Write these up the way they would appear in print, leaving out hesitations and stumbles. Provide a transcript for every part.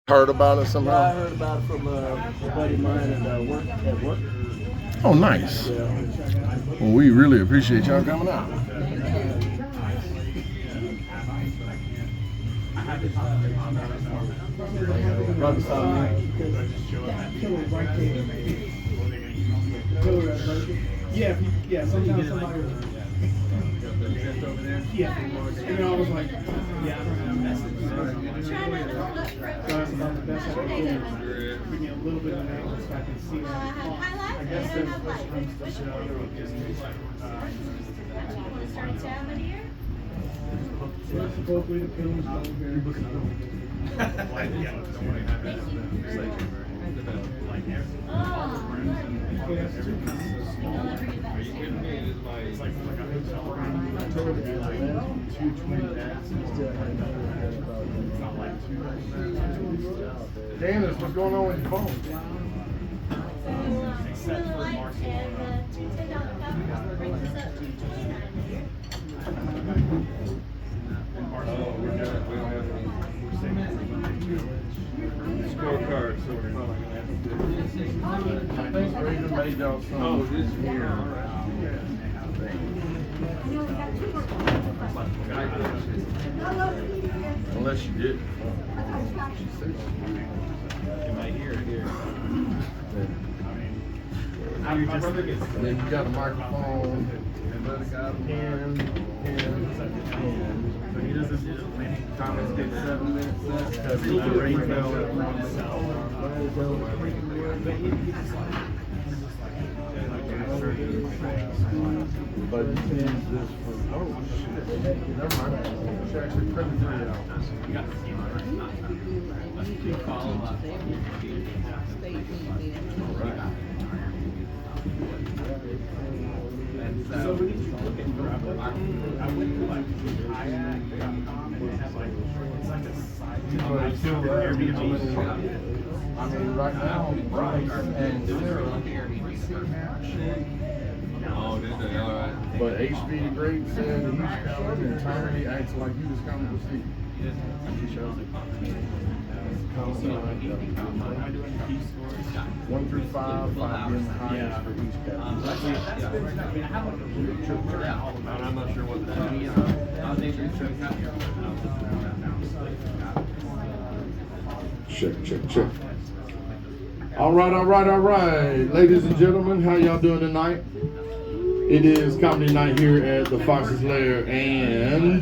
Heard about it Yeah, I somehow? heard about it from a buddy of mine at work. Oh, nice. Yeah. Well, we really appreciate y'all coming out. Brother saw me. Yeah, yeah, sometimes somebody was yeah, and I was like, yeah, I don't have a message. So that's about the best I can do. Bring me a little bit of an angle so I can see it. I guess there's push comes to shove. Supposedly the film is going Candace, what's going on with your phone? Scorecard, so we're probably gonna have to do. I think Reagan made y'all some. Oh, this here. Unless you did. Am I here? Here. And then you got a microphone, pen. So he doesn't do comments get 7 minutes left because the rain fell. But you can use this for, oh shit, never mind. She actually printed it out. So we need to look at I went to like kayak.com and it has like it's like a site. But still, I mean, right now, Bryce and Sarah, Oh, did they? All right. but HB Great said he's got an entirety acting like he was coming to see. One through five being the highest for each category. I'm not sure what that is. Check. All right. Ladies and gentlemen, how y'all doing tonight? It is comedy night here at the Fox's Lair, and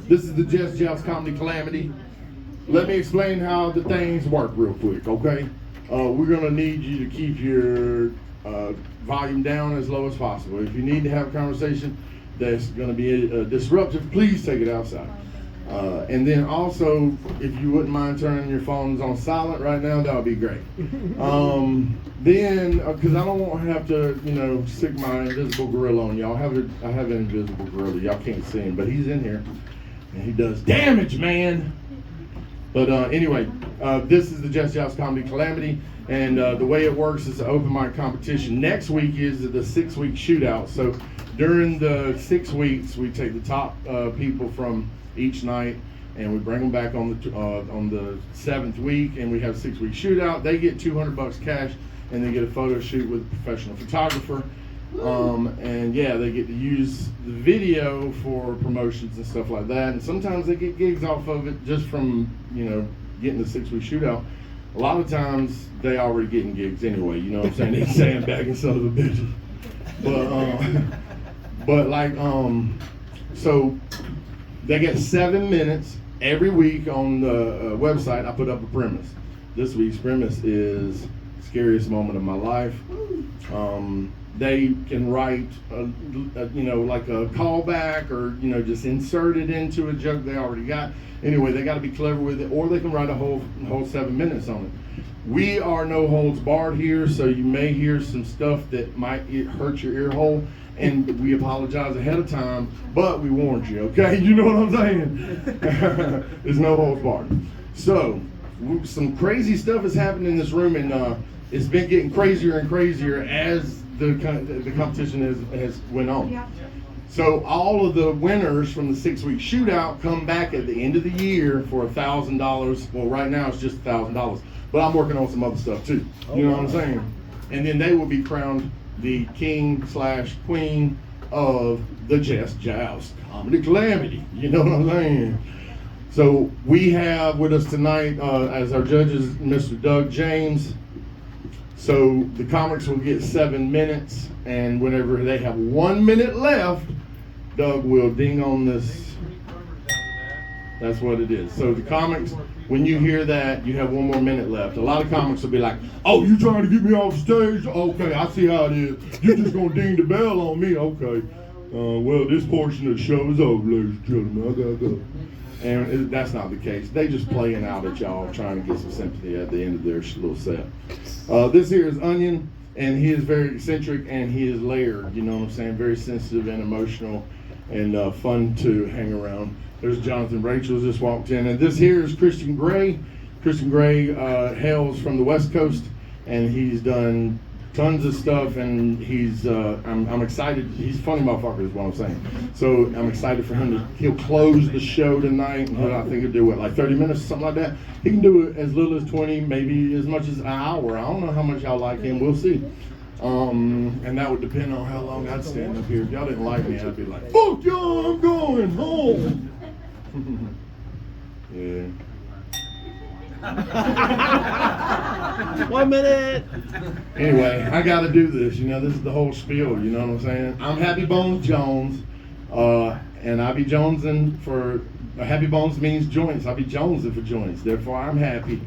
this is the Joust Comedy Calamity. Let me explain how the things work real quick, okay? We're gonna need you to keep your volume down as low as possible. If you need to have a conversation that's gonna be disruptive, please take it outside. And then also, if you wouldn't mind turning your phones on silent right now, that would be great. Then, because I don't want to have to, stick my invisible gorilla on y'all. I have an invisible gorilla. Y'all can't see him, but he's in here, and he does damage, man. But anyway, this is the Joust Comedy Calamity, and the way it works is an open mic competition. Next week is the 6-week shootout. So during the 6 weeks, we take the top people from each night, and we bring them back on the 7th week, and we have a 6-week shootout. They get $200 cash, and they get a photo shoot with a professional photographer. And yeah, they get to use the video for promotions and stuff like that. And sometimes they get gigs off of it just from getting the 6-week shootout. A lot of times they already getting gigs anyway. You know what I'm saying? They sandbagging son of a bitches. So they get 7 minutes every week on the website. I put up a premise. This week's premise is scariest moment of my life. They can write, like a callback or, just insert it into a joke they already got. Anyway, they got to be clever with it, or they can write a whole 7 minutes on it. We are no holds barred here, so you may hear some stuff that might hurt your ear hole, and we apologize ahead of time, but we warned you, okay? You know what I'm saying? There's no holds barred. So, some crazy stuff has happened in this room, and it's been getting crazier and crazier as the competition has went on. So all of the winners from the 6-week shootout come back at the end of the year for $1,000. Well, right now it's just $1,000, but I'm working on some other stuff too. You know what I'm saying? And then they will be crowned the king/queen of the Joust Comedy Calamity. You know what I'm saying? So we have with us tonight as our judges, Mr. Doug James. So the comics will get 7 minutes, and whenever they have 1 minute left, Doug will ding on this. That's what it is. So the comics, when you hear that, you have 1 more minute left. A lot of comics will be like, "Oh, you trying to get me off stage? Okay, I see how it is. You're just gonna ding the bell on me, okay? Well, this portion of the show is over, ladies and gentlemen. I gotta go." And that's not the case. They just playing out at y'all, trying to get some sympathy at the end of their little set. This here is Onion, and he is very eccentric and he is layered. You know what I'm saying? Very sensitive and emotional, and fun to hang around. There's Jonathan Rachel just walked in, and this here is Christian Gray. Christian Gray hails from the West Coast, and he's done tons of stuff, and he's I'm excited. He's a funny motherfucker is what I'm saying. So I'm excited for him he'll close the show tonight, and I think he'll do what, like 30 minutes or something like that. He can do it as little as 20, maybe as much as an hour. I don't know how much y'all like him. We'll see. And that would depend on how long I'd stand up here. If y'all didn't like me, I'd be like, "Fuck y'all, I'm going home." Yeah. 1 minute. Anyway, I got to do this. You know, this is the whole spiel. You know what I'm saying? I'm Happy Bones Jones, and I be jonesing for. Happy Bones means joints. I be jonesing for joints. Therefore, I'm happy,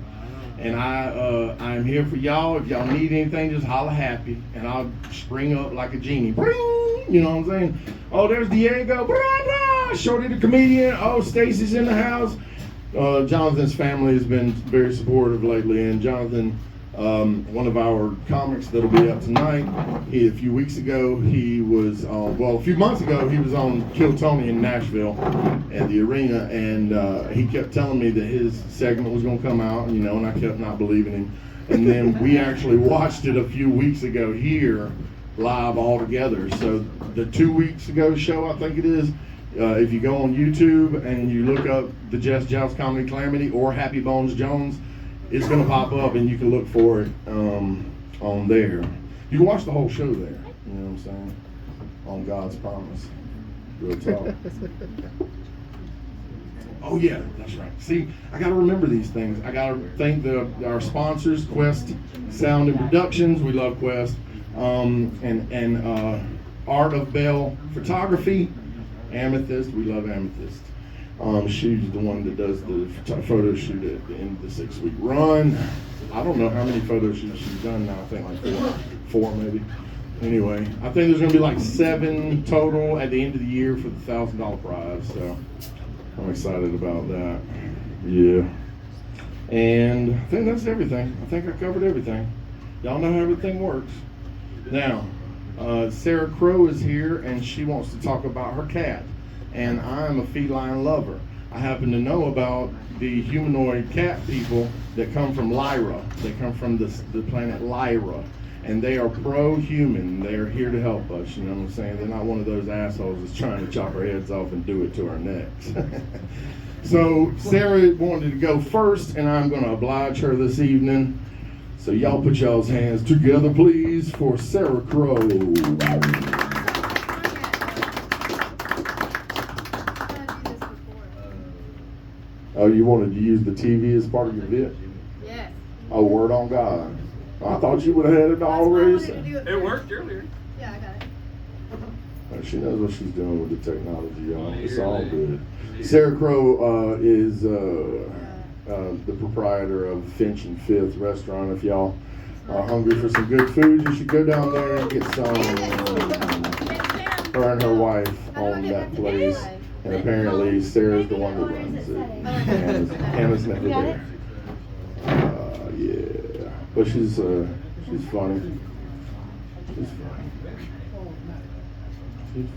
and I'm here for y'all. If y'all need anything, just holler happy, and I'll spring up like a genie. Bring, you know what I'm saying? Oh, there's Diego. Blah, blah. Shorty the comedian. Oh, Stacy's in the house. Jonathan's family has been very supportive lately, and Jonathan, one of our comics that'll be up tonight, a few months ago, he was on Kill Tony in Nashville at the arena, and he kept telling me that his segment was going to come out, you know, and I kept not believing him. And then we actually watched it a few weeks ago here, live all together. So the 2 weeks ago show, I think it is, if you go on YouTube and you look up the Joust Comedy Calamity or Happy Bones Jones, it's going to pop up and you can look for it on there. You can watch the whole show there, you know what I'm saying? On God's promise. Real talk. Oh yeah, that's right. See, I got to remember these things. I got to thank our sponsors, Quest Sound and Productions. We love Quest. And Art of Bell Photography. Amethyst, we love Amethyst. She's the one that does the photo shoot at the end of the 6-week run. I don't know how many photo shoots she's done now. I think like four maybe. Anyway, I think there's going to be like 7 total at the end of the year for the $1,000 prize. So I'm excited about that. Yeah. And I think that's everything. I think I covered everything. Y'all know how everything works. Now, Sarah Crow is here, and she wants to talk about her cat. And I'm a feline lover. I happen to know about the humanoid cat people that come from Lyra. They come from the planet Lyra. And they are pro-human. They are here to help us, you know what I'm saying? They're not one of those assholes that's trying to chop our heads off and do it to our necks. So Sarah wanted to go first, and I'm going to oblige her this evening. So y'all put y'all's hands together, please, for Sarah Crow. Oh, you wanted to use the TV as part of your bit? Yes. Oh, word on God. I thought you would have had it already. It worked earlier. Yeah, I got it. She knows what she's doing with the technology, y'all. It's all good. Sarah Crow is the proprietor of Finch and Fifth restaurant. If y'all are hungry for some good food, you should go down there and get some. Her and her wife own that place, and apparently Sarah's the one that runs it. Hannah's never there. Yeah, but she's funny. She's funny. She's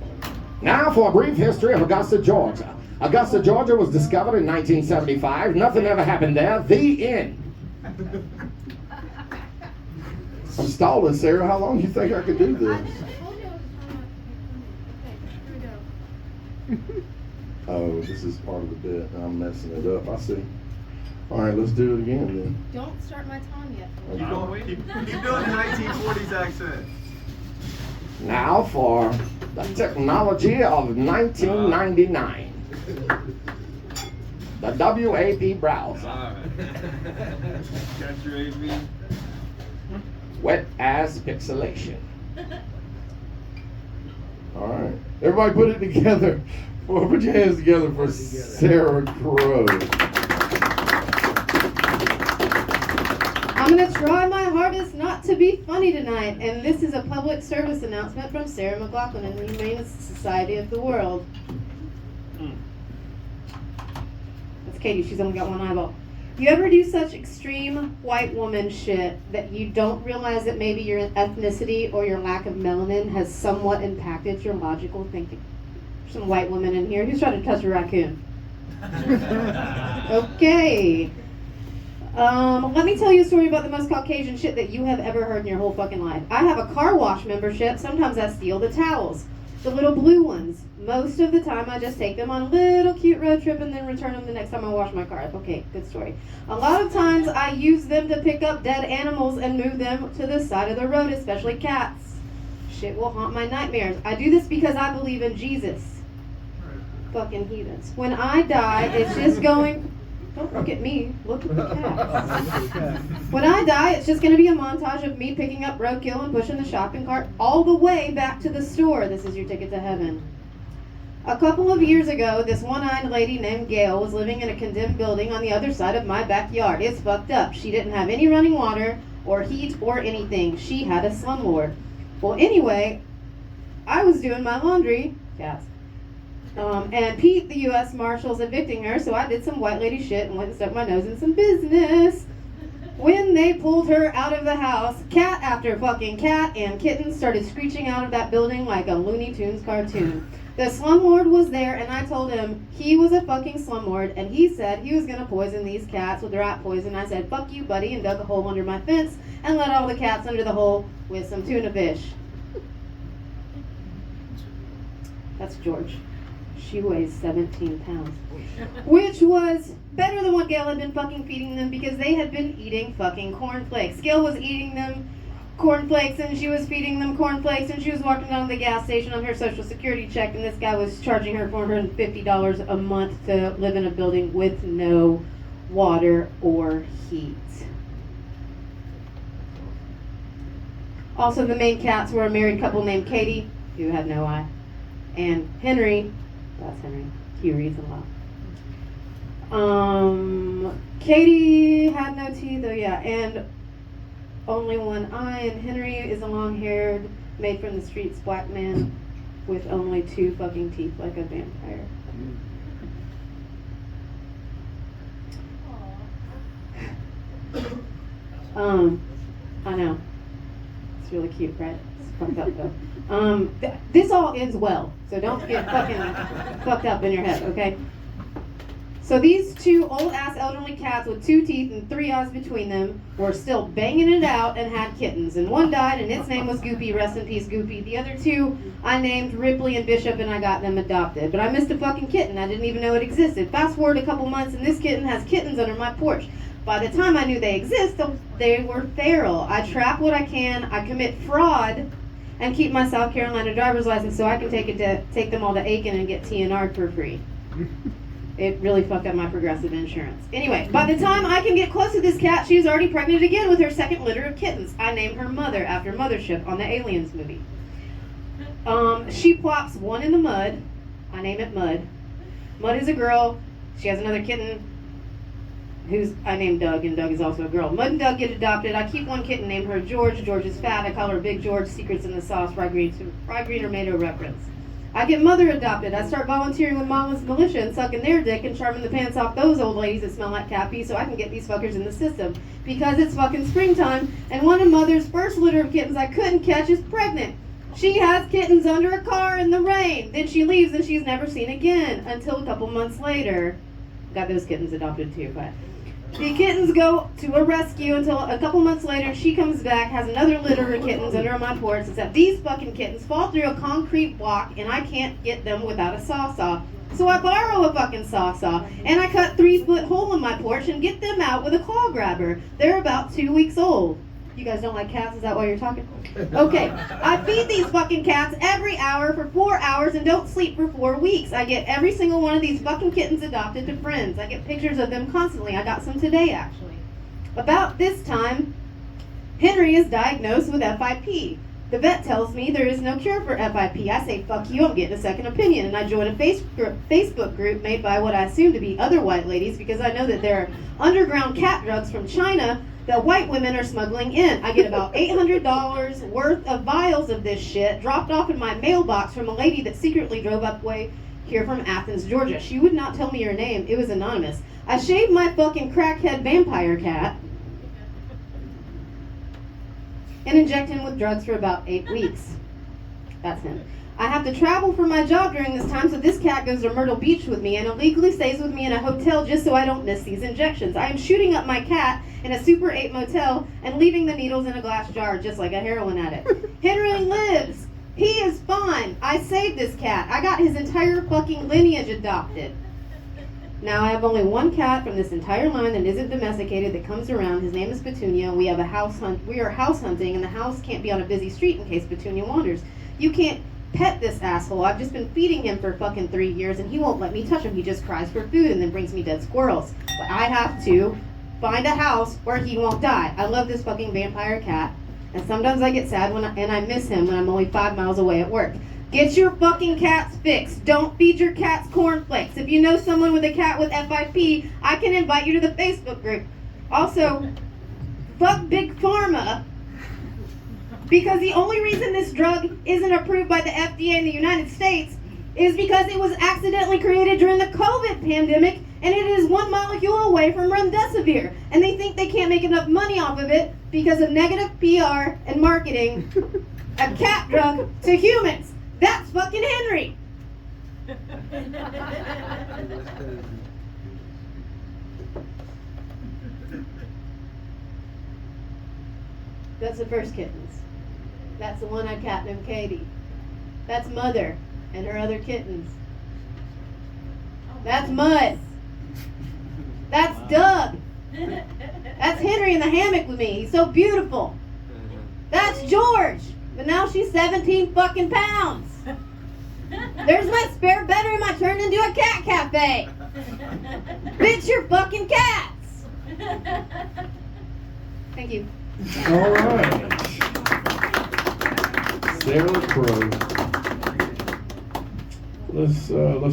funny. Now for a brief history of Augusta, Georgia. Augusta, Georgia was discovered in 1975. Nothing ever happened there. The end. I'm stalling, Sarah. How long do you think I could do this? Oh, this is part of the bit, and I'm messing it up. I see. All right, let's do it again then. Don't start my time yet. Keep going. Keep doing the 1940s accent. Now for the technology of 1999. The WAP browser. Alright. Got your AV. Wet ass pixelation. All right, everybody put it together. Well, put your hands together for Sarah Crow. I'm going to try my hardest not to be funny tonight, and this is a public service announcement from Sarah McLaughlin and the Humane Society of the World. That's Katie, she's only got one eyeball. You ever do such extreme white woman shit that you don't realize that maybe your ethnicity or your lack of melanin has somewhat impacted your logical thinking? Some white woman in here. Who's trying to touch a raccoon? Okay. Let me tell you a story about the most Caucasian shit that you have ever heard in your whole fucking life. I have a car wash membership. Sometimes I steal the towels. The little blue ones. Most of the time I just take them on a little cute road trip and then return them the next time I wash my car. Okay, good story. A lot of times I use them to pick up dead animals and move them to the side of the road, especially cats. Shit will haunt my nightmares. I do this because I believe in Jesus. Fucking heathens. When I die, it's just going... Don't look at me. Look at the cat. When I die, it's just going to be a montage of me picking up roadkill and pushing the shopping cart all the way back to the store. This is your ticket to heaven. A couple of years ago, this one-eyed lady named Gail was living in a condemned building on the other side of my backyard. It's fucked up. She didn't have any running water or heat or anything. She had a slumlord. Well, anyway, I was doing my laundry. Cats. And Pete, the U.S. Marshal's evicting her, so I did some white lady shit and went and stuck my nose in some business. When they pulled her out of the house, cat after fucking cat and kitten started screeching out of that building like a Looney Tunes cartoon. The slumlord was there, and I told him he was a fucking slumlord, and he said he was going to poison these cats with rat poison. I said, fuck you, buddy, and dug a hole under my fence and let all the cats under the hole with some tuna fish. That's George. She weighs 17 pounds, which was better than what Gail had been fucking feeding them because they had been eating fucking cornflakes. Gail was eating them cornflakes and she was feeding them cornflakes and she was walking down to the gas station on her social security check and this guy was charging her $450 a month to live in a building with no water or heat. Also, the main cats were a married couple named Katie, who had no eye, and Henry. That's Henry. He reads a lot. Katie had no teeth, oh yeah, and only one eye, and Henry is a long-haired, made from the streets black man with only 2 fucking teeth like a vampire. I know. It's really cute, right? It's fucked up though. This all ends well, so don't get fucking fucked up in your head, okay? So these 2 old-ass elderly cats with 2 teeth and 3 eyes between them were still banging it out and had kittens. And one died, and its name was Goopy. Rest in peace, Goopy. The other 2 I named Ripley and Bishop, and I got them adopted. But I missed a fucking kitten. I didn't even know it existed. Fast forward a couple months, and this kitten has kittens under my porch. By the time I knew they exist, they were feral. I trap what I can. I commit fraud and keep my South Carolina driver's license so I can take them all to Aiken and get TNR for free. It really fucked up my Progressive insurance. Anyway, by the time I can get close to this cat, she's already pregnant again with her second litter of kittens. I named her Mother after Mothership on the Aliens movie. She plops one in the mud. I name it Mud. Mud is a girl. She has another kitten I named Doug, and Doug is also a girl. Mud and Doug get adopted. I keep one kitten, name her George. George is fat. I call her Big George. Secrets in the Sauce. Fry green tomato reference. I get Mother adopted. I start volunteering with Mama's Militia and sucking their dick and charming the pants off those old ladies that smell like cat pee so I can get these fuckers in the system. Because it's fucking springtime, and one of Mother's first litter of kittens I couldn't catch is pregnant. She has kittens under a car in the rain. Then she leaves and she's never seen again until a couple months later. Got those kittens adopted too, but The kittens go to a rescue until a couple months later she comes back, has another litter of kittens under my porch, except these fucking kittens fall through a concrete block and I can't get them without a saw. So I borrow a fucking saw and I cut 3-foot hole in my porch and get them out with a claw grabber. They're about 2 weeks old. You guys don't like cats? Is that why you're talking? Okay. I feed these fucking cats every hour for 4 hours and don't sleep for 4 weeks. I get every single one of these fucking kittens adopted to friends. I get pictures of them constantly. I got some today, actually. About this time, Henry is diagnosed with FIP. The vet tells me there is no cure for FIP. I say, fuck you, I'm getting a second opinion. And I join a Facebook group made by what I assume to be other white ladies because I know that there are underground cat drugs from China that white women are smuggling in. I get about $800 worth of vials of this shit dropped off in my mailbox from a lady that secretly drove up way here from Athens, Georgia. She would not tell me her name. It was anonymous. I shaved my fucking crackhead vampire cat and inject him with drugs for about 8 weeks. That's him. I have to travel for my job during this time, so this cat goes to Myrtle Beach with me and illegally stays with me in a hotel just so I don't miss these injections. I am shooting up my cat in a Super 8 motel and leaving the needles in a glass jar just like a heroin addict. Henry lives. He is fine. I saved this cat. I got his entire fucking lineage adopted. Now I have only one cat from this entire line that isn't domesticated that comes around. His name is Petunia. We have a house hunt. We are house hunting, and the house can't be on a busy street in case Petunia wanders. You can't pet this asshole. I've just been feeding him for fucking 3 years, and he won't let me touch him. He just cries for food and then brings me dead squirrels. But I have to find a house where he won't die. I love this fucking vampire cat, and sometimes I get sad and I miss him when I'm only 5 miles away at work. Get your fucking cats fixed. Don't feed your cats cornflakes. If you know someone with a cat with FIP, I can invite you to the Facebook group. Also, fuck Big Pharma, because the only reason this drug isn't approved by the FDA in the United States is because it was accidentally created during the COVID pandemic, and it is 1 molecule away from remdesivir. And they think they can't make enough money off of it because of negative PR and marketing a cat drug to humans. That's fucking Henry. That's the first kittens. That's the one I catnamed Katie. That's Mother and her other kittens. That's Mud. That's Doug. That's Henry in the hammock with me. He's so beautiful. That's George. But now she's 17 fucking pounds. There's my spare bedroom I turned into a cat cafe. Bitch, you're fucking cats. Thank you. All right. Sarah Crow. Let's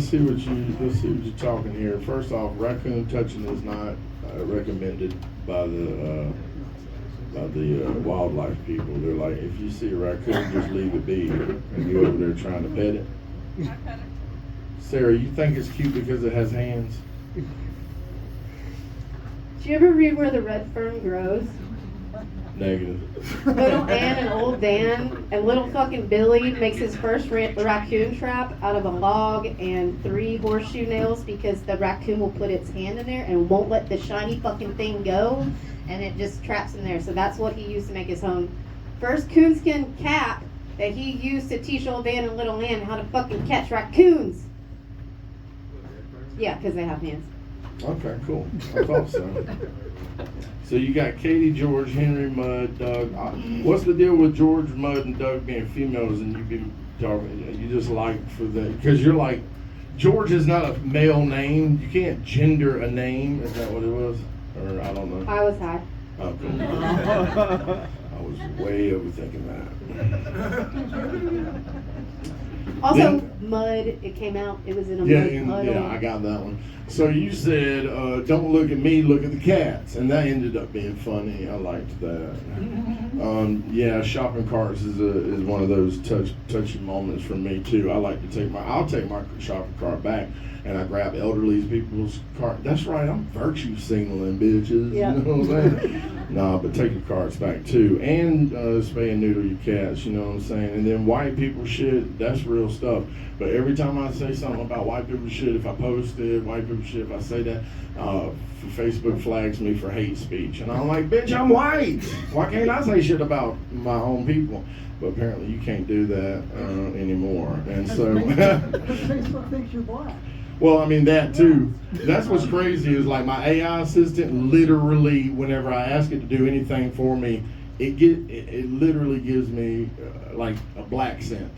see what you're talking here. First off, raccoon touching is not recommended by the wildlife people. They're like, if you see a raccoon, just leave it be, and you over there trying to pet it. Sarah, you think it's cute because it has hands? Did you ever read Where the Red Fern Grows? Negative. Little Ann and Old Dan and little fucking Billy makes his first raccoon trap out of a log and 3 horseshoe nails because the raccoon will put its hand in there and won't let the shiny fucking thing go, and it just traps in there. So that's what he used to make his home. First coonskin cap that he used to teach Old Dan and little Ann how to fucking catch raccoons. Yeah, because they have hands. Okay, cool. I thought so. So you got Katie, George, Henry, Mud, Doug. What's the deal with George, Mud, and Doug being females and you be talking? You just like for the because you're like George is not a male name. You can't gender a name. Is that what it was? Or I don't know. I was high. Oh, cool. I was way overthinking that. Also, Then- Mud, it came out, it was in a mud puddle. Yeah, I got that one. So you said, don't look at me, look at the cats. And that ended up being funny. I liked that. Yeah, shopping carts is one of those touchy moments for me too. I like to I'll take my shopping cart back and I grab elderly people's cart. That's right, I'm virtue signaling, bitches. Yeah. You know what I'm saying? Nah, but take your cards back too, and spay and neuter your cats. You know what I'm saying? And then white people shit, that's real stuff. But every time I say something about white people shit, if I post it, white people shit, if I say that, Facebook flags me for hate speech, and I'm like, bitch, I'm white. Why can't I say shit about my own people? But apparently you can't do that anymore, and so. Facebook thinks you're black. Well, I mean, that too. That's what's crazy is like my AI assistant literally, whenever I ask it to do anything for me, it literally gives me like a black scent.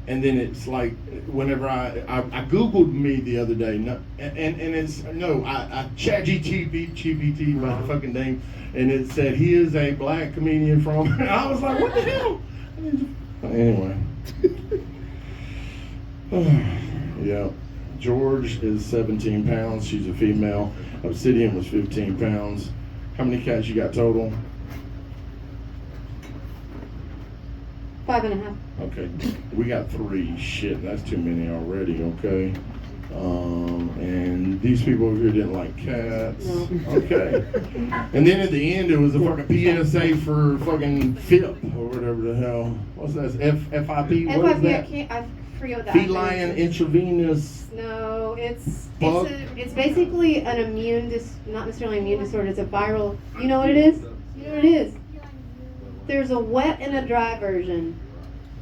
And then it's like, whenever I Googled me the other day, I chat GPT, my fucking name, and it said he is a black comedian from, and I was like, what the hell? Anyway. Yeah. George is 17 pounds. She's a female. Obsidian was 15 pounds. How many cats you got total? 5.5. Okay. We got 3. Shit, that's too many already, okay? And these people over here didn't like cats. No. Okay. And then at the end, it was a fucking PSA for fucking FIP or whatever the hell. What's that? FIP? What is FIP, that? I forget what that Feline is. intravenous. No, it's Bug? it's basically an not necessarily immune disorder. It's a viral. You know what it is? You know what it is? There's a wet and a dry version,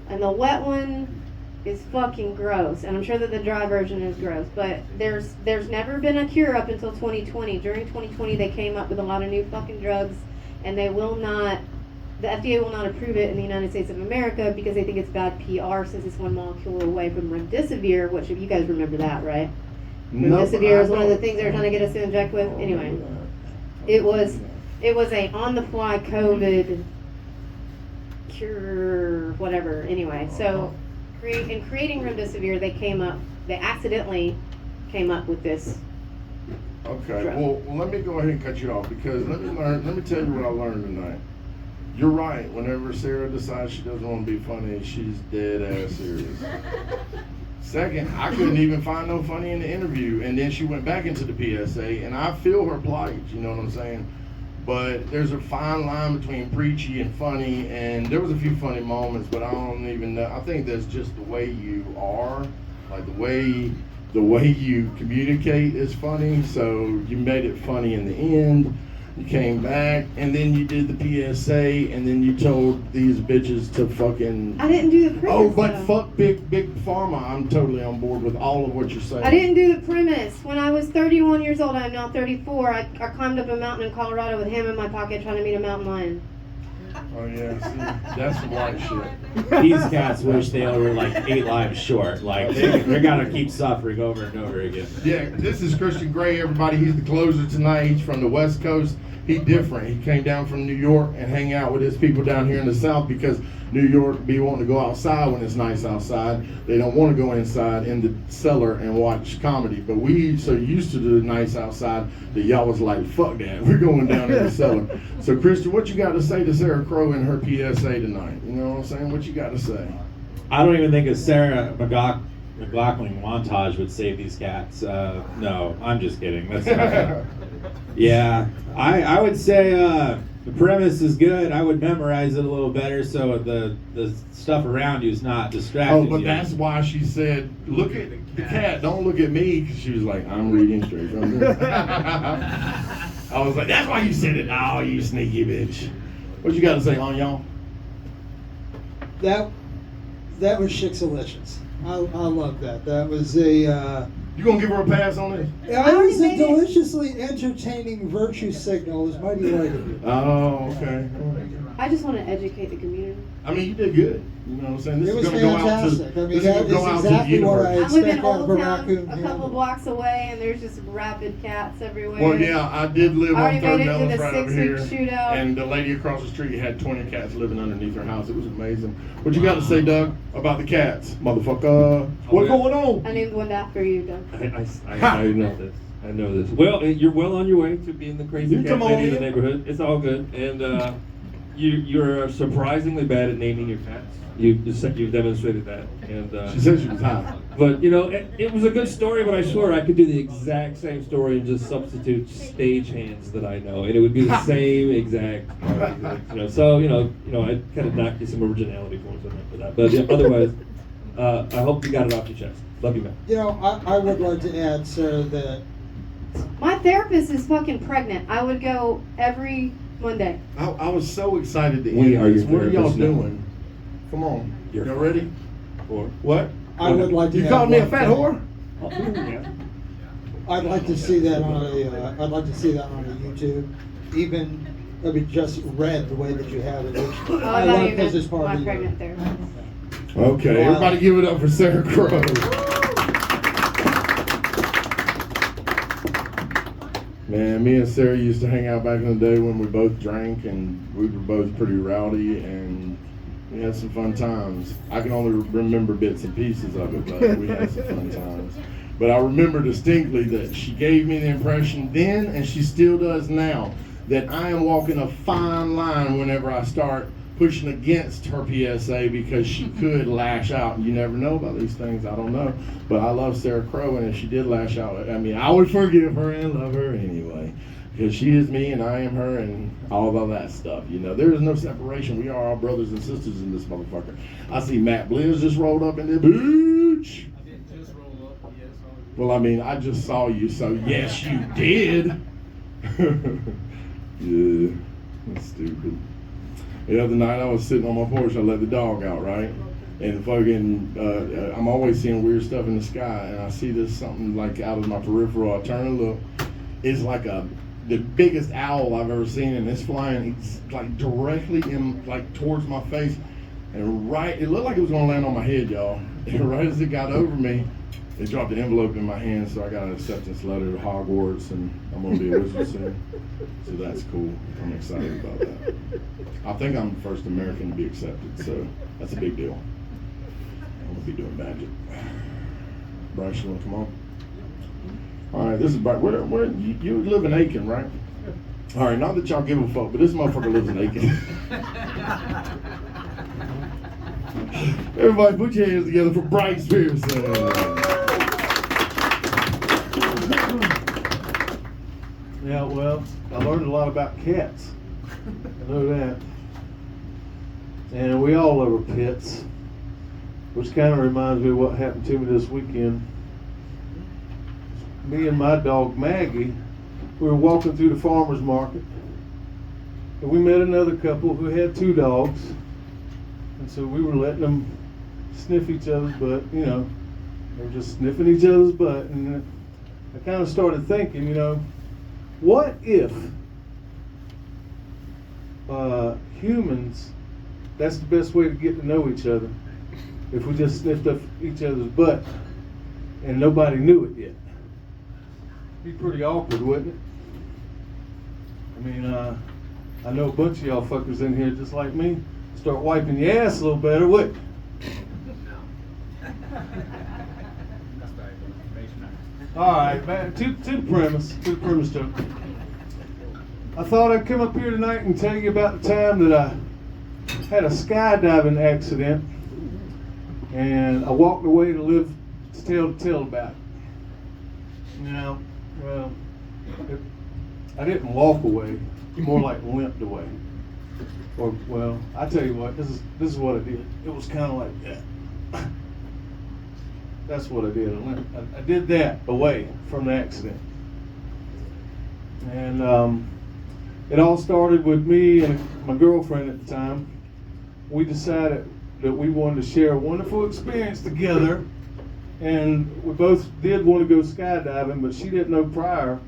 and the wet one is fucking gross, and I'm sure that the dry version is gross. But there's never been a cure up until 2020. During 2020, they came up with a lot of new fucking drugs, and they will not. The FDA will not approve it in the United States of America because they think it's bad PR since it's one molecule away from remdesivir, which if you guys remember that, right? Remdesivir is one of the things they were trying to get us to inject with. Anyway, it was a on-the-fly COVID cure, whatever. Anyway, so in creating remdesivir, they accidentally came up with this. Okay, drug. well, let me go ahead and cut you off because let me tell you what I learned tonight. You're right. Whenever Sarah decides she doesn't want to be funny, she's dead ass serious. Second, I couldn't even find no funny in the interview, and then she went back into the PSA, and I feel her plight. You know what I'm saying? But there's a fine line between preachy and funny, and there was a few funny moments, but I don't even know. I think that's just the way you are, like the way you communicate is funny. So you made it funny in the end. You came back, and then you did the PSA, and then you told these bitches to fucking. I didn't do the premise. Oh, but though. fuck big pharma. I'm totally on board with all of what you're saying. I didn't do the premise. When I was 31 years old, I'm now 34. I climbed up a mountain in Colorado with a ham in my pocket trying to meet a mountain lion. Oh yeah, see, that's some white shit. These cats wish they were like 8 lives short. Like they're gonna keep suffering over and over again. Yeah, this is Christian Gray, everybody. He's the closer tonight. He's from the West Coast. He different. He came down from New York and hang out with his people down here in the South because New York be wanting to go outside when it's nice outside. They don't want to go inside in the cellar and watch comedy. But we so used to the nice outside that y'all was like, fuck that. We're going down in the cellar. So Christian, what you got to say to Sarah Crow in her PSA tonight? You know what I'm saying? What you got to say? I don't even think a Sarah McLachlan montage would save these cats. No, I'm just kidding. That's yeah, I would say the premise is good. I would memorize it a little better so the stuff around you is not distracting. Oh, but you. that's why she said, look at the cat, don't look at me, because she was like, I'm reading straight from this. I was like, that's why you said it. Oh, you sneaky bitch. What you got to say on y'all? That was Shixalicious. I love that. That was a. You gonna give her a pass on this? It was a deliciously entertaining virtue signal. It was mighty right of you. Oh, okay. I just want to educate the community. I mean, you did good. You know what I'm saying? This It was is gonna fantastic. go out to. I mean, This is that gonna is go out to the exactly what I universe. I live in expect out of Old a Town, raccoon. a couple blocks away, and there's just rabid cats everywhere. Well, yeah, I did live I on already Third made it to Ellis the right over 6-week here, shootout. and the lady across the street had 20 cats living underneath her house. It was amazing. What you got to say, Doug, about the cats, motherfucker? What's going on? I named one after you, Doug. I know this. I know this. Well, you're well on your way to being the crazy You cat come on lady in the in. neighborhood. It's all good. And You're surprisingly bad at naming your cats. You've demonstrated that, and She said she was high. but you know it was a good story. But I swear I could do the exact same story and just substitute stage hands that I know, and it would be the same exact. You know, so I kind of knocked you some originality points on that for that. But yeah, otherwise, I hope you got it off your chest. Love you, man. You know, I would like to add, Sarah, that My therapist is fucking pregnant. I would go every Monday. I was so excited to We end are this. your What are y'all therapist now. doing? Come on. You're Y'all ready? Or What? I would like to. You add called me a one fat thing. whore? yeah. I'd like to see that on a. I'd like to see that on a YouTube, even just read the way that you have it. Which Oh, I I thought love you because it's meant part my of you. pregnant therapist. Okay, Wow. everybody give it up for Sarah Crow. Man, me and Sarah used to hang out back in the day when we both drank and we were both pretty rowdy and we had some fun times. I can only remember bits and pieces of it, but we had some fun times. But I remember distinctly that she gave me the impression then, and she still does now, that I am walking a fine line whenever I start pushing against her PSA because she could lash out. You never know about these things. I don't know. But I love Sarah Crow, and if she did lash out, I mean, I would forgive her and love her anyway. Because she is me and I am her and all of that stuff. You know, there is no separation. We are all brothers and sisters in this motherfucker. I see Matt Blizz just rolled up in the bitch. I didn't just roll up, yes. Well, I mean, I just saw you, so yes, you did. Yeah, that's stupid. The other night I was sitting on my porch, I let the dog out, right? And fucking, I'm always seeing weird stuff in the sky, and I see this something like out of my peripheral. I turn and look. It's like the biggest owl I've ever seen, and it's flying like directly in, like towards my face. And it looked like it was gonna land on my head, y'all. And right as it got over me, it dropped the envelope in my hand, so I got an acceptance letter to Hogwarts, and I'm gonna be a wizard soon. So that's cool. I'm excited about that. I think I'm the first American to be accepted, so that's a big deal. I'm gonna be doing magic. Bryce, you wanna come on? All right, this is Bryce. Where you live in Aiken, right? All right, not that y'all give a fuck, but this motherfucker lives in Aiken. Everybody put your hands together for Bryce Pearson. Yeah, well, I learned a lot about cats. I know that. And we all love our pets, which kind of reminds me of what happened to me this weekend. Me and my dog Maggie, we were walking through the farmer's market, and we met another couple who had two dogs. And so we were letting them sniff each other's butt, you know. They were just sniffing each other's butt. And I kind of started thinking, you know, what if humans, that's the best way to get to know each other, if we just sniffed up each other's butt and nobody knew it yet? It'd be pretty awkward, wouldn't it? I mean, I know a bunch of y'all fuckers in here just like me. Start wiping your ass a little better, wouldn't you? All right, back to the premise joke. I thought I'd come up here tonight and tell you about the time that I had a skydiving accident, and I walked away to live to tell about it. Now, well, I didn't walk away, more like limped away. Or, well, I tell you what, this is what I did. It was kind of like that. That's what I did. I did that away from the accident. And it all started with me and my girlfriend at the time. We decided that we wanted to share a wonderful experience together. And we both did want to go skydiving, but she didn't know prior,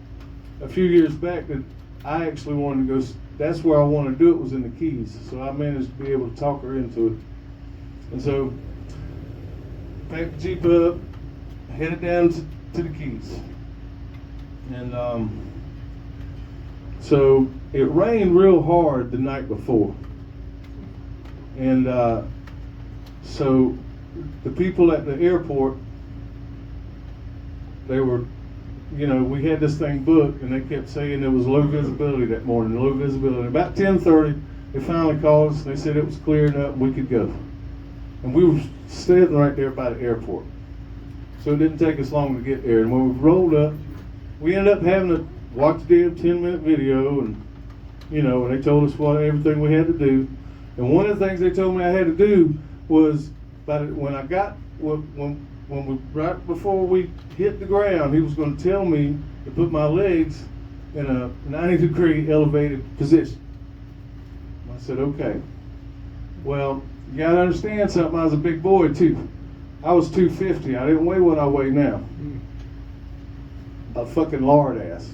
a few years back, that I actually wanted to go. That's where I wanted to do it, was in the Keys. So I managed to be able to talk her into it. And so, packed the Jeep up, headed down to the Keys. And so it rained real hard the night before. And so the people at the airport, they were, you know, we had this thing booked, and they kept saying there was low visibility that morning, low visibility. About 10:30, They finally called us. They said it was clearing up. We could go. And we were sitting right there by the airport. So it didn't take us long to get there. And when we rolled up, we ended up having to watch the damn 10-minute video, and you know, they told us everything we had to do. And one of the things they told me I had to do was when we right before we hit the ground, he was going to tell me to put my legs in a 90-degree elevated position. I said, okay. Well, you gotta understand something. I was a big boy too. I was 250. I didn't weigh what I weigh now. A fucking lard ass.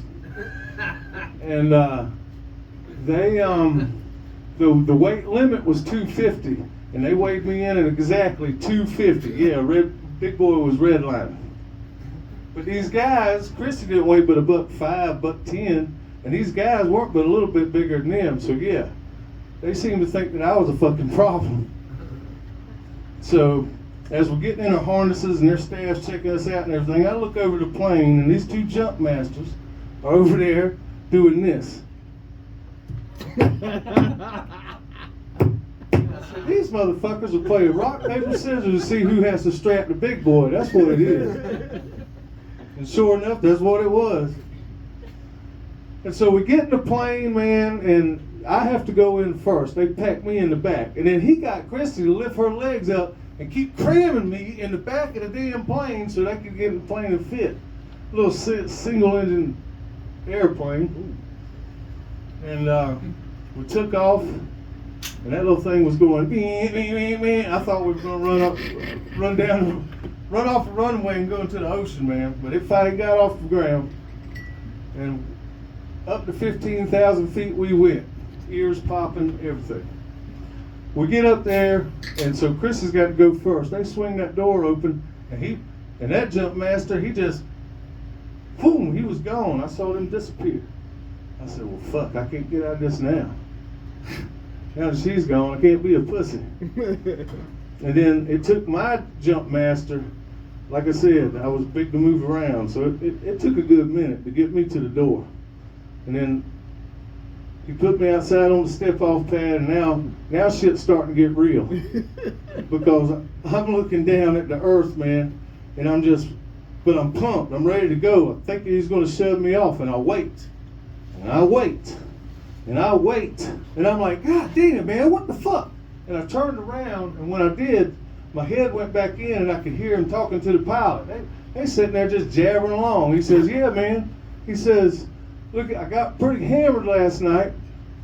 And the weight limit was 250, and they weighed me in at exactly 250. Yeah, big boy was redlining. But these guys, Christy didn't weigh but $1.05, $1.10, and these guys weren't but a little bit bigger than them. So yeah, they seemed to think that I was a fucking problem. So as we're getting in our harnesses and their staff's checking us out and everything, I look over the plane, and these two jump masters are over there doing this. These motherfuckers will play rock, paper, scissors to see who has to strap the big boy. That's what it is. And sure enough, that's what it was. And so we get in the plane, man, and I have to go in first. They pack me in the back. And then he got Christy to lift her legs up and keep cramming me in the back of the damn plane so they could get in the plane and fit. A little single-engine airplane. And we took off, and that little thing was going, beep, beep, beep, beep. I thought we were going to run off the runway and go into the ocean, man. But it finally got off the ground, and up to 15,000 feet we went, ears popping, everything. We get up there, and so Chris has got to go first. They swing that door open, and that jump master, he just, boom, he was gone. I saw him disappear. I said, well, fuck, I can't get out of this now. Now that she's gone, I can't be a pussy. And then it took my jump master, like I said, I was big to move around, so it took a good minute to get me to the door. And then he put me outside on the step-off pad, and now shit's starting to get real. Because I'm looking down at the earth, man, and but I'm pumped, I'm ready to go. I think he's gonna shove me off, and I wait. And I wait, and I wait, and I'm like, God damn it, man, what the fuck? And I turned around, and when I did, my head went back in, and I could hear him talking to the pilot. They sitting there just jabbering along. He says, yeah, man. He says, look, I got pretty hammered last night,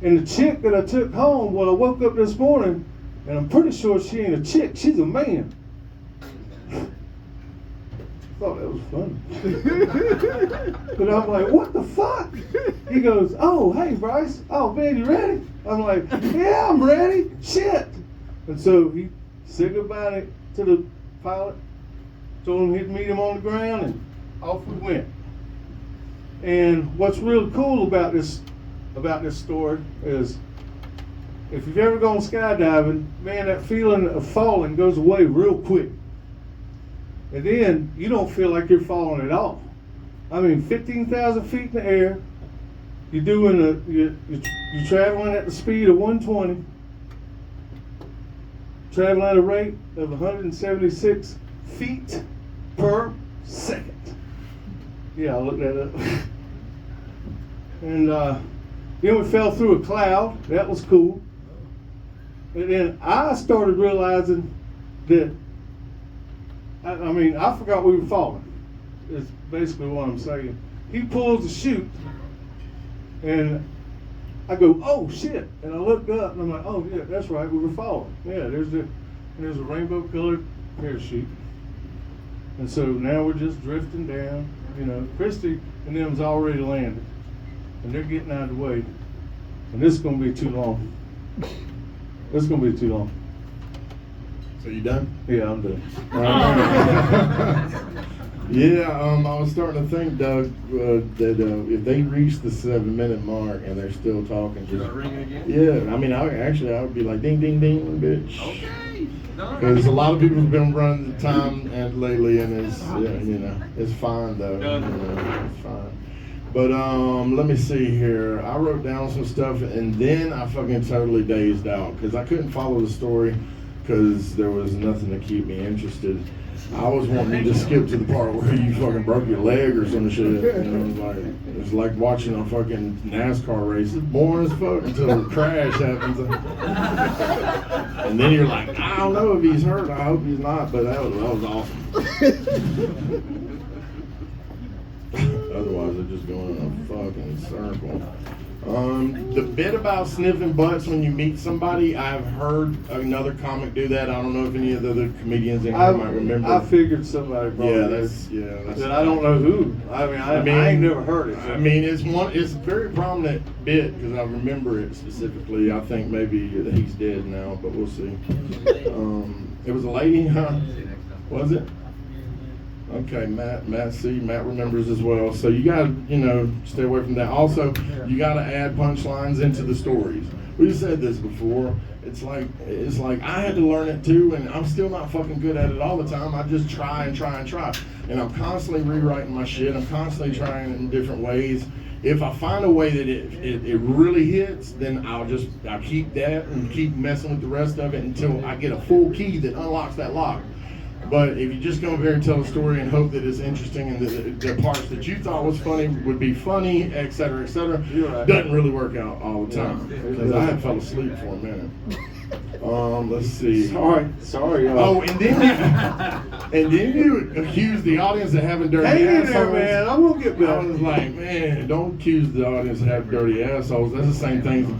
and the chick that I took home, well, I woke up this morning, and I'm pretty sure she ain't a chick, she's a man. I thought that was funny. But I'm like, what the fuck? He goes, oh, hey, Bryce. Oh, man, you ready? I'm like, yeah, I'm ready. Shit. And so he said goodbye to the pilot, told him he'd meet him on the ground, and off we went. And what's really cool about this story is, if you've ever gone skydiving, man, that feeling of falling goes away real quick. And then you don't feel like you're falling at all. I mean, 15,000 feet in the air, you're traveling at the speed of 120, traveling at a rate of 176 feet per second. Yeah, I looked that up. And then we fell through a cloud. That was cool. And then I started realizing that, I forgot we were falling. Is basically what I'm saying. He pulls the chute, and I go, oh shit! And I looked up, and I'm like, oh yeah, that's right, we were falling. Yeah, there's a rainbow-colored parachute, and so now we're just drifting down. You know, Christy and them's already landed, and they're getting out of the way, and this is gonna be too long. This is gonna be too long. So you done? Yeah, I'm done. Yeah, I was starting to think, Doug, that if they reach the 7-minute mark and they're still talking, just ring again? yeah. I would be like, ding, ding, ding, bitch. Okay. Because a lot of people have been running the time lately, and it's it's fine though. It's fine. But let me see here. I wrote down some stuff and then I fucking totally dazed out because I couldn't follow the story because there was nothing to keep me interested. I was wanting you to skip to the part where you fucking broke your leg or some shit. You know, it's like watching a fucking NASCAR race. It's boring as fuck until a crash happens. And then you're like, I don't know if he's hurt. I hope he's not. But that was awesome. Otherwise, they're just going in a fucking circle. The bit about sniffing butts when you meet somebody, I've heard another comic do that. I don't know if any of the other comedians in here might remember. I figured somebody probably that's that I don't know who. I ain't never heard it. So. I mean, it's a very prominent bit because I remember it specifically. I think maybe he's dead now, but we'll see. It was a lady, huh? Was it? Okay, Matt remembers as well. So you gotta, stay away from that. Also, you gotta add punchlines into the stories. We said this before. It's like I had to learn it too, and I'm still not fucking good at it all the time. I just try. And I'm constantly rewriting my shit. I'm constantly trying in different ways. If I find a way that it really hits, then I'll keep that and keep messing with the rest of it until I get a full key that unlocks that lock. But if you just come up here and tell a story and hope that it's interesting and the parts that you thought was funny would be funny, et cetera, doesn't really work out all the time. Because I had fell asleep for a minute. Let's see. Sorry. Oh, and then you accuse the audience of having dirty assholes. Hang in there, man. I'm gonna get better. I was like, man, don't accuse the audience of having dirty assholes. That's the same thing.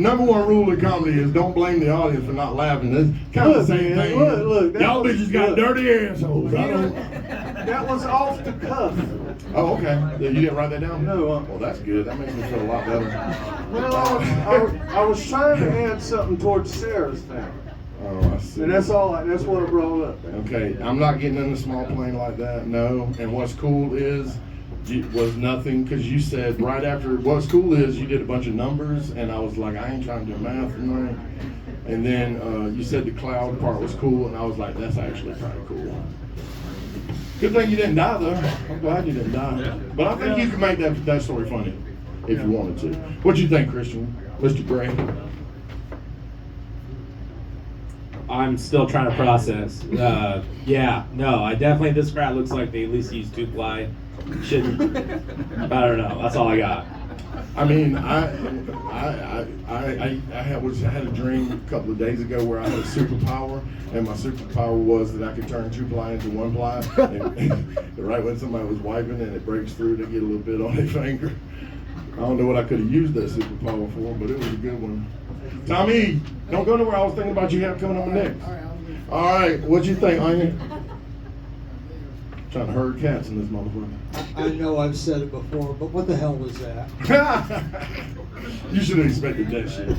Number one rule of comedy is don't blame the audience for not laughing. That's kind of the same thing. Look, y'all bitches got dirty assholes. That was off the cuff. Oh, okay. You didn't write that down? No. Well, that's good. That makes me feel a lot better. Well, I was trying to add something towards Sarah's thing. Oh, I see. And that's what I brought up. Okay, I'm not getting in a small plane like that, no. And what's cool was nothing, because you said right after, what's cool is you did a bunch of numbers, and I was like, I ain't trying to do math tonight. And then you said the cloud part was cool, and I was like, that's actually kind of cool. Good thing you didn't die, though. I'm glad you didn't die. But I think you could make that story funny if you wanted to. What you think, Christian? Mr. Gray? I'm still trying to process. I definitely, this crowd looks like they at least use 2-ply. Shouldn't. I don't know. That's all I got. I mean, I had a dream a couple of days ago where I had a superpower, and my superpower was that I could turn 2-ply into 1-ply. And right when somebody was wiping and it breaks through, they get a little bit on their finger. I don't know what I could have used that superpower for, but it was a good one. Tommy, don't go nowhere. I was thinking about you coming on next. All right, what'd you think, Onion? Trying to herd cats in this motherfucker. I know I've said it before, but what the hell was that? You should have expected that shit.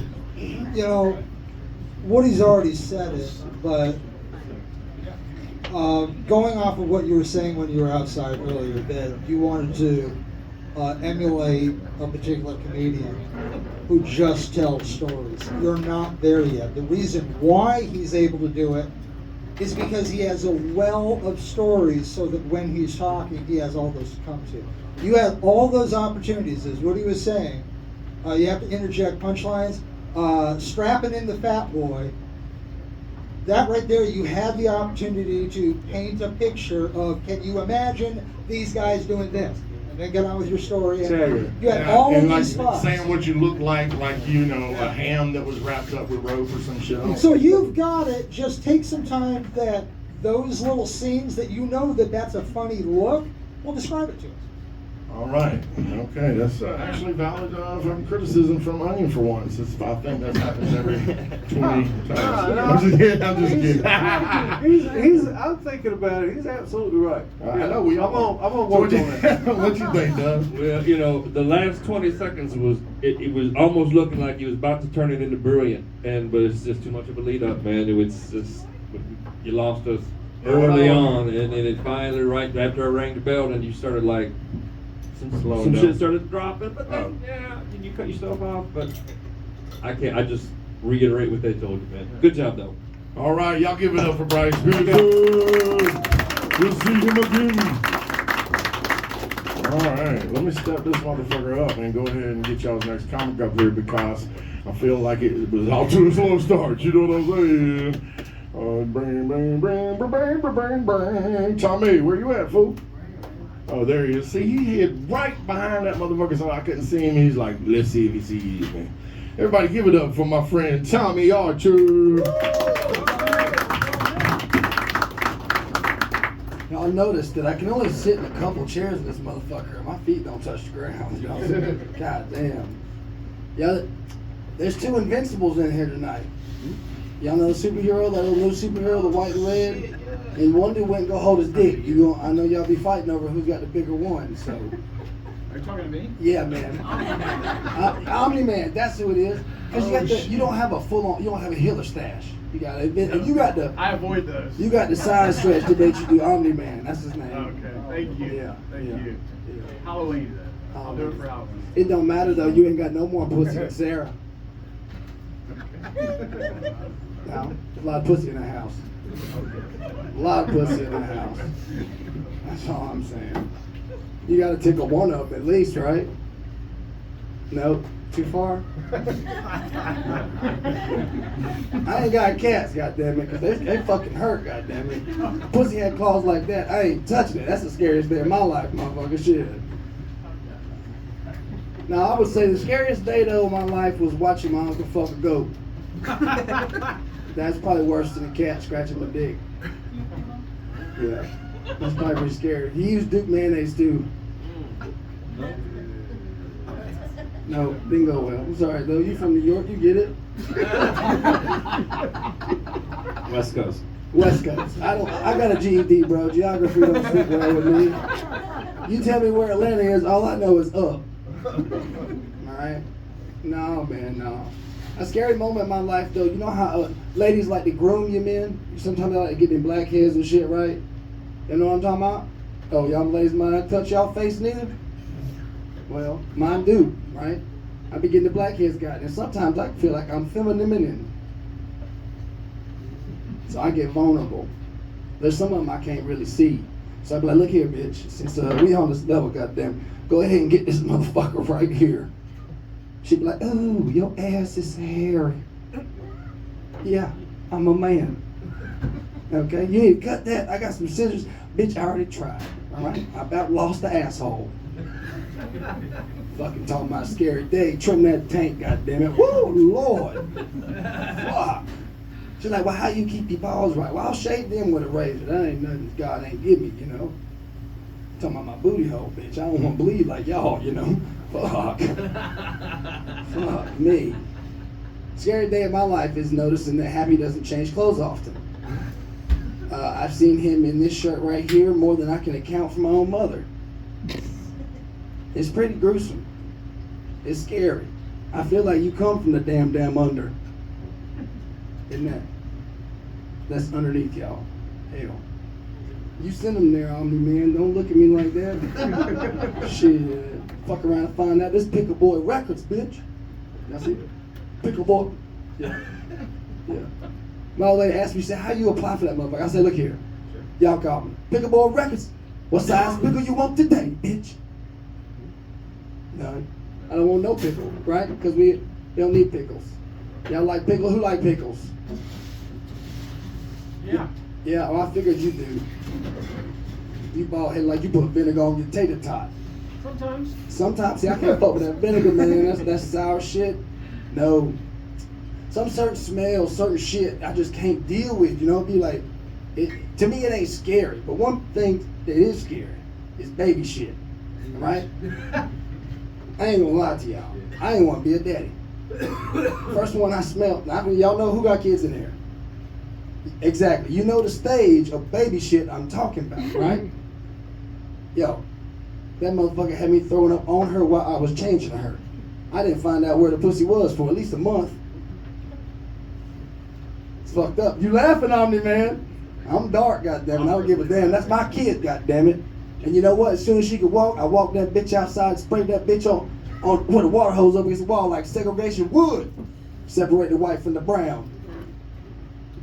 Woody's already said it, but going off of what you were saying when you were outside earlier, that you wanted to emulate a particular comedian who just tells stories. You're not there yet. The reason why he's able to do it is because he has a well of stories so that when he's talking, he has all those to come to. You have all those opportunities, as Woody was saying. You have to interject punchlines. Strapping in the fat boy, that right there, you have the opportunity to paint a picture of, can you imagine these guys doing this? And then get on with your story. And you had all of these spots. Saying what you look like a ham that was wrapped up with rope or some shit. So you've got it. Just take some time that those little scenes that that's a funny look. Well, describe it to us. All right. Okay. That's actually valid criticism from Onion for once. I think that happens every 20 times. I'm just kidding. I'm thinking about it. He's absolutely right. I know. I'm gonna work on that. What you think, Doug? Well, the last 20 seconds was it was almost looking like he was about to turn it into brilliant, but it's just too much of a lead up, man. It was just you lost us early on, and then it finally right after I rang the bell, and you started like. Some shit started dropping, but then, you cut yourself off. But I can't. I just reiterate what they told you, man. Good job, though. All right, y'all give it up for Bryce. Good. We'll see him again. All right, let me step this motherfucker up and go ahead and get y'all's next comic up here because I feel like it was all to a slow start. You know what I'm saying? Bang, bang, bang, bang, bang, bang, bang. Tommy, where you at, fool? Oh, there he is. See, he hid right behind that motherfucker, so I couldn't see him. He's like, let's see if he sees me. Everybody give it up for my friend Tommy Archer. Y'all noticed that I can only sit in a couple chairs in this motherfucker. My feet don't touch the ground. You know? God damn. Yeah, there's 2 Invincibles in here tonight. Y'all know the superhero, that little new superhero, the white and red? And one dude went and go hold his dick. I know y'all be fighting over who's got the bigger one, so. Are you talking to me? Yeah, man. Omni-Man, that's who it is. Because you don't have a full-on, you don't have a healer stash. You got it. And you got the. I avoid those. You got the side stretch that makes you do Omni-Man. That's his name. Okay, thank you. Yeah, Thank yeah. you. Halloween then. I'll do it for Halloween. It don't matter though. You ain't got no more pussy than Sarah. No, there's a lot of pussy in the house. A lot of pussy in the house. That's all I'm saying. You gotta tickle one up at least, right? No, too far. I ain't got cats, goddammit, because they fucking hurt, goddammit. Pussy had claws like that. I ain't touching it. That's the scariest day of my life, motherfucker. Shit. Now, I would say the scariest day though of my life was watching my uncle fuck a goat. That's probably worse than a cat scratching my dick. Yeah, that's probably pretty scary. He used Duke mayonnaise too. No, didn't go well. I'm sorry though. You from New York? You get it? West Coast. West Coast. I got a GED, bro. Geography don't fit well with me. You tell me where Atlanta is, all I know is up. Alright? No, man, no. A scary moment in my life, though, you know how ladies like to groom you men? Sometimes they like to get them blackheads and shit, right? You know what I'm talking about? Oh, y'all ladies mind touch y'all face neither? Well, mine do, right? I be getting the blackheads got, and sometimes I feel like I'm feminine. So I get vulnerable. There's some of them I can't really see. So I be like, look here, bitch, since we on this level, goddamn, go ahead and get this motherfucker right here. She'd be like, oh, your ass is hairy. Yeah, I'm a man. Okay, you need to cut that. I got some scissors. Bitch, I already tried, all right? I about lost the asshole. Fucking talking about a scary day. Trim that tank, goddammit. Woo, Lord. Fuck. She's like, well, how you keep your balls right? Well, I'll shave them with a razor. That ain't nothing God ain't give me, you know? Talking about my booty hole, bitch. I don't want to bleed like y'all, you know? Fuck. Fuck me. Scary day of my life is noticing that Happy doesn't change clothes often. I've seen him in this shirt right here more than I can account for my own mother. It's pretty gruesome. It's scary. I feel like you come from the damn under. Isn't that? That's underneath y'all. Hell. You send them there, Omni-Man. Don't look at me like that. Shit. Fuck around and find out. This Pickle Boy Records, bitch. Y'all see? Pickle Boy. Yeah. Yeah. My old lady asked me, she said, how you apply for that motherfucker? I said, look here. Y'all call me. Pickle Boy Records. What size pickle you want today, bitch? None. I don't want no pickle, right? Because we don't need pickles. Y'all like pickles? Who like pickles? Yeah. Yeah, well, I figured you do. You bald head like you put vinegar on your tater tot. Sometimes. Sometimes, see, I can't fuck with that vinegar, man. That's sour shit. No. Some certain smells, certain shit, I just can't deal with. You know, be like, to me, it ain't scary. But one thing that is scary is baby shit. Right? I ain't gonna lie to y'all. I ain't want to be a daddy. First one I smelled. Now, y'all know who got kids in here. Exactly. You know the stage of baby shit I'm talking about, right? Yo, that motherfucker had me throwing up on her while I was changing her. I didn't find out where the pussy was for at least a month. It's fucked up. You laughing on me, man? I'm dark, goddammit. I don't give a damn. That's my kid, goddammit. And you know what? As soon as she could walk, I walked that bitch outside, sprayed that bitch on with a water hose up against the wall like segregation would. Separate the white from the brown.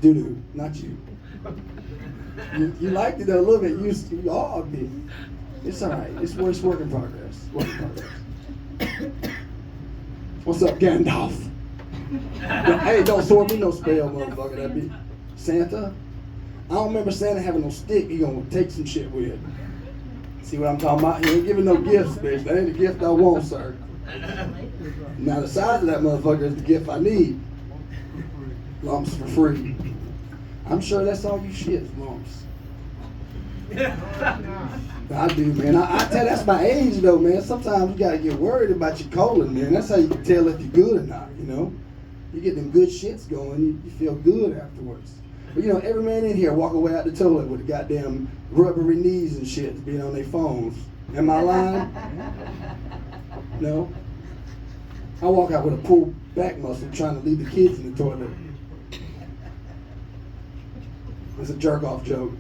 Doo-doo, not you. You liked it though a little bit. You awed me. It's all right. It's work in progress. Work in progress. What's up, Gandalf? Hey, don't throw me no spell, motherfucker. That be Santa. I don't remember Santa having no stick. He gonna take some shit with. See what I'm talking about? He ain't giving no gifts, bitch. That ain't the gift I want, sir. Now the size of that motherfucker is the gift I need. Lumps for free. I'm sure that's all you shits, lumps. I do, man. I tell that's my age though, man. Sometimes you gotta get worried about your colon, man. That's how you can tell if you're good or not, you know? You get them good shits going, you feel good afterwards. But you know, every man in here walk away out the toilet with the goddamn rubbery knees and shit being on their phones. Am I lying? No? I walk out with a pulled back muscle trying to leave the kids in the toilet. It's a jerk off joke.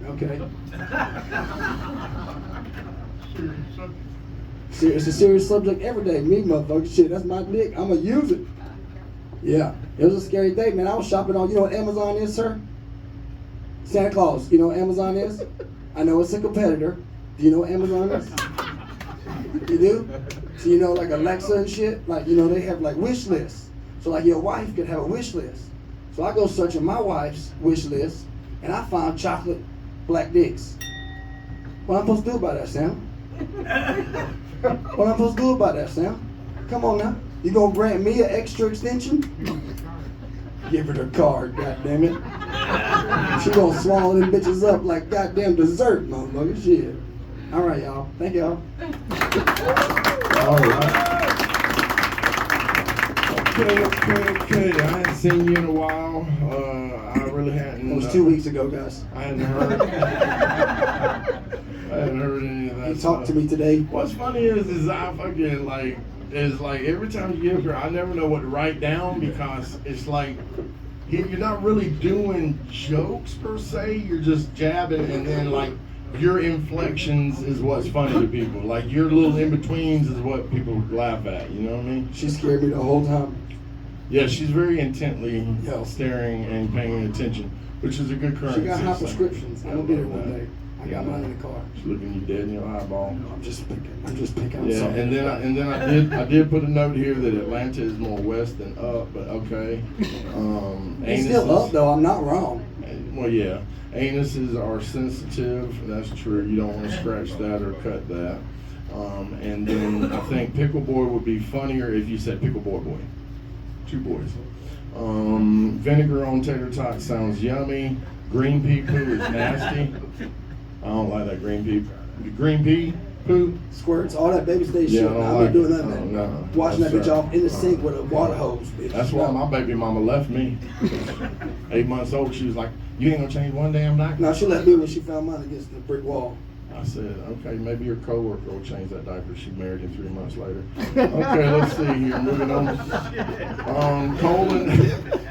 Okay. It's a serious subject every day. Me, motherfucker, shit, that's my dick. I'ma use it. Yeah, it was a scary day, man. I was shopping on, you know what Amazon is, sir? Santa Claus, you know what Amazon is? I know it's a competitor. Do you know what Amazon is? You do? So you know, like Alexa and shit, like, you know, they have like wish lists. So like your wife could have a wish list. So I go searching my wife's wish list, and I found chocolate black dicks. What am I supposed to do about that, Sam? What am I supposed to do about that, Sam? Come on now. You gonna grant me an extra extension? Give her the card, goddammit. She gonna swallow them bitches up like goddamn dessert, motherfucker. Shit. All right, y'all. Thank y'all. All right. Okay. I hadn't seen you in a while. I really hadn't. It was 2 weeks ago, guys. I hadn't heard. I hadn't heard any of that. You talked to me today. What's funny is I fucking like every time you get up here, I never know what to write down because it's like you're not really doing jokes per se. You're just jabbing, and then like your inflections is what's funny to people. Like your little in betweens is what people laugh at. You know what I mean? She scared me the whole time. Yeah, she's very intently staring and paying attention, which is a good currency. She got high so prescriptions. I'm gonna get her one day. I got mine in the car. She's looking you dead in your eyeball. No, I'm just picking. I'm Yeah, sorry. and then I did put a note here that Atlanta is more west than up, but okay. It's still up though. I'm not wrong. Well, yeah, anuses are sensitive. That's true. You don't want to scratch that or cut that. And then I think pickle boy would be funnier if you said pickle boy. Two boys. Vinegar on tater tots sounds yummy. Green pea poo is nasty. I don't like that green pea. Green pea poo? Squirts, all that baby station Yeah, shit. I don't I'm like not doing it. none of that. No. Washing that Yes, bitch sir. off in the sink with a water hose, bitch. That's why my baby mama left me. 8 months old, she was like, "You ain't gonna change one damn diaper." No, she left me when she found mine against the brick wall. I said, "Okay, maybe your coworker will change that diaper." She married him 3 months later. Okay, let's see here. Moving on. Colon.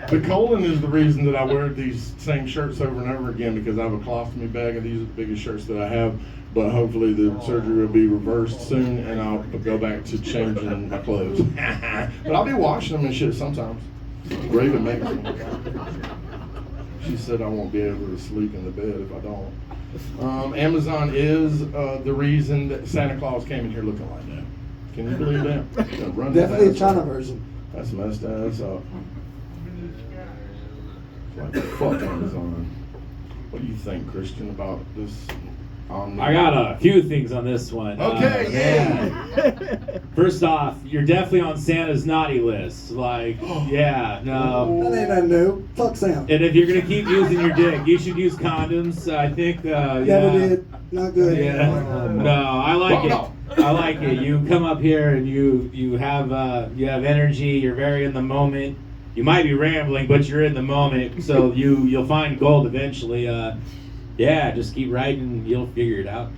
The colon is the reason that I wear these same shirts over and over again because I have a colostomy bag, and these are the biggest shirts that I have. But hopefully the surgery will be reversed soon, and I'll go back to changing my clothes. But I'll be washing them and shit sometimes. Raven makes them. She said I won't be able to sleep in the bed if I don't. Amazon is the reason that Santa Claus came in here looking like that. Can you believe that? Run his Definitely a ass China up. version. That's messed ass up. Like fuck Amazon. What do you think, Christian, about this? I got a few things on this one. Okay, yeah. First off, you're definitely on Santa's naughty list. Like, yeah, no. That ain't nothing new. Fuck Sam. And if you're gonna keep using your dick, you should use condoms. I think. Never yeah. did. Not good. Yeah. No, I like it. I like it. You come up here and you have energy. You're very in the moment. You might be rambling, but you're in the moment. So you'll find gold eventually. Yeah, just keep writing. You'll figure it out.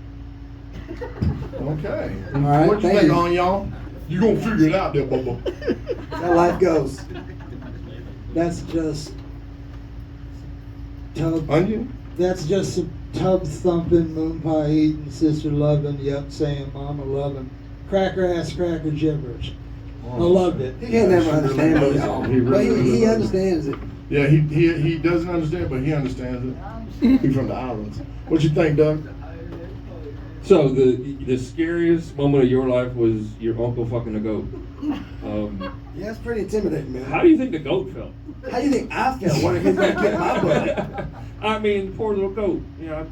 Okay. All right, What you thank think you. on y'all? You gonna figure it out there, Bubba. That's how life goes. That's just tub. Onion? That's just some tub thumping, moon pie eating, sister loving, yup saying, mama loving, cracker ass cracker gibberish. I loved it. He can't never understand it, y'all. He But really he doesn't. understands it. Yeah, he doesn't understand, but he understands it. He's from the islands. What you think, Doug? So the scariest moment of your life was your uncle fucking a goat. Yeah, it's pretty intimidating, man. How do you think the goat felt? How do you think I felt when he was gonna kick my butt? I mean, poor little goat. You know,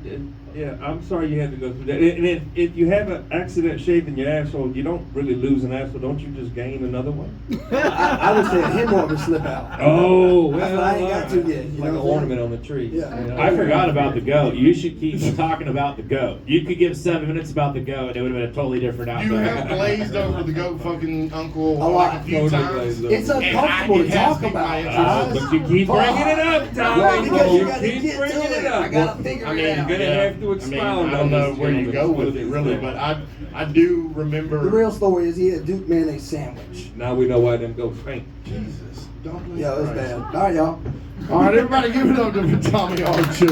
yeah. I'm sorry you had to go through that. And if you have an accident shaving your asshole, you don't really lose an asshole. Don't you just gain another one? I was saying him more of a slip out. Oh, well, That's what I ain't got to yet. You like know an what I'm ornament on the tree. Yeah. You know? I forgot about the goat. You should keep talking about the goat. You could give 7 minutes about the goat, and it would have been a totally different outcome. You have glazed over the goat fucking uncle A lot. like a few Totally times. glazed over. It's uncomfortable It to has talk piqued my about. interest. But you keep bringing it up, Tommy. Well, because you You gotta keep get bringing to it it. up. I gotta figure I mean, it out. you're gonna have to expound I don't know on this, where you go gentlemen. with it really, but I do remember. The real story is he had a Duke mayonnaise sandwich. Now we know why them goats faint. Jesus, don't blame Yeah, it was Christ. bad. All right, y'all. All right, everybody, give it up to Tommy Archer.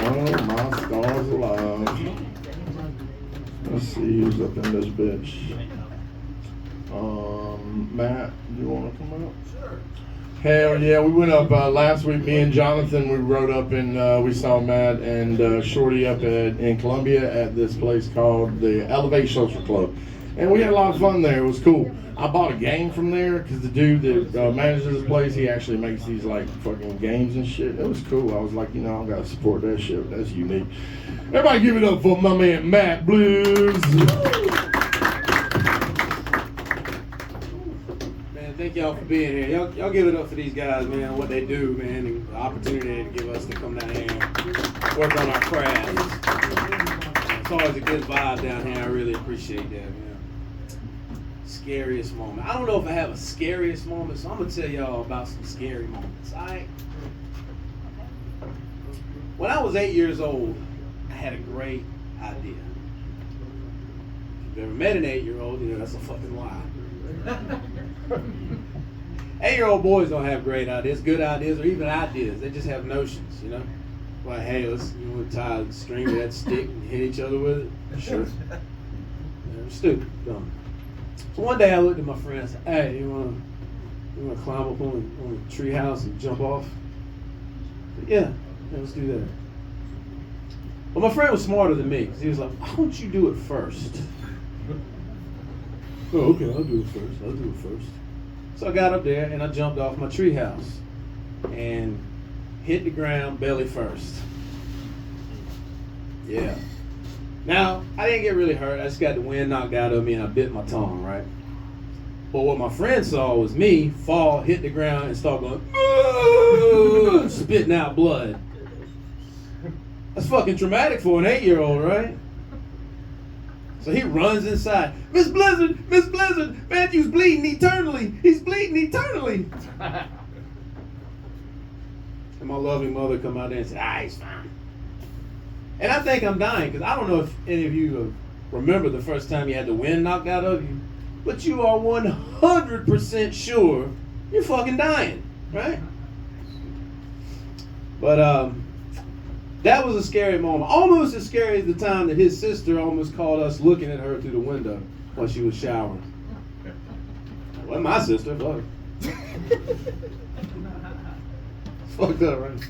Oh my stars alive! Let's see who's up in this bitch. Matt, you want to come up? Sure. Hell yeah, we went up last week. Me and Jonathan, we rode up and we saw Matt and Shorty up in Columbia at this place called the Elevate Social Club, and we had a lot of fun there. It was cool. I bought a game from there because the dude that manages this place, he actually makes these like fucking games and shit. It was cool. I was like, you know, I gotta support that shit. That's unique. Everybody, give it up for my man Matt Blues. Man, thank y'all for being here. Y'all give it up for these guys, man, what they do, man, and the opportunity to give us to come down here and work on our craft. It's always a good vibe down here. I really appreciate that, man. Scariest moment. I don't know if I have a scariest moment, so I'm gonna tell y'all about some scary moments. Alright? When I was 8 years old, I had a great idea. If you've ever met an 8-year-old, you know that's a fucking lie. 8-year-old boys don't have great ideas, good ideas, or even ideas. They just have notions, you know? Like, hey, let's tie the string to that stick and hit each other with it. Sure. They're stupid, dumb. So one day I looked at my friend and said, hey, you wanna climb up on the tree house and jump off? I said, yeah, let's do that. But my friend was smarter than me, because he was like, why don't you do it first? Oh, okay, I'll do it first. So I got up there and I jumped off my tree house and hit the ground belly first. Yeah. Now, I didn't get really hurt. I just got the wind knocked out of me and I bit my tongue, right? But what my friend saw was me fall, hit the ground, and start going, spitting out blood. That's fucking traumatic for an 8-year-old, right? So he runs inside. Miss Blizzard, Matthew's bleeding eternally. He's bleeding eternally. And my loving mother come out there and said, he's fine. And I think I'm dying, because I don't know if any of you remember the first time you had the wind knocked out of you, but you are 100% sure you're fucking dying, right? But that was a scary moment. Almost as scary as the time that his sister almost caught us looking at her through the window while she was showering. Well, my sister, fuck. Fucked up, right?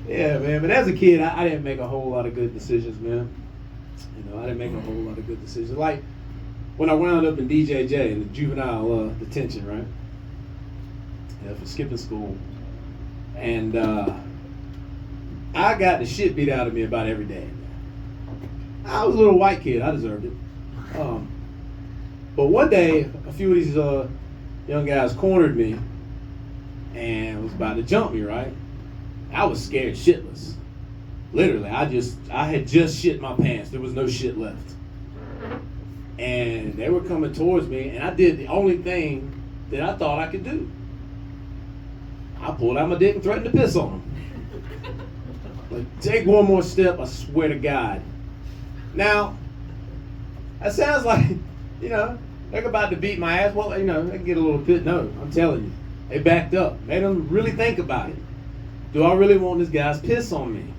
Yeah, man. But as a kid, I didn't make a whole lot of good decisions, man. You know, I didn't make a whole lot of good decisions. Like when I wound up in DJJ, in the juvenile detention, right? Yeah, for skipping school. And I got the shit beat out of me about every day. I was a little white kid. I deserved it. But one day, a few of these young guys cornered me and was about to jump me, right? I was scared shitless. Literally, I had just shit my pants. There was no shit left. And they were coming towards me, and I did the only thing that I thought I could do. I pulled out my dick and threatened to piss on them. Like, take one more step, I swear to God. Now, that sounds like, you know, they're about to beat my ass. Well, you know, they can get a little bit. No, I'm telling you. They backed up. Made them really think about it. Do I really want this guy's piss on me?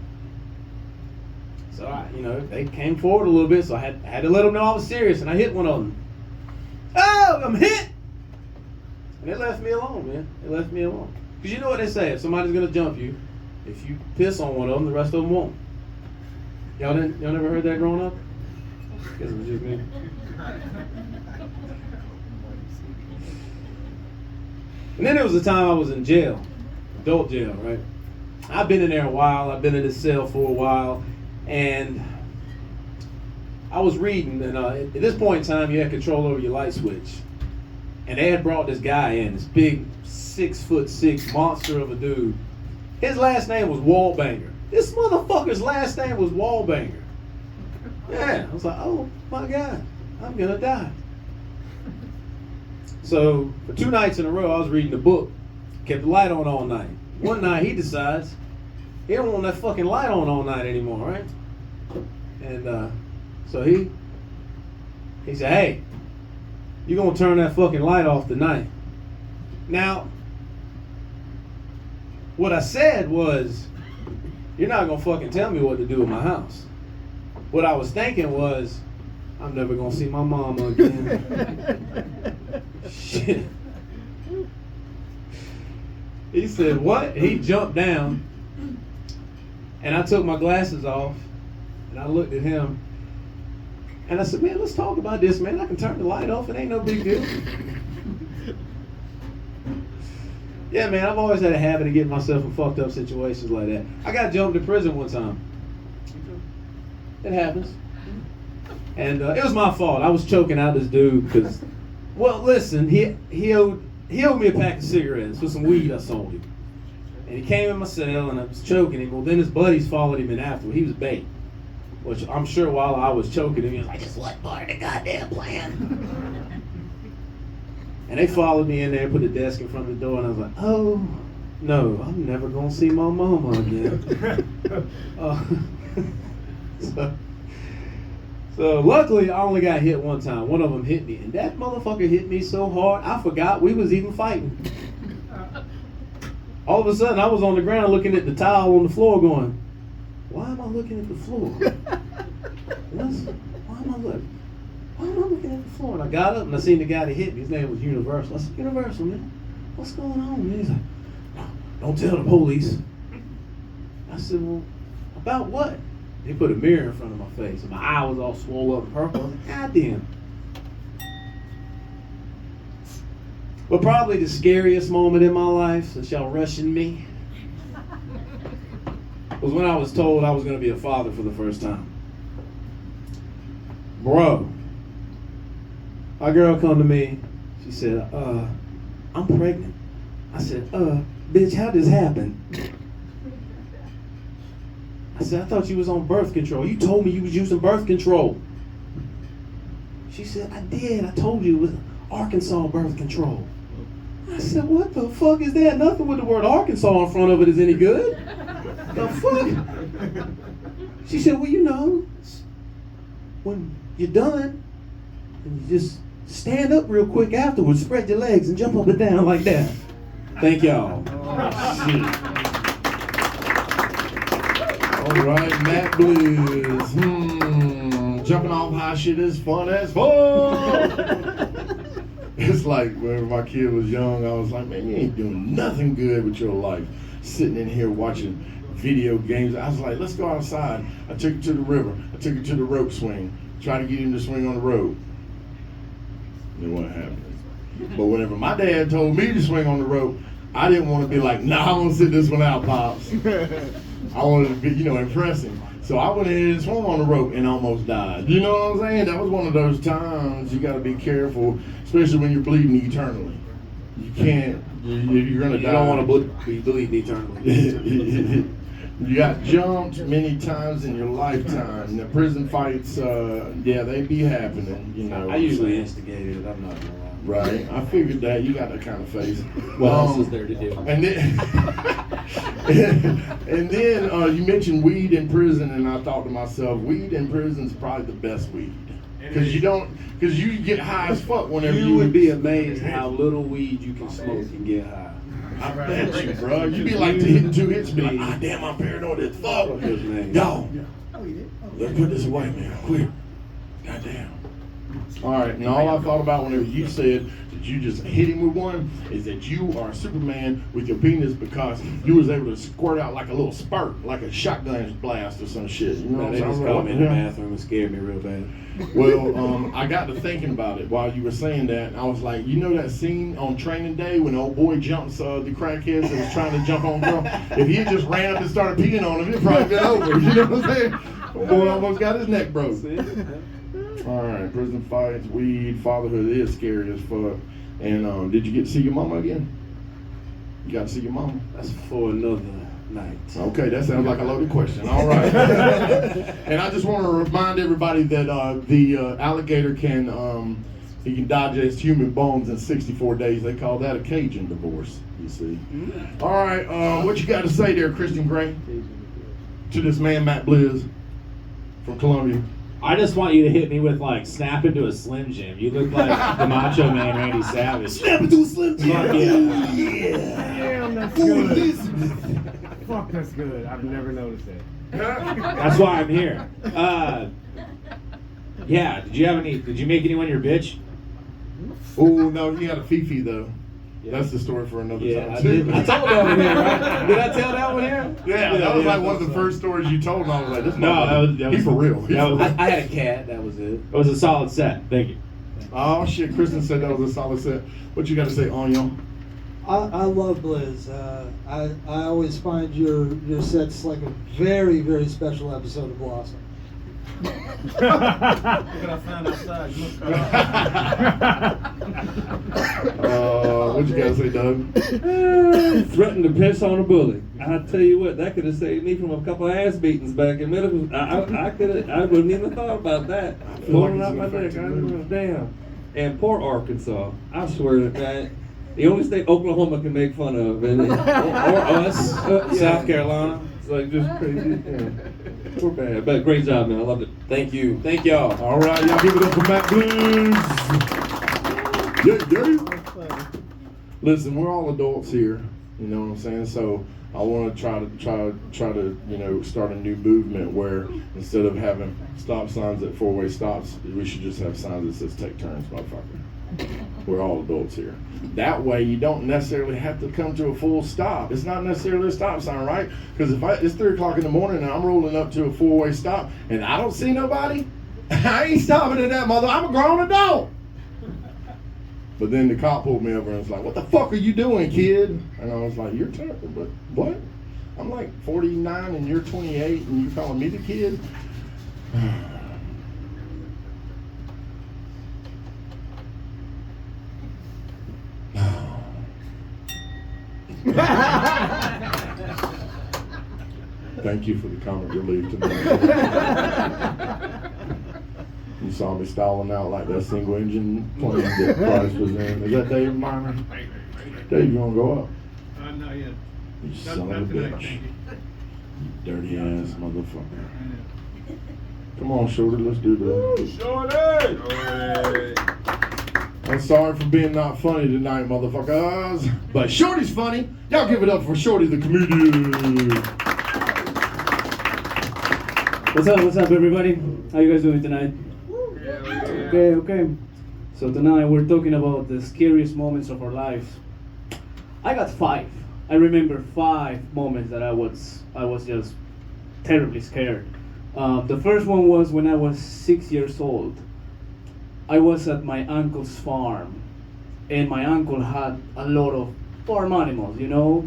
So, they came forward a little bit, so I had to let them know I was serious, and I hit one of them. Oh, I'm hit! And they left me alone, man. They left me alone. Because you know what they say, if somebody's gonna jump you, if you piss on one of them, the rest of them won't. Y'all never heard that growing up? Guess it was just me. And then there was a time I was in jail, adult jail, right? I've been in there a while. I've been in this cell for a while, and I was reading, and at this point in time, you had control over your light switch. And they had brought this guy in, this big 6'6" monster of a dude. His last name was Wallbanger. This motherfucker's last name was Wallbanger. Yeah, I was like, oh my God, I'm gonna die. So for 2 nights in a row, I was reading the book, kept the light on all night. One night he decides he don't want that fucking light on all night anymore, right? And so he said, hey, you're gonna turn that fucking light off tonight. Now, what I said was, you're not gonna fucking tell me what to do in my house. What I was thinking was, I'm never gonna see my mama again. Shit. He said, what? He jumped down, and I took my glasses off, and I looked at him, and I said, man, let's talk about this, man. I can turn the light off. It ain't no big deal. Yeah, man, I've always had a habit of getting myself in fucked up situations like that. I got jumped to prison one time. It happens. And it was my fault. I was choking out this dude because, well, listen, he owed me a pack of cigarettes with some weed I sold him. And he came in my cell, and I was choking him. Well, then his buddies followed him in after. He was bait. Which I'm sure while I was choking him, he was like, this wasn't part of the goddamn plan. And they followed me in there, put a desk in front of the door, and I was like, oh, no, I'm never going to see my mama again. So luckily, I only got hit one time. One of them hit me, and that motherfucker hit me so hard, I forgot we was even fighting. All of a sudden, I was on the ground looking at the tile on the floor going, why am I looking at the floor? Why am I looking at the floor? And I got up and I seen the guy that hit me. His name was Universal. I said, Universal, man, what's going on, man? He's like, no, don't tell the police. I said, well, about what? He put a mirror in front of my face, and my eye was all swollen up and purple. I was like, God damn. But probably the scariest moment in my life, since y'all rushing me, was when I was told I was going to be a father for the first time. Bro, my girl come to me. She said, I'm pregnant. I said, bitch, how this happen? I said, I thought you was on birth control. You told me you was using birth control. She said, I did. I told you it was Arkansas birth control. I said, what the fuck is that? Nothing with the word Arkansas in front of it is any good. The fuck? She said, well, you know, when you're done, and you just stand up real quick afterwards, spread your legs, and jump up and down like that. Thank y'all. Shit. All right, Matt Blues. Jumping off high shit is fun as fuck. It's like when my kid was young, I was like, man, you ain't doing nothing good with your life. Sitting in here watching video games. I was like, let's go outside. I took her to the river. I took her to the rope swing. Tried to get him to swing on the rope. It wasn't happening. But whenever my dad told me to swing on the rope, I didn't want to be like, nah, I'm going to sit this one out, Pops. I wanted to be, impress him. So I went in and swung on the rope and almost died. You know what I'm saying? That was one of those times you got to be careful, especially when you're bleeding eternally. You can't, you're going to die. You don't want to be bleeding eternally. You got jumped many times in your lifetime. The prison fights, they be happening, I usually instigated it, I'm not gonna lie. Right, I figured that. You got that kind of face. What else is there to do? And then, you mentioned weed in prison, and I thought to myself, weed in prison is probably the best weed. Because you get high as fuck whenever you would be amazed how little weed you can smoke and get high. I bet you, bro. You be like hitting 2 hits, be like, damn, I'm paranoid as fuck. Yo, let's put this away, man, quick. Goddamn. All right, and all I thought about whenever you said that you just hit him with one is that you are Superman with your penis because you was able to squirt out like a little spurt, like a shotgun blast or some shit. You know what I'm They saying? just called me in the bathroom and scared me real bad. Well, I got to thinking about it while you were saying that. And I was like, you know that scene on Training Day when the old boy jumps the crackheads that was trying to jump on girl? If he had just ran up and started peeing on him, it'd probably been over. You know what I'm saying? The boy almost got his neck broke. All right, prison fights, weed, fatherhood is scary as fuck. And did you get to see your mama again? You got to see your mama? That's for another night. Okay, that sounds like a loaded question. All right. And I just want to remind everybody that the alligator can he can digest human bones in 64 days. They call that a Cajun divorce, you see. All right, what you got to say there, Christian Gray, to this man, Matt Blizz from Columbia? I just want you to hit me with like snap into a Slim Jim. You look like the Macho Man Randy Savage. Snap into a Slim Jim. Fuck yeah. Damn, that's good. Fuck, that's good. I've never noticed that. That's why I'm here. Yeah. Did you make anyone your bitch? Oh no, you got a Fifi though. Yeah. That's the story for another time. I did. I told that one here, right? Did I tell that one here? Yeah, that was like one of the first stories you told, and I was like, this that was he's for real. I had a cat, that was it. It was a solid set. Thank you. Oh shit, Kristen said that was a solid set. What you got to say, Onion? I love Blizz. I always find your sets like a very, very special episode of Blossom. Look what I found outside. What you got to say, Doug? Threatened to piss on a bully. I tell you what, that could have saved me from a couple of ass beatings back in middle school. I wouldn't even thought about that. Pulling out my neck, damn. And poor Arkansas. I swear to God, the only state Oklahoma can make fun of, and or us, South Carolina. It's like just crazy. Yeah. Poor bad, but great job, man. I loved it. Thank you. Thank y'all. All right, y'all give it up for Matt Blues. Yeah. Listen, we're all adults here. You know what I'm saying? So I want to try to start a new movement where instead of having stop signs at four-way stops, we should just have signs that says "Take turns, motherfucker." We're all adults here. That way, you don't necessarily have to come to a full stop. It's not necessarily a stop sign, right? Because if it's 3 o'clock in the morning and I'm rolling up to a four-way stop and I don't see nobody, I ain't stopping at that mother. I'm a grown adult. But then the cop pulled me over and was like, "What the fuck are you doing, kid?" And I was like, "You're terrible, but what? I'm like 49 and you're 28 and you calling me the kid?" Thank you for the comic relief tonight. You saw me stalling out like that single engine plane that Price was in. Is that Dave Minor? Dave, you want to go up? Not yet. You son of a bitch. You dirty ass motherfucker. Come on, Shorty, let's do this. Shorty! I'm sorry for being not funny tonight, motherfuckers. But Shorty's funny. Y'all give it up for Shorty the comedian. What's up, everybody? How you guys doing tonight? Okay. So tonight we're talking about the scariest moments of our lives. I got 5. I remember 5 moments that I was just terribly scared. The first one was when I was 6 years old. I was at my uncle's farm, and my uncle had a lot of farm animals,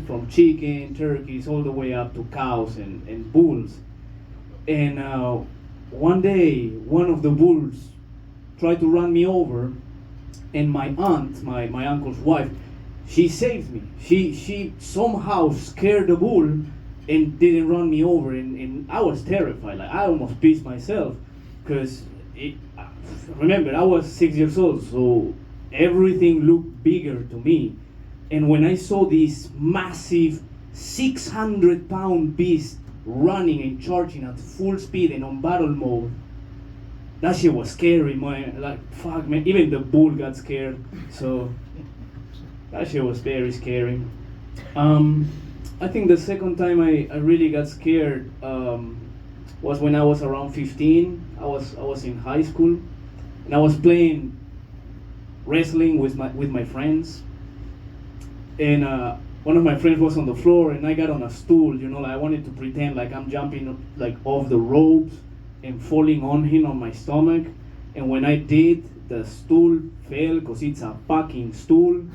from chicken, turkeys, all the way up to cows and bulls. And one day, one of the bulls tried to run me over, and my aunt, my uncle's wife, she saved me. She somehow scared the bull and didn't run me over, and I was terrified. Like, I almost pissed myself, because remember, I was 6 years old, so everything looked bigger to me. And when I saw this massive 600-pound beast running and charging at full speed and on battle mode, that shit was scary, man. Like, fuck, man. Even the bull got scared. So that shit was very scary. I think the second time I really got scared was when I was around 15. I was in high school, and I was playing wrestling with my friends, and one of my friends was on the floor, and I got on a stool. You know, like I wanted to pretend like I'm jumping like off the ropes and falling on him on my stomach. And when I did, the stool fell because it's a fucking stool.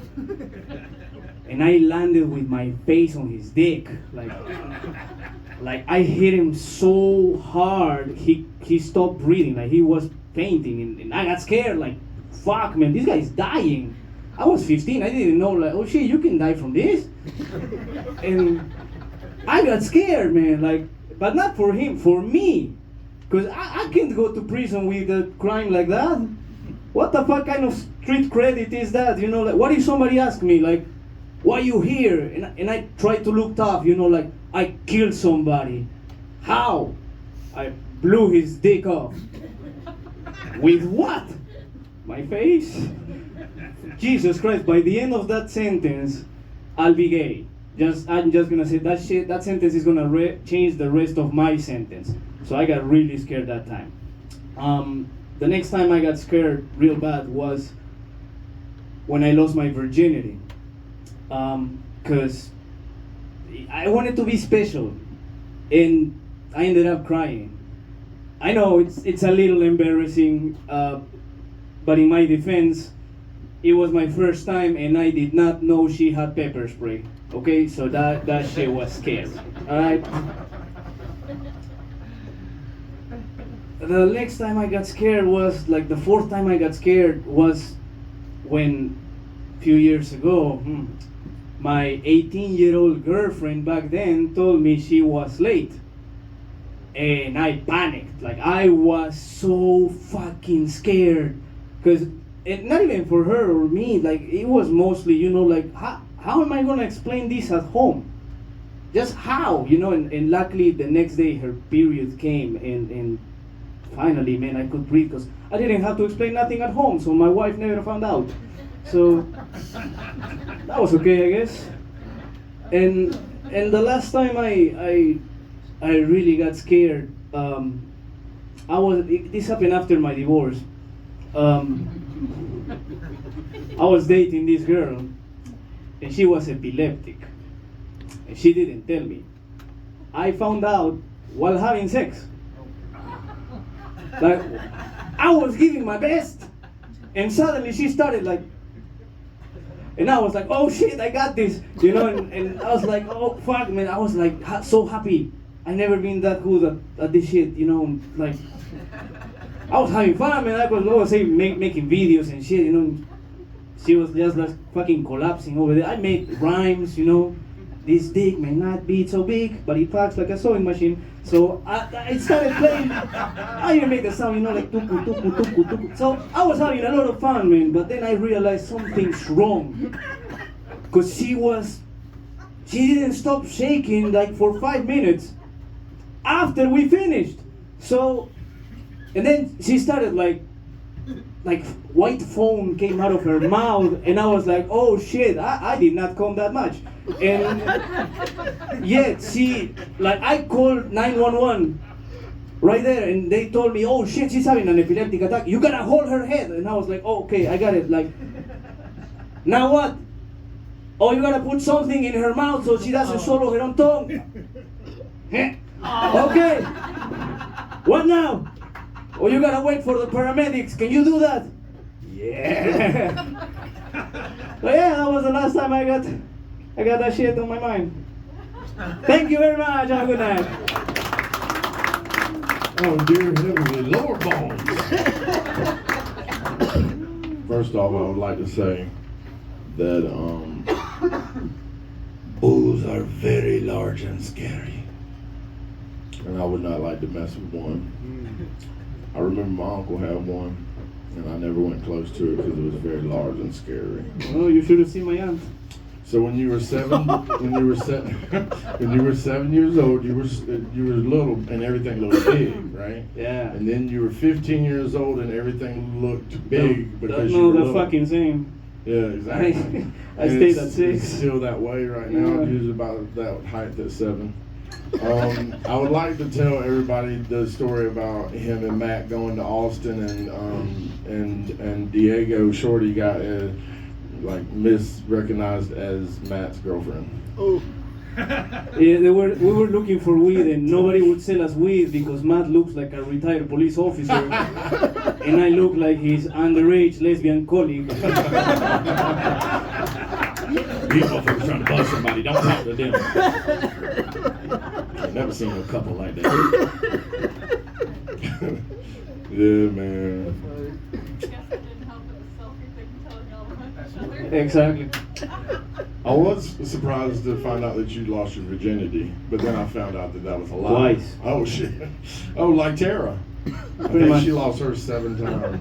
And I landed with my face on his dick. Like I hit him so hard, he stopped breathing. Like he was fainting. And I got scared. Like, fuck, man, this guy's dying. I was 15. I didn't know, like, oh shit, you can die from this. And I got scared, man. Like, but not for him, for me. Because I can't go to prison with a crime like that. What the fuck kind of street credit is that? You know, like, what if somebody asks me, like, why you here? And I try to look tough, you know, like, I killed somebody. How? I blew his dick off. With what? My face? Jesus Christ, by the end of that sentence, I'll be gay. I'm just gonna say that shit, that sentence is gonna change the rest of my sentence. So I got really scared that time. The next time I got scared real bad was when I lost my virginity. Because I wanted to be special, and I ended up crying. I know it's a little embarrassing, but in my defense, it was my first time, and I did not know she had pepper spray. Okay, so that shit was scary. All right. The next time I got scared was like the fourth time I got scared was when a few years ago. My 18-year-old girlfriend back then told me she was late. And I panicked. Like, I was so fucking scared. Because, not even for her or me, like, it was mostly, you know, like, how am I going to explain this at home? Just how, you know? And luckily, the next day, her period came. And finally, man, I could breathe. Because I didn't have to explain nothing at home. So my wife never found out. So that was okay, I guess. And the last time I really got scared, this happened after my divorce. I was dating this girl, and she was epileptic, and she didn't tell me. I found out while having sex. Like, I was giving my best, and suddenly she started like. And I was like, oh shit, I got this, you know, and I was like, oh fuck, man, I was like so happy. I never been that good at this shit, you know, like, I was having fun, man. I was making videos and shit, you know. She was just like fucking collapsing over there. I made rhymes, you know. This dick may not be so big, but it packs like a sewing machine. So I started playing. I even made the sound, you know, like tuku, tuku, tuku, tuku. So I was having a lot of fun, man. But then I realized something's wrong. Because she didn't stop shaking like for 5 minutes after we finished. So, and then she started like white foam came out of her mouth, and I was like, oh shit, I did not come that much. And yet she, like, I called 911 right there, and they told me, oh shit, she's having an epileptic attack, you gotta hold her head. And I was like, oh, okay, I got it. Like, now what? Oh, you gotta put something in her mouth so she doesn't swallow her own tongue. Okay, what now? Oh, you gotta wait for the paramedics. Can you do that? Yeah. So yeah, that was the last time I got that shit on my mind. Thank you very much. Have a good night. Oh, dear heavenly Lord bones. First off, I would like to say that bulls are very large and scary, and I would not like to mess with one. I remember my uncle had one, and I never went close to it because it was very large and scary. Oh, you should have seen my aunt. So when you were 7 years old, you were little and everything looked big, right? Yeah. And then you were 15 years old and everything looked big because you no, were the little. fucking same. Yeah, exactly. I stayed at 6. It's still that way right now. Yeah. Usually about that height at 7. I would like to tell everybody the story about him and Matt going to Austin and Diego Shorty got like misrecognized as Matt's girlfriend. Oh. Yeah, we were looking for weed and nobody would sell us weed because Matt looks like a retired police officer and I look like his underage lesbian colleague. These motherfuckers trying to bust somebody, don't talk to them. I've never seen a couple like that. Yeah, man. Exactly. I was surprised to find out that you lost your virginity, but then I found out that was a lie. Twice. Oh shit. Oh, like Tara. I Pretty think much. she lost hers 7 times.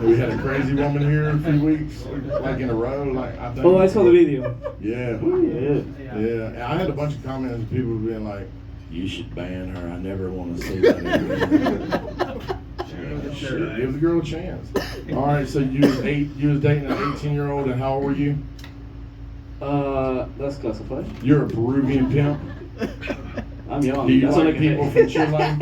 We had a crazy woman here in a few weeks, like in a row. Like I think. Oh, I saw the video. Yeah. Yeah. Yeah. I had a bunch of comments, people being like, "You should ban her. I never want to see that again." Shit, give the girl a chance. All right, so you was dating an 18-year-old, and how old were you? That's classified. You're a Peruvian pimp. I'm young. Do you That's all like I can people say. from Chile?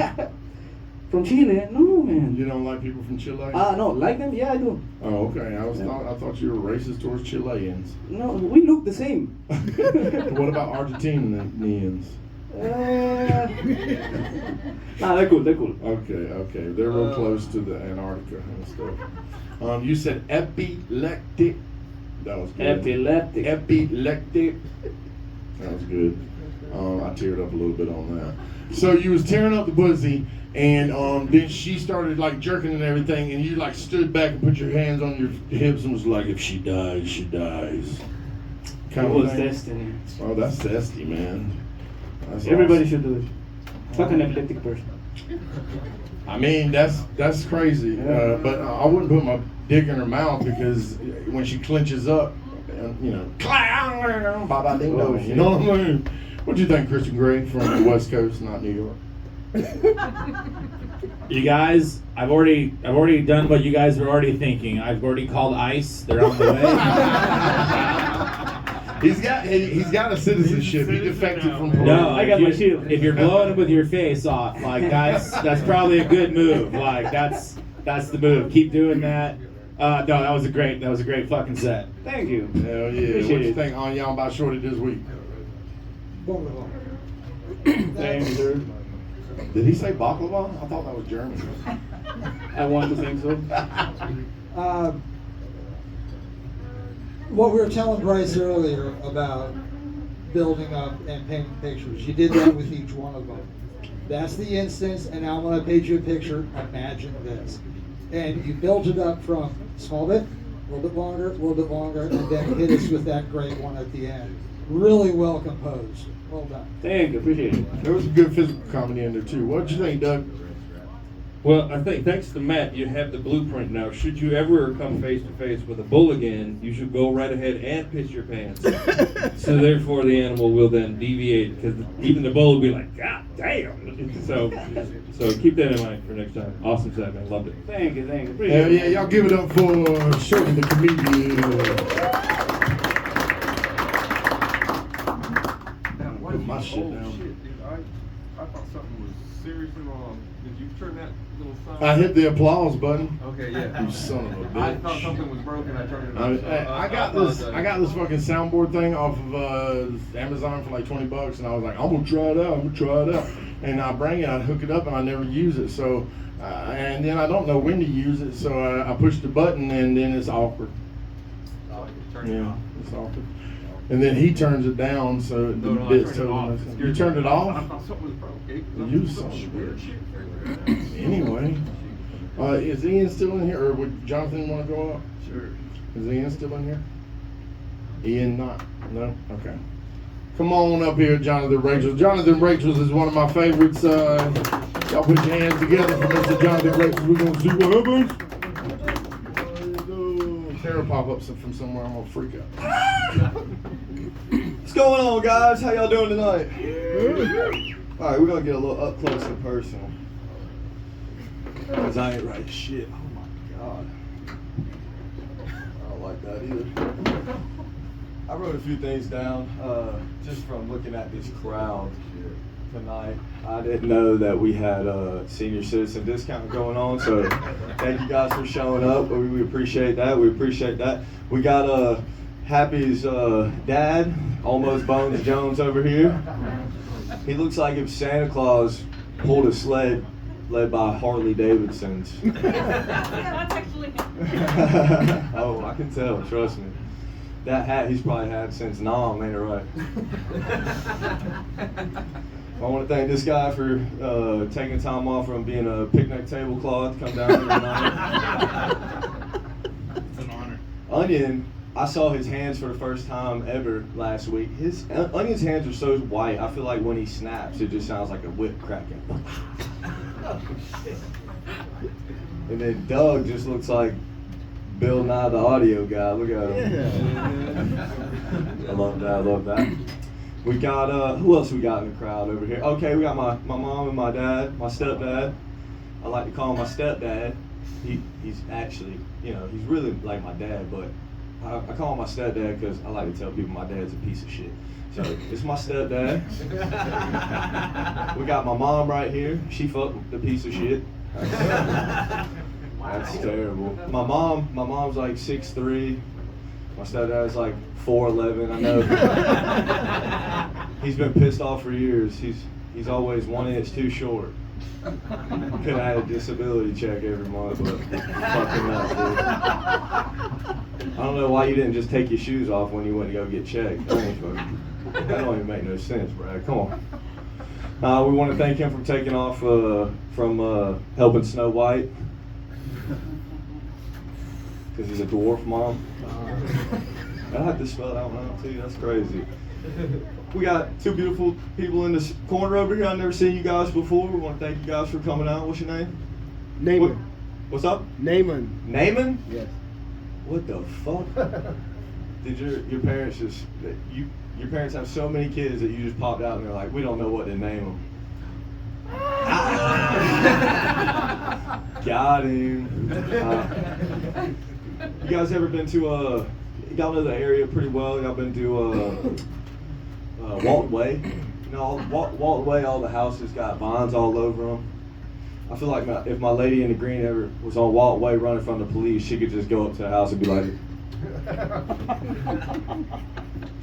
From Chile? No, man. You don't like people from Chile? No, like them? Yeah, I do. Oh, okay. I thought you were racist towards Chileans. No, we look the same. What about Argentinians? Nah, they're cool. Okay. They're real close to the Antarctica and stuff. You said epileptic. That was good. Epileptic. Epileptic. That was good. I teared up a little bit on that. So you was tearing up the pussy, and then she started like jerking and everything, and you like stood back and put your hands on your hips and was like, "If she dies, she dies." It was destiny. Oh, that's zesty, man. That's Everybody awesome. should do it. Fuck an epileptic person. I mean, that's crazy. But I wouldn't put my dick in her mouth because when she clenches up, you know, bye ding dong. You know what I mean? What do you think, Christian Gray from the West Coast, not New York? You guys, I've already done what you guys were already thinking. I've already called ICE. They're on the way. He's got a citizenship. He defected from Peru. No, I got my shield. If you're blowing it with your face off, like that's probably a good move. Like that's the move. Keep doing that. No, that was a great fucking set. Thank you. Hell yeah. Appreciate What you it. think on y'all about Shorty this week? Thank you, sir. Did he say baklava? I thought that was German. I want to think so. What we were telling Bryce earlier about building up and painting pictures, you did that with each one of them. That's the instance, and now when I paid you a picture, imagine this. And you built it up from small bit, a little bit longer, and then hit us with that great one at the end. Really well composed. Well done. Thank you. Appreciate it. There was some good physical comedy in there too. What'd you think, Doug? Well, I think thanks to Matt, you have the blueprint now. Should you ever come face to face with a bull again, you should go right ahead and piss your pants. So therefore, the animal will then deviate because even the bull will be like, "God damn!" So keep that in mind for next time. Awesome set, man. Loved it. Thank you. Appreciate Hell it. yeah, y'all give it up for Shorty the comedian. Put my shit down. Shit, I thought something was seriously wrong. Did you turn that little sign? I hit the applause button. Okay, yeah. You son of a bitch. I thought something was broken. I turned it on. I got this fucking soundboard thing off of Amazon for like $20, and I was like, I'm gonna try it out. And I bring it, I hook it up, and I never use it. So, and then I don't know when to use it, so I push the button, and then it's awkward. Yeah, it's awkward. And then he turns it down, so the bit's totally messed up. You turned it I off? thought something was broken. You son of a bitch. Anyway, is Ian still in here, or would Jonathan want to go up? Sure. Is Ian still in here? Ian not? No? Okay. Come on up here, Jonathan Rachels. Jonathan Rachels is one of my favorites. Y'all put your hands together for Mr. Jonathan Rachels. We're going to see what happens. Sarah pop up from somewhere. I'm going to freak out. What's going on, guys? How y'all doing tonight? Alright, we're gonna get a little up close and personal. Cause I ain't right shit. Oh my god. I don't like that either. I wrote a few things down just from looking at this crowd tonight. I didn't know that we had a senior citizen discount going on, so thank you guys for showing up. We appreciate that. We appreciate that. We got Happy's dad, Almost Bones Jones, over here. He looks like if Santa Claus pulled a sled led by Harley Davidsons. Yeah, that's actually him. Oh, I can tell, trust me. That hat he's probably had since Nam, ain't it right? I want to thank this guy for taking time off from being a picnic tablecloth to come down here tonight. It's an honor. Onion, I saw his hands for the first time ever last week. Onion's hands are so white, I feel like when he snaps, it just sounds like a whip cracking. And then Doug just looks like Bill Nye the audio guy. Look at him. Yeah. I love that. I love that. We got who else we got in the crowd over here? Okay, we got my mom and my dad, my stepdad. I like to call him my stepdad. He's actually, you know, he's really like my dad, but I call him my stepdad because I like to tell people my dad's a piece of shit. So it's my stepdad. We got my mom right here. She fucked the piece of shit. That's terrible. My mom's like 6'3". My stepdad's like 4'11". I know. He's been pissed off for years. He's always 1 inch too short. Could have had a disability check every month, but fucking not, dude. I don't know why you didn't just take your shoes off when you went to go get checked. That don't even make no sense, Brad. Come on. We want to thank him for taking off from helping Snow White. Because he's a dwarf, Mom. I have to spell it out now, too. That's crazy. We got two beautiful people in this corner over here. I've never seen you guys before. We want to thank you guys for coming out. What's your name? Naaman. What's up? Naaman. Naaman? Yes. What the fuck? Did your parents just your parents have so many kids that you just popped out and they're like, we don't know what to name them. Got him. You guys ever been to y'all know the area pretty well? Y'all been to Walt Way? You know, Walt Way, all the houses got vines all over them. I feel like if my lady in the green ever was on Walt Way running from the police, she could just go up to the house and be like,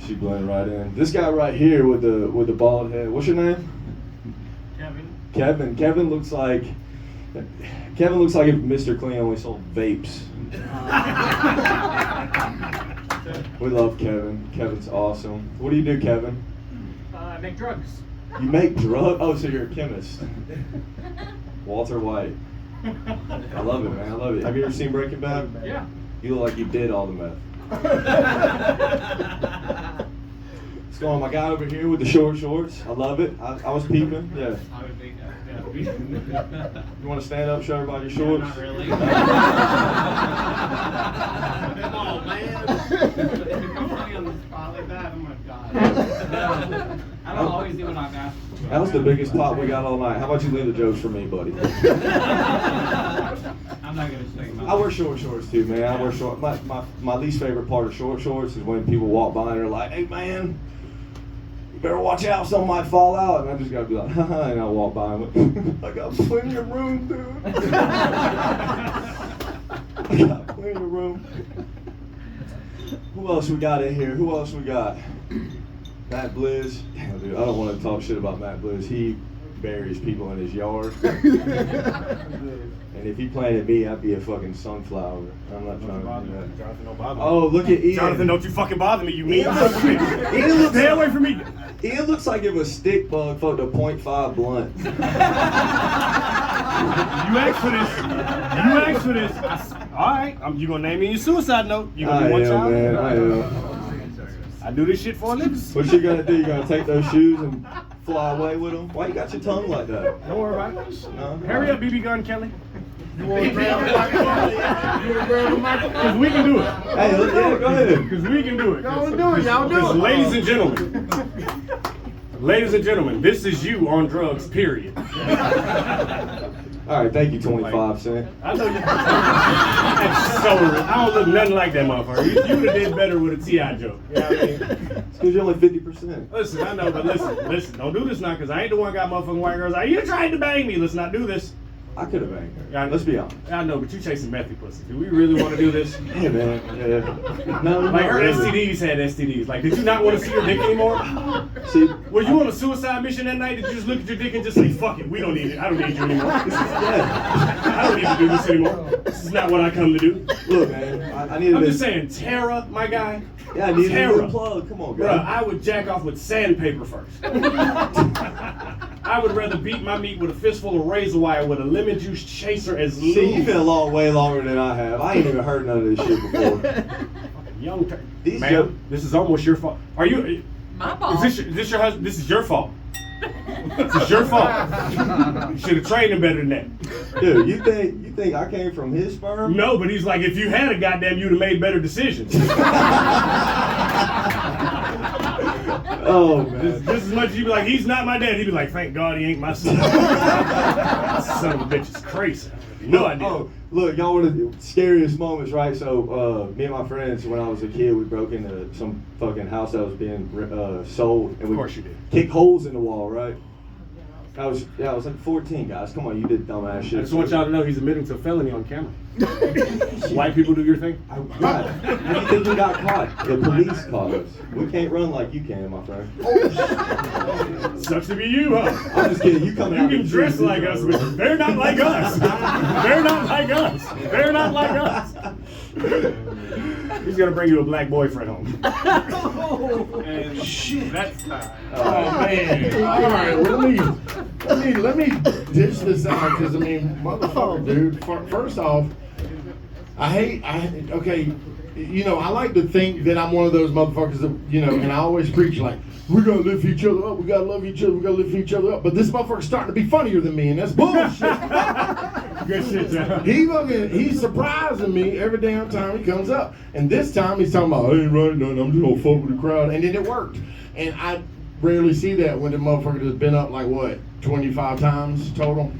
she'd blend right in. This guy right here with the bald head, what's your name? Kevin. Kevin looks like if Mr. Clean only sold vapes. We love Kevin. Kevin's awesome. What do you do, Kevin? I make drugs. You make drugs? Oh, so you're a chemist. Walter White. I love it, man. I love it. Have you ever seen Breaking Bad? Yeah. You look like you did all the meth. Let's go on. My guy over here with the short shorts. I love it. I was peeping. Yeah. I would think that. You want to stand up, show everybody your shorts? Not really. Come on, man. If you come funny on the spot like that, I'm gonna die. I don't always do what I'm asked. That was the biggest pop we got all night. How about you leave the jokes for me, buddy? I'm not gonna say much. I wear short shorts too, man. I wear short. My least favorite part of short shorts is when people walk by and they're like, "Hey, man, you better watch out, something might fall out." And I just gotta be like, haha, and I'll walk by and I got plenty of room, dude. I got plenty of room. Who else we got in here? Who else we got? Matt Blizz. Damn, dude, I don't want to talk shit about Matt Blizz. He buries people in his yard. And if he planted me, I'd be a fucking sunflower. I'm not trying to do that. Jonathan, don't bother me. Oh, look at Ian. Jonathan, don't you fucking bother me, you mean? Ian looks, Stay away from me. Ian looks like if a stick bug fucked a .5 blunt. You asked for this. You asked for this. All right, you gonna name me in your suicide note? You gonna I be one am, child? man. I am. I do this shit for a living. What you gonna do? You gonna take those shoes and fly away with them? Why you got your tongue like that? Don't worry about it. No? Hurry up, BB gun, Kelly. You want to grab the microphone? You want to grab the microphone? Because we can do it. Hey, yeah, go ahead. Because we can do it. Y'all do it. Y'all do it. Ladies and gentlemen. Ladies and gentlemen, this is you on drugs, period. All right, thank you, 25 cents. I know you. That's so. I don't look nothing like that motherfucker. You would have did better with a T.I. joke. You know what I mean? It's because you're only 50%. Listen, I know, but listen. Don't do this now, because I ain't the one got motherfucking white girls. You tried to bang me. Let's not do this. I could have banged her. Yeah, Let's be honest. I know, but you chasing methy pussy. Do we really want to do this? Yeah, man. Yeah. No, Like her really. STDs had STDs. Like, did you not want to see your dick anymore? See, Were you on a suicide mission that night? Did you just look at your dick and just say, fuck it, we don't need it. I don't need you anymore. I don't need to do this anymore. This is not what I come to do. Look, man, I needed I'm this. just saying, Tara, my guy. Yeah, I needed a Tara. new plug. Come on, Bruh, guys. I would jack off with sandpaper first. I would rather beat my meat with a fistful of razor wire with a lemon juice chaser as See, you've lube. been along way longer than I have. I ain't even heard none of this shit before. Young These ma'am, jokes- this is almost your fault. Are you? My fault. Is this your husband? This is your fault. This is your fault. You should have trained him better than that. Dude, you think I came from his sperm? No, but he's like, if you had a goddamn, you'd have made better decisions. Oh, man. Just as much as you'd be like, he's not my dad. He'd be like, thank God he ain't my son. Son of a bitch is crazy. No idea. Oh, look, y'all want the scariest moments, right? So, me and my friends, when I was a kid, we broke into some fucking house that was being sold, and Of we course you did. kicked holes in the wall, right? I was like 14, guys. Come on, you did dumbass shit. I just want y'all to know he's admitting to a felony on camera. White people do your thing. God, how do you think we got caught? The police caught us. We can't run like you can, my friend. Sucks to be you, huh? I'm just kidding. You coming out You the can dress street, like us, but they're not like us. They're not like us. They're not like us. He's gonna bring you a black boyfriend home. And shit, that's time. Oh man! All right, well, let me dish this out because I mean, motherfucker, dude. First off, okay, you know, I like to think that I'm one of those motherfuckers that, you know, and I always preach like, we gotta lift each other up, we gotta love each other, we gotta lift each other up. But this motherfucker's starting to be funnier than me, and that's bullshit. Good shit, John. He's surprising me every damn time he comes up. And this time he's talking about, I ain't running nothing, I'm just gonna fuck with the crowd. And then it worked. And I rarely see that when the motherfucker has been up like what, 25 times total?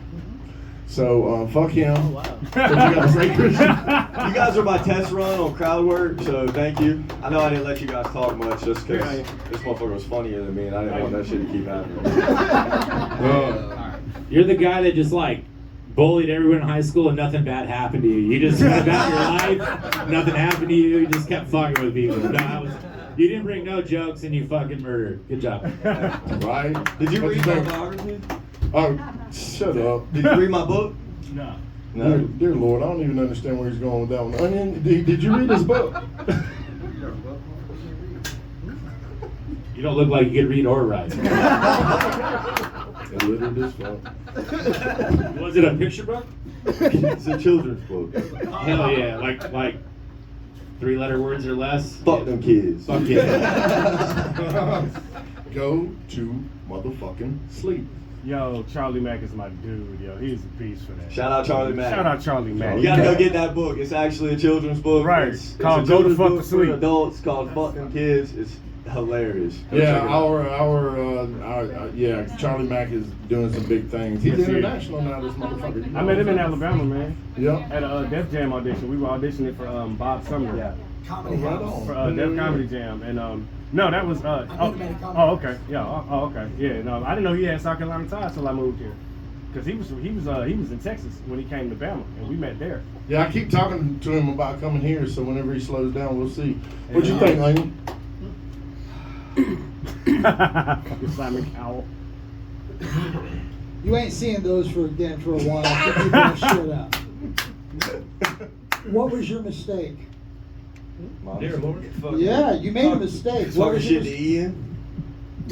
So fuck him. Oh, wow. What you gotta say, Christian? You guys are my test run on crowd work, so thank you. I know I didn't let you guys talk much just because this motherfucker was funnier than me, and I didn't want that shit to keep happening. You're the guy that just like bullied everyone in high school and nothing bad happened to you. You just went about your life, nothing happened to you. You just kept fucking with people. You didn't bring no jokes and you fucking murdered. Good job. Right? Did you What read you my think? biography? Oh, shut up. Did you read my book? No. No. Dear Lord, I don't even understand where he's going with that one. Onion, did you read his book? You don't look like you can read or write. Illiterate as fuck. Was it a picture book? It's a children's book. Hell yeah, like 3-letter words or less. Fuck them kids. Fuck yeah. Go to motherfucking sleep. Yo, Charlie Mack is my dude, yo. He's a beast for that. Shout out Charlie Mack. Shout out Charlie Mack. You gotta go get that book. It's actually a children's book. Right. It's Called a Go to children's Fuck book to Sleep. for adults called Fuck Them Kids. It's hilarious. Go Yeah, check it out. Charlie Mack is doing some big things. He's Yes, he is. international now, this motherfucker. I met him in Alabama, man. Yeah. At a Def Jam audition. We were auditioning for Bob Sumner. Yeah. Comedy Right House. on. For Def Comedy Jam. And no, that was okay. Yeah, okay. Yeah, no, I didn't know he had South Carolina ties till I moved here. Cause he was in Texas when he came to Bama, and we met there. Yeah, I keep talking to him about coming here, so whenever he slows down, we'll see. What you think, Onion? Fucking Simon Cowell. You ain't seeing those for a while. So keep that shit up. What was your mistake? Dear Lord. Yeah, you made a mistake. What Talking was shit your to mistake? Ian.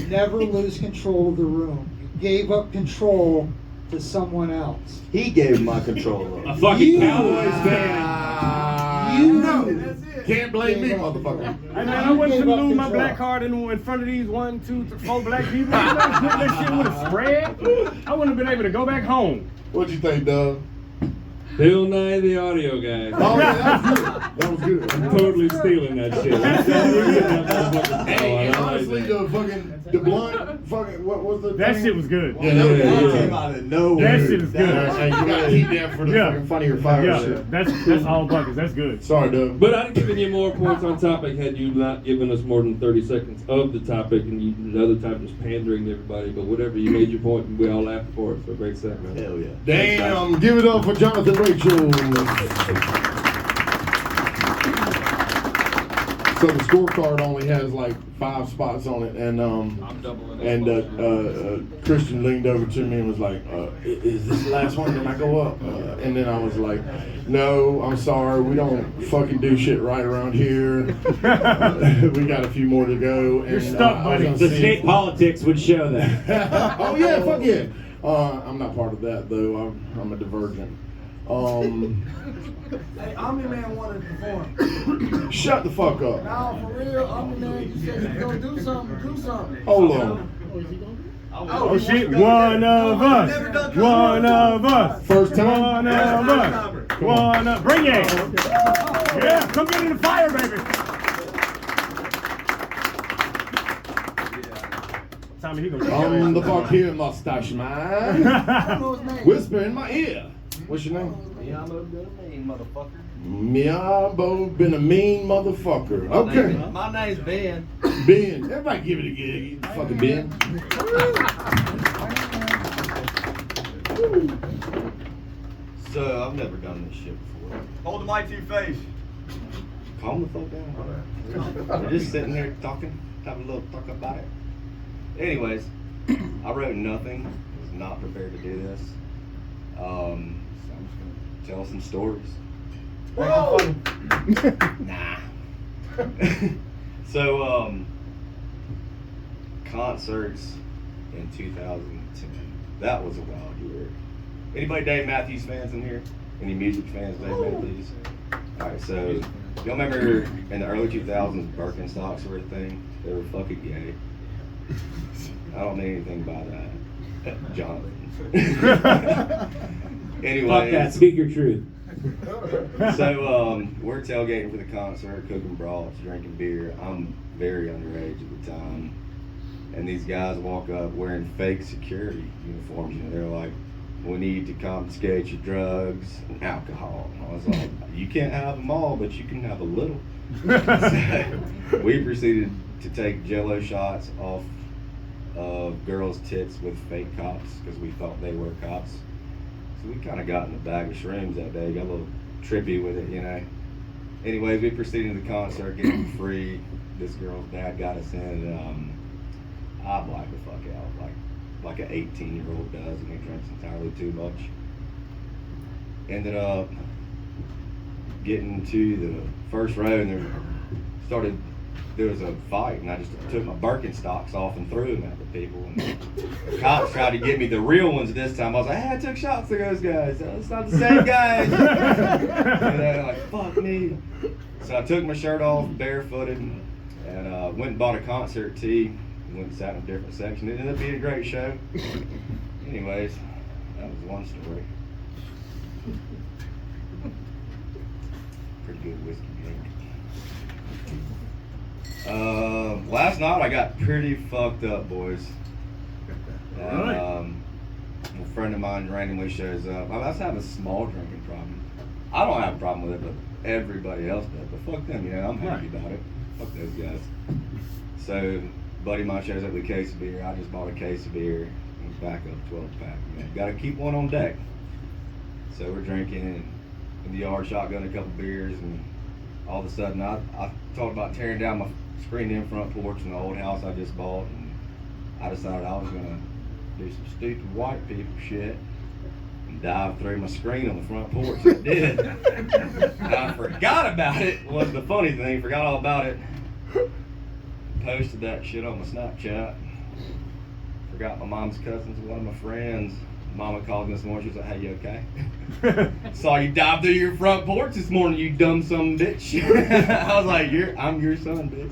Never lose control of the room. You gave up control to someone else. He gave my control A up. fucking Cowboys fan. You Can't blame me, motherfucker. Hey man, I wasn't gonna lose my black card in front of these 1, 2, 3, 4 black people. You know, that shit would have spread. I wouldn't have been able to go back home. What you think, Doug? Bill Nye the audio guy. Oh yeah, that was good. I'm totally stealing that shit. Hey, and honestly, the blunt, fucking, what was the That thing? shit was good. Yeah, that That was came out of nowhere. That shit is good. Hey, you gotta keep that for the Yeah. fucking funnier fire Yeah, shit. that's all buckets. That's good. Sorry, Doug. But I'd have given you more points on topic had you not given us more than 30 seconds of the topic and you the other time just pandering to everybody. But whatever, you made your point and we all laughed for it. So great stuff, man. Hell yeah. Damn, give it up for Jonathan Rachel. So the scorecard only has like 5 spots on it, and Christian leaned over to me and was like, "Is this the last one? Can I go up?" And then I was like, "No, I'm sorry, we don't fucking do shit right around here. We got a few more to go." And, You're stuck, buddy. The state politics would show that. Oh yeah, fuck yeah. I'm not part of that though. I'm a divergent. Hey, Omni-Man wanted to perform. Shut the fuck up. No, for real, Omni-Man, you said you gonna do something. Hold on. Oh shit, one of us. One of us. First time? One of us. One of bring it. Yeah, come get in the fire, baby. Tommy, he gonna I'm the fuck here, mustache man. Whisper in my ear. What's your name? Miamo been a mean motherfucker. Miabo been a mean motherfucker. Okay. My name's Ben. Ben. Everybody give it a gig. Fucking Ben. So I've never done this shit before. Hold the mic to your face. Calm the fuck down. We're just sitting there talking, having a little talk about it. Anyways, I wrote nothing. Was not prepared to do this. So I'm just gonna tell some stories. Nah. So concerts in 2010. That was a wild year. Anybody Dave Matthews fans in here? Any music fans of Dave Matthews? Alright, so y'all remember in the early 2000s Birkenstocks were a thing? They were fucking gay. I don't mean anything by that. Jonathan. Anyways. Fuck that, speak your truth. So we're tailgating for the concert, cooking brats, drinking beer. I'm very underage at the time. And these guys walk up wearing fake security uniforms. You know, they're like, "We need to confiscate your drugs and alcohol." And I was like, "You can't have them all, but you can have a little." So we proceeded to take Jello shots off of girls' tits with fake cops because we thought they were cops. So we kind of got in the bag of shrooms that day, got a little trippy with it, you know. Anyways, we proceeded to the concert, getting free. This girl's dad got us in, and I blacked the fuck out, like an 18-year-old does, and he drinks entirely too much. Ended up getting to the first row, and there was a fight, and I just took my Birkenstocks off and threw them at the people. And the cops tried to get me the real ones this time. I was like, "Hey, I took shots to those guys. It's not the same guys." And they're like, "Fuck me." So I took my shirt off, barefooted, and went and bought a concert tee. Went and sat in a different section. It ended up being a great show. Anyways, that was one story. Pretty good whiskey drink. Last night I got pretty fucked up, boys. And, a friend of mine randomly shows up. I was having a small drinking problem. I don't have a problem with it, but everybody else does. But fuck them, you know, I'm happy about it. Fuck those guys. So, buddy of mine shows up with a case of beer. I just bought a case of beer and back up 12-pack. You know, gotta keep one on deck. So we're drinking in the yard, shotgun a couple beers, and all of a sudden I thought about tearing down my screened-in front porch in the old house I just bought, and I decided I was gonna do some stupid white people shit and dive through my screen on the front porch. I did. And I forgot about it. Was the funny thing. Forgot all about it. Posted that shit on my Snapchat. Forgot my mom's cousins, one of my friends. Mama called me this morning. She was like, "Hey, you okay?" "Saw you dive through your front porch this morning, you dumb son bitch." I was like, I'm your son, bitch."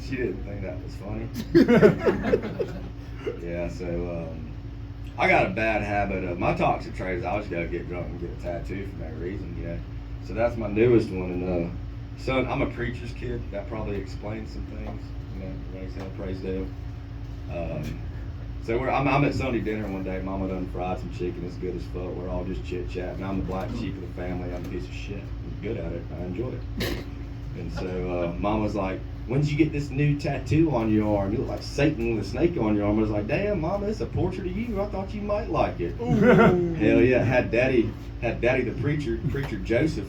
She didn't think that was funny. Yeah, so I got a bad habit of my toxic trait is I just gotta get drunk and get a tattoo for no reason, you know. So that's my newest one. And son, I'm a preacher's kid. That probably explains some things, you know. Raised hell, praise Dale. So I'm at Sunday dinner one day. Mama done fried some chicken. It's good as fuck. We're all just chit chatting. I'm the black sheep of the family. I'm a piece of shit. I'm good at it. I enjoy it. And so Mama's like, "When did you get this new tattoo on your arm? You look like Satan with a snake on your arm." I was like, "Damn, Mama, it's a portrait of you. I thought you might like it." Hell yeah. Had Daddy the preacher Joust,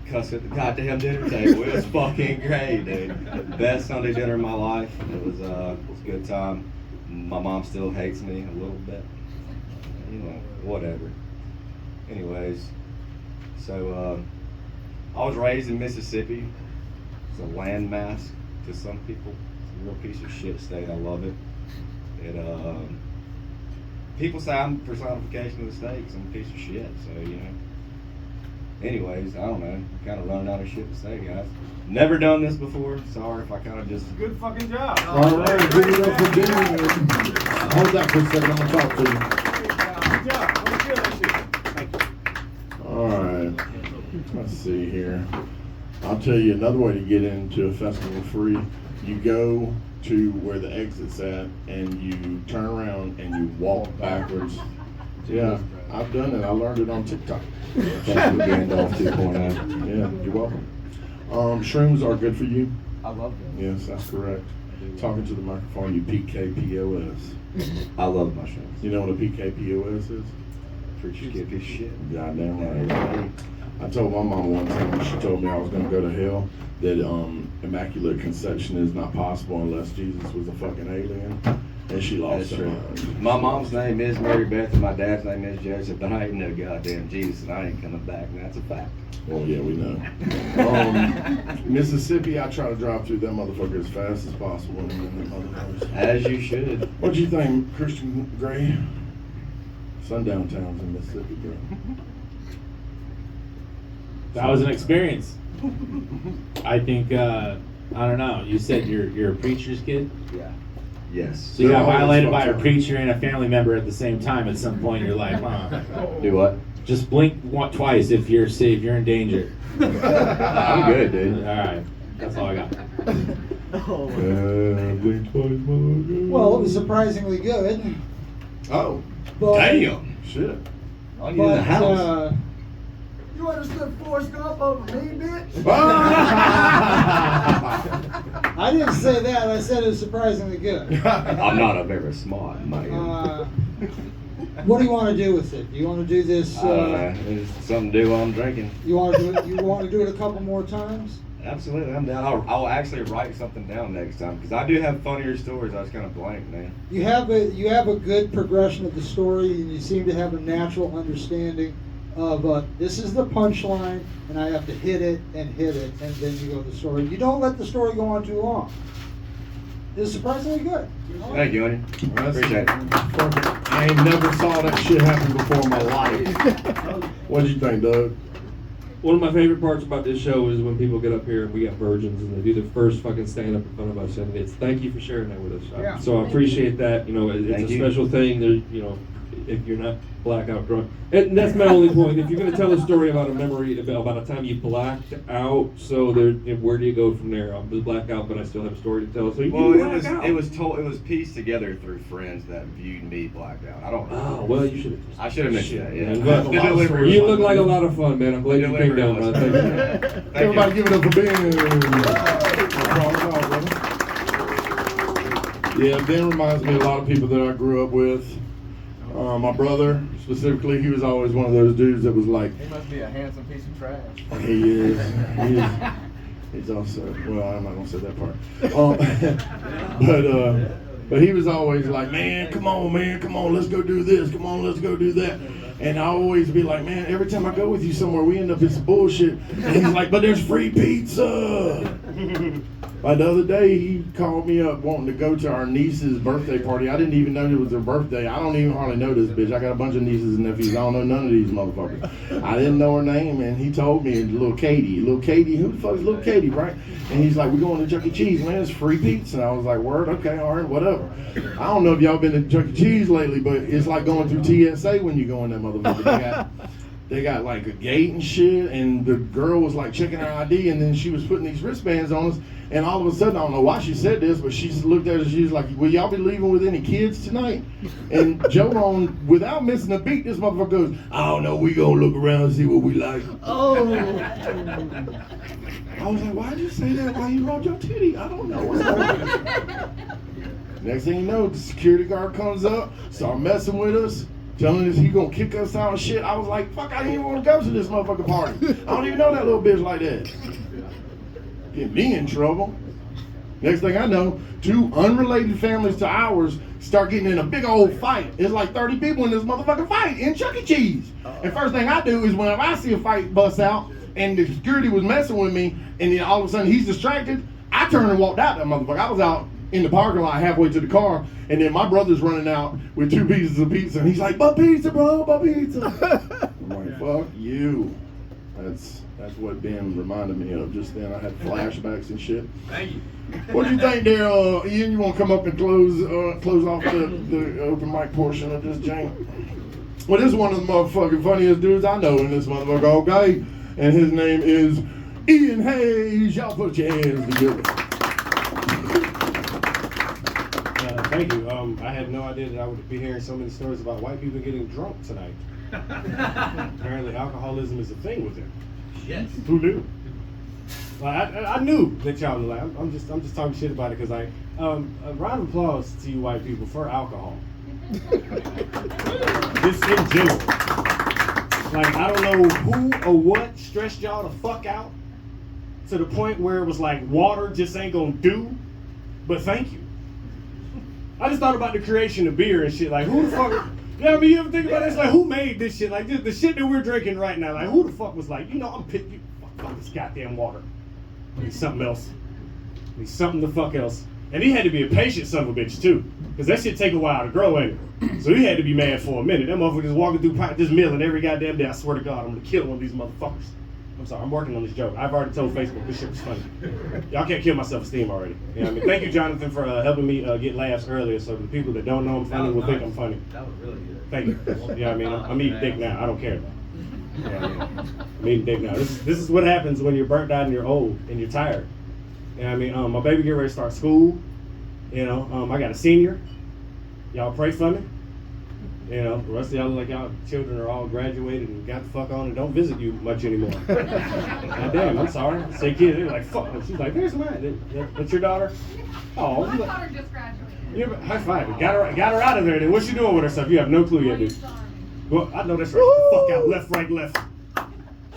cuss at the goddamn dinner table. It was fucking great, dude. Best Sunday dinner of my life. It was a good time. My mom still hates me a little bit. You know, whatever. Anyways, so I was raised in Mississippi. It's a landmass to some people. It's a real piece of shit state. I love it. People say I'm personification of the state 'cause I'm a piece of shit. So, you know. Anyways, I don't know. I'm kind of running out of shit to say, guys. Never done this before. Sorry if I kind of just. Good fucking job. All right, give it up for dinner. Hold that for a second. I'm gonna talk to you. Good job. Let me feel that shit. Thank you. All right. Let's see here. I'll tell you another way to get into a festival free. You go to where the exit's at, and you turn around and you walk backwards. Yeah, I've done it. I learned it on TikTok. Thanks for being off 2.0. Yeah, you're welcome. Shrooms are good for you. I love them. Yes, that's correct. Talking to the microphone, you PKPOS. I love mushrooms. You know what a PKPOS is? Preacher's kid, piece of shit. Goddamn right. I told my mom one time when she told me I was going to go to hell that immaculate conception is not possible unless Jesus was a fucking alien. And she lost her mind. My mom's name is Mary Beth and my dad's name is Joseph, but I ain't no goddamn Jesus and I ain't coming back, and that's a fact. Well, yeah, we know. Mississippi, I try to drive through that motherfucker as fast as possible. As you should. What'd you think, Christian Gray? Sundown towns in Mississippi, bro. That was an experience. I think, I don't know, you said you're a preacher's kid? Yeah. Yes. So you got violated by a preacher and a family member at the same time at some point in your life, huh? Do what? Just blink twice if you're in danger. I'm good, dude. All right. That's all I got. Blink twice, motherfucker. Well, it was surprisingly good. Oh. But, Damn. Shit. I'll get in the house. You understood Forrest Gump over me, bitch? I didn't say that. I said it was surprisingly good. I'm not a very smart man. What do you want to do with it? Do you want to do this? It's something to do while I'm drinking. You want to do it? You want to do it a couple more times? Absolutely, I'm down. I'll actually write something down next time because I do have funnier stories. I was kind of blank, man. You have a good progression of the story, and you seem to have a natural understanding of this is the punchline, and I have to hit it, and then you go to the story. You don't let the story go on too long. It's surprisingly good. Thank you, Onion. Appreciate it. I ain't never saw that shit happen before in my life. What did you think, Doug? One of my favorite parts about this show is when people get up here and we got virgins and they do their first fucking stand up in front of us, and it's thank you for sharing that with us. Yeah. So I appreciate that. You know, it's Thank a you. special thing. There, you know, if you're not blackout drunk, and that's my only point. If you're going to tell a story about a memory about a time you blacked out, so there, where do you go from there? I'm blacked out, but I still have a story to tell. So you Well, black out. it was pieced together through friends that viewed me blacked out. I don't know. Oh, well, you should have. I should have mentioned that. Yeah. But The delivery you was look fun. like a lot of fun, man. I'm glad you came down, brother. Thank you. Thank Everybody you. give it up for Ben. Yeah, Ben reminds me of a lot of people that I grew up with. My brother, specifically, he was always one of those dudes that was like, He must be a handsome piece of trash. he is. He's also, well, I'm not gonna say that part. But he was always like, man, come on, let's go do this, come on, let's go do that. And I always be like, man, every time I go with you somewhere, we end up in some bullshit. And he's like, but there's free pizza. Like the other day, he called me up wanting to go to our niece's birthday party. I didn't even know it was her birthday. I don't even hardly know this bitch. I got a bunch of nieces and nephews. I don't know none of these motherfuckers. I didn't know her name, and he told me, little Katie. Little Katie, who the fuck is little Katie, right? And he's like, we're going to Chuck E. Cheese, man. It's free pizza. And I was like, word, okay, all right, whatever. I don't know if y'all been to Chuck E. Cheese lately, but it's like going through TSA when you go in that motherfucker. They got like a gate and shit, and the girl was like checking her ID, and then she was putting these wristbands on us, and all of a sudden, I don't know why she said this, but she looked at us, she was like, will y'all be leaving with any kids tonight? And Joe on, without missing a beat, this motherfucker goes, I don't know, we gonna look around and see what we like. Oh. I was like, why'd you say that? Why you rolled your titty? I don't know. What's going on? Next thing you know, the security guard comes up, start messing with us, telling us he gonna kick us out and shit. I was like, fuck, I didn't even want to go to this motherfucking party. I don't even know that little bitch like that. Get me in trouble. Next thing I know, two unrelated families to ours start getting in a big old fight. It's like 30 people in this motherfucking fight in Chuck E. Cheese. And first thing I do is whenever I see a fight bust out and the security was messing with me and then all of a sudden he's distracted, I turned and walked out that motherfucker. I was out in the parking lot halfway to the car, and then my brother's running out with 2 pieces of pizza, and he's like, "But pizza, bro, but pizza." I'm like, "Fuck you." That's what Ben reminded me of just then. I had flashbacks and shit. Thank you. What do you think there, Ian? You want to come up and close off the open mic portion of this jank? Well, this is one of the motherfucking funniest dudes I know in this motherfucker, okay? And his name is Ian Hayes. Y'all put your hands together. Thank you. I had no idea that I would be hearing so many stories about white people getting drunk tonight. Apparently, alcoholism is a thing with them. Yes. Who knew? Well, I knew that y'all knew. Like, I'm just talking shit about it because a round of applause to you white people for alcohol. Just in general. Like, I don't know who or what stressed y'all the fuck out to the point where it was like water just ain't gonna do. But thank you. I just thought about the creation of beer and shit. Like, who the fuck? You know what I mean? You ever think about this? Like, who made this shit? Like, the shit that we're drinking right now. Like, who the fuck was like, I'm pissed. Fuck this goddamn water. I need something else. I need something the fuck else. And he had to be a patient son of a bitch, too. Because that shit take a while to grow, ain't it? So he had to be mad for a minute. That motherfucker just walking through this mill and every goddamn day, I swear to God, I'm going to kill one of these motherfuckers. I'm sorry, I'm working on this joke. I've already told Facebook this shit was funny. Y'all can't kill my self-esteem already. You know what I mean? Thank you, Jonathan, for helping me get laughs earlier so the people that don't know I'm funny will think I'm funny. That was really good. Thank you. You know what I mean? I'm eating dick now. I don't care. You know what I mean? I'm eating dick now. This is what happens when you're burnt out and you're old and you're tired. You know what I mean? My baby get ready to start school. You know, I got a senior. Y'all pray for me. You know, the rest of y'all look like y'all children are all graduated and got the fuck on and don't visit you much anymore. God damn, I'm sorry. Say kid, they're like, fuck. She's like, there's mine. That's your daughter? Oh, My daughter just graduated. Yeah, high five. Got her out of there. Then what's she doing with herself? You have no clue yet, dude. Well, I know that's right. Get the fuck out. Left, right, left.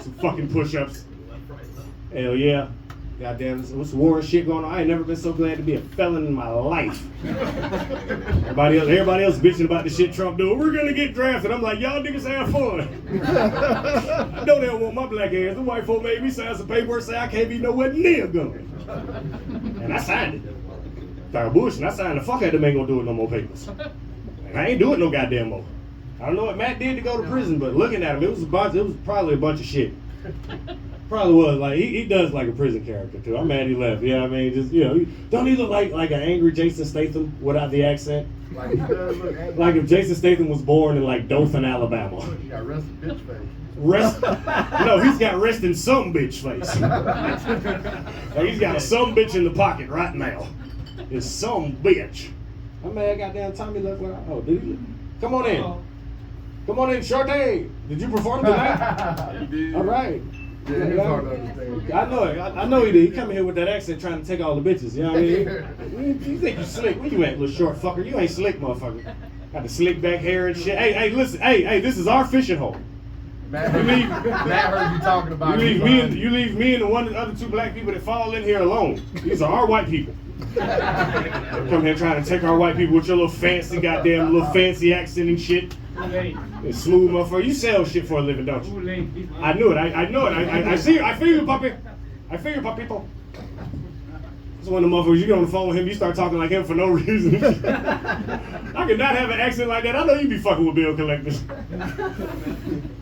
Some fucking push-ups. Hell yeah. Goddamn, what's war and shit going on? I ain't never been so glad to be a felon in my life. Everybody else bitching about the shit Trump doing. We're gonna get drafted. I'm like, y'all niggas have fun. I know they don't want my black ass. The white folk made me sign some paperwork say I can't be nowhere near gun. And I signed it. Started bullshit. I signed the fuck out of them, ain't gonna do it no more papers. And I ain't doing no goddamn more. I don't know what Matt did to go to prison, but looking at him, it was probably a bunch of shit. Probably was. Like, he does like a prison character, too. I'm mad he left. You know what I mean? Just, don't he look like an angry Jason Statham without the accent? Like, he does look angry. Like if Jason Statham was born in, like, Dothan, Alabama. He got rested bitch face. No, he's got resting some bitch face. Like, he's got a some bitch in the pocket right now. It's some bitch. I'm mad goddamn Tommy left. Oh, did he? Come on in. Come on in, Shorty. Did you perform tonight? You did. All right. Yeah, he's hard to understand. I know it. I know he did. He come in here with that accent trying to take all the bitches. You know what I mean? You think you slick? Where you at, little short fucker? You ain't slick, motherfucker. Got the slick back hair and shit. Hey, listen. Hey, this is our fishing hole. Matt heard you talking about you leave me and the other two black people that fall in here alone. These are our white people. Come here trying to take our white people with your little fancy fancy accent and shit. It's smooth motherfucker. You sell shit for a living, don't you? I knew it. I know it. I see you. I feel you, puppy. I feel you, puppy. It's one of the motherfuckers, you get on the phone with him, you start talking like him for no reason. I could not have an accent like that. I know you be fucking with bill collectors.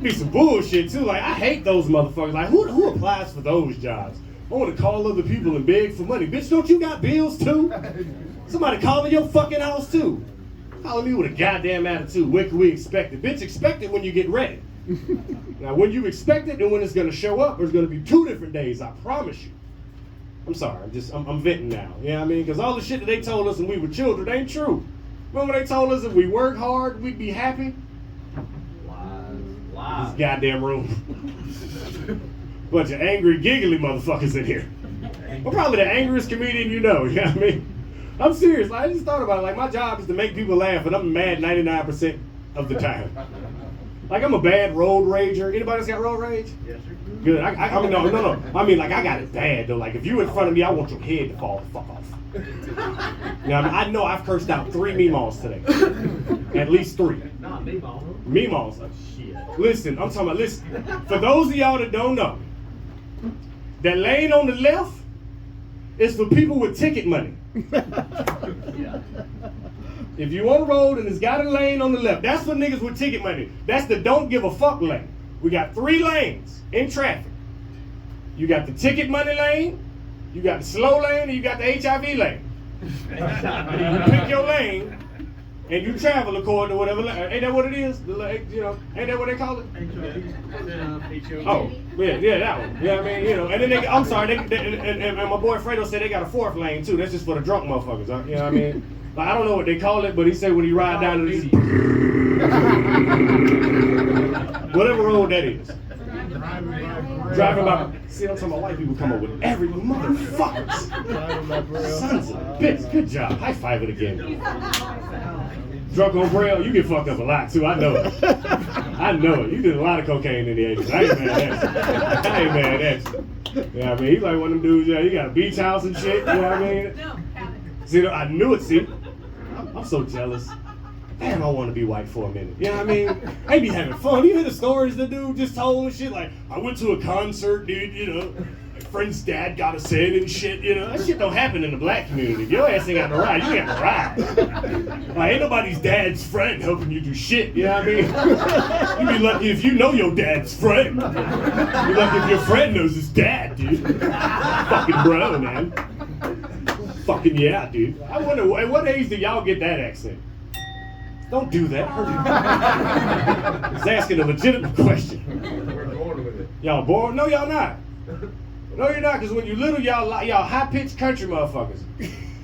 Be some bullshit too. Like, I hate those motherfuckers. Like, who applies for those jobs? I want to call other people and beg for money. Bitch, don't you got bills too? Somebody calling your fucking house too. Calling me with a goddamn attitude. When can we expect it? Bitch, expect it when you get ready. Now, when you expect it and when it's gonna show up, there's gonna be 2 different days, I promise you. I'm sorry, I'm venting now. You know what I mean? Because all the shit that they told us when we were children ain't true. Remember they told us if we work hard, we'd be happy? Lies. This goddamn room. Bunch of angry, giggly motherfuckers in here. I'm probably the angriest comedian you know what I mean? I'm serious, like, I just thought about it. Like, my job is to make people laugh, and I'm mad 99% of the time. Like, I'm a bad road rager. Anybody else got road rage? Yes, sir. Good. I mean, no. I mean, like, I got it bad, though. Like, if you in front of me, I want your head to fall the fuck off. You know what I mean? I know I've cursed out 3 meemaws today. At least 3. Not meemaws. Meemaws. Oh, shit. Listen, I'm talking about, listen. For those of y'all that don't know, that lane on the left is for people with ticket money. If you on the road and it's got a lane on the left, that's for niggas with ticket money. That's the don't give a fuck lane. We got 3 lanes in traffic. You got the ticket money lane, you got the slow lane, and you got the HIV lane. You pick your lane and you travel according to whatever lane. Ain't that what it is? Ain't that what they call it? Oh, yeah, that one. Yeah, I mean, and then I'm sorry, and my boy Fredo said they got a 4th lane too. That's just for the drunk motherfuckers. You know what I mean? Like, I don't know what they call it, but he said when he ride down to the whatever road that is. Driving by. See, I'm talking about white people come up with every motherfuckers. Sons of a bitch. Good job. High five it again. Drunk on Braille, you get fucked up a lot too. I know it. I know it. You did a lot of cocaine in the 80s. I ain't mad at you. You know what I mean? He's like one of them dudes, he got a beach house and shit. You know what I mean? See, I knew it, see? I'm so jealous. Damn, I want to be white for a minute. You know what I mean? They be having fun. You hear the stories the dude just told and shit? Like, I went to a concert, dude, my friend's dad got us in and shit, That shit don't happen in the black community. Your ass ain't got no ride. You got to ride. Like, ain't nobody's dad's friend helping you do shit. You know what I mean? You be lucky if you know your dad's friend. You're lucky if your friend knows his dad, dude. Fucking bro, man. Fucking yeah, dude. I wonder, at what age do y'all get that accent? Don't do that. He's asking a legitimate question. We're born with it. Y'all bored? No, y'all not. No, you're not, because when you little, y'all high-pitched country motherfuckers.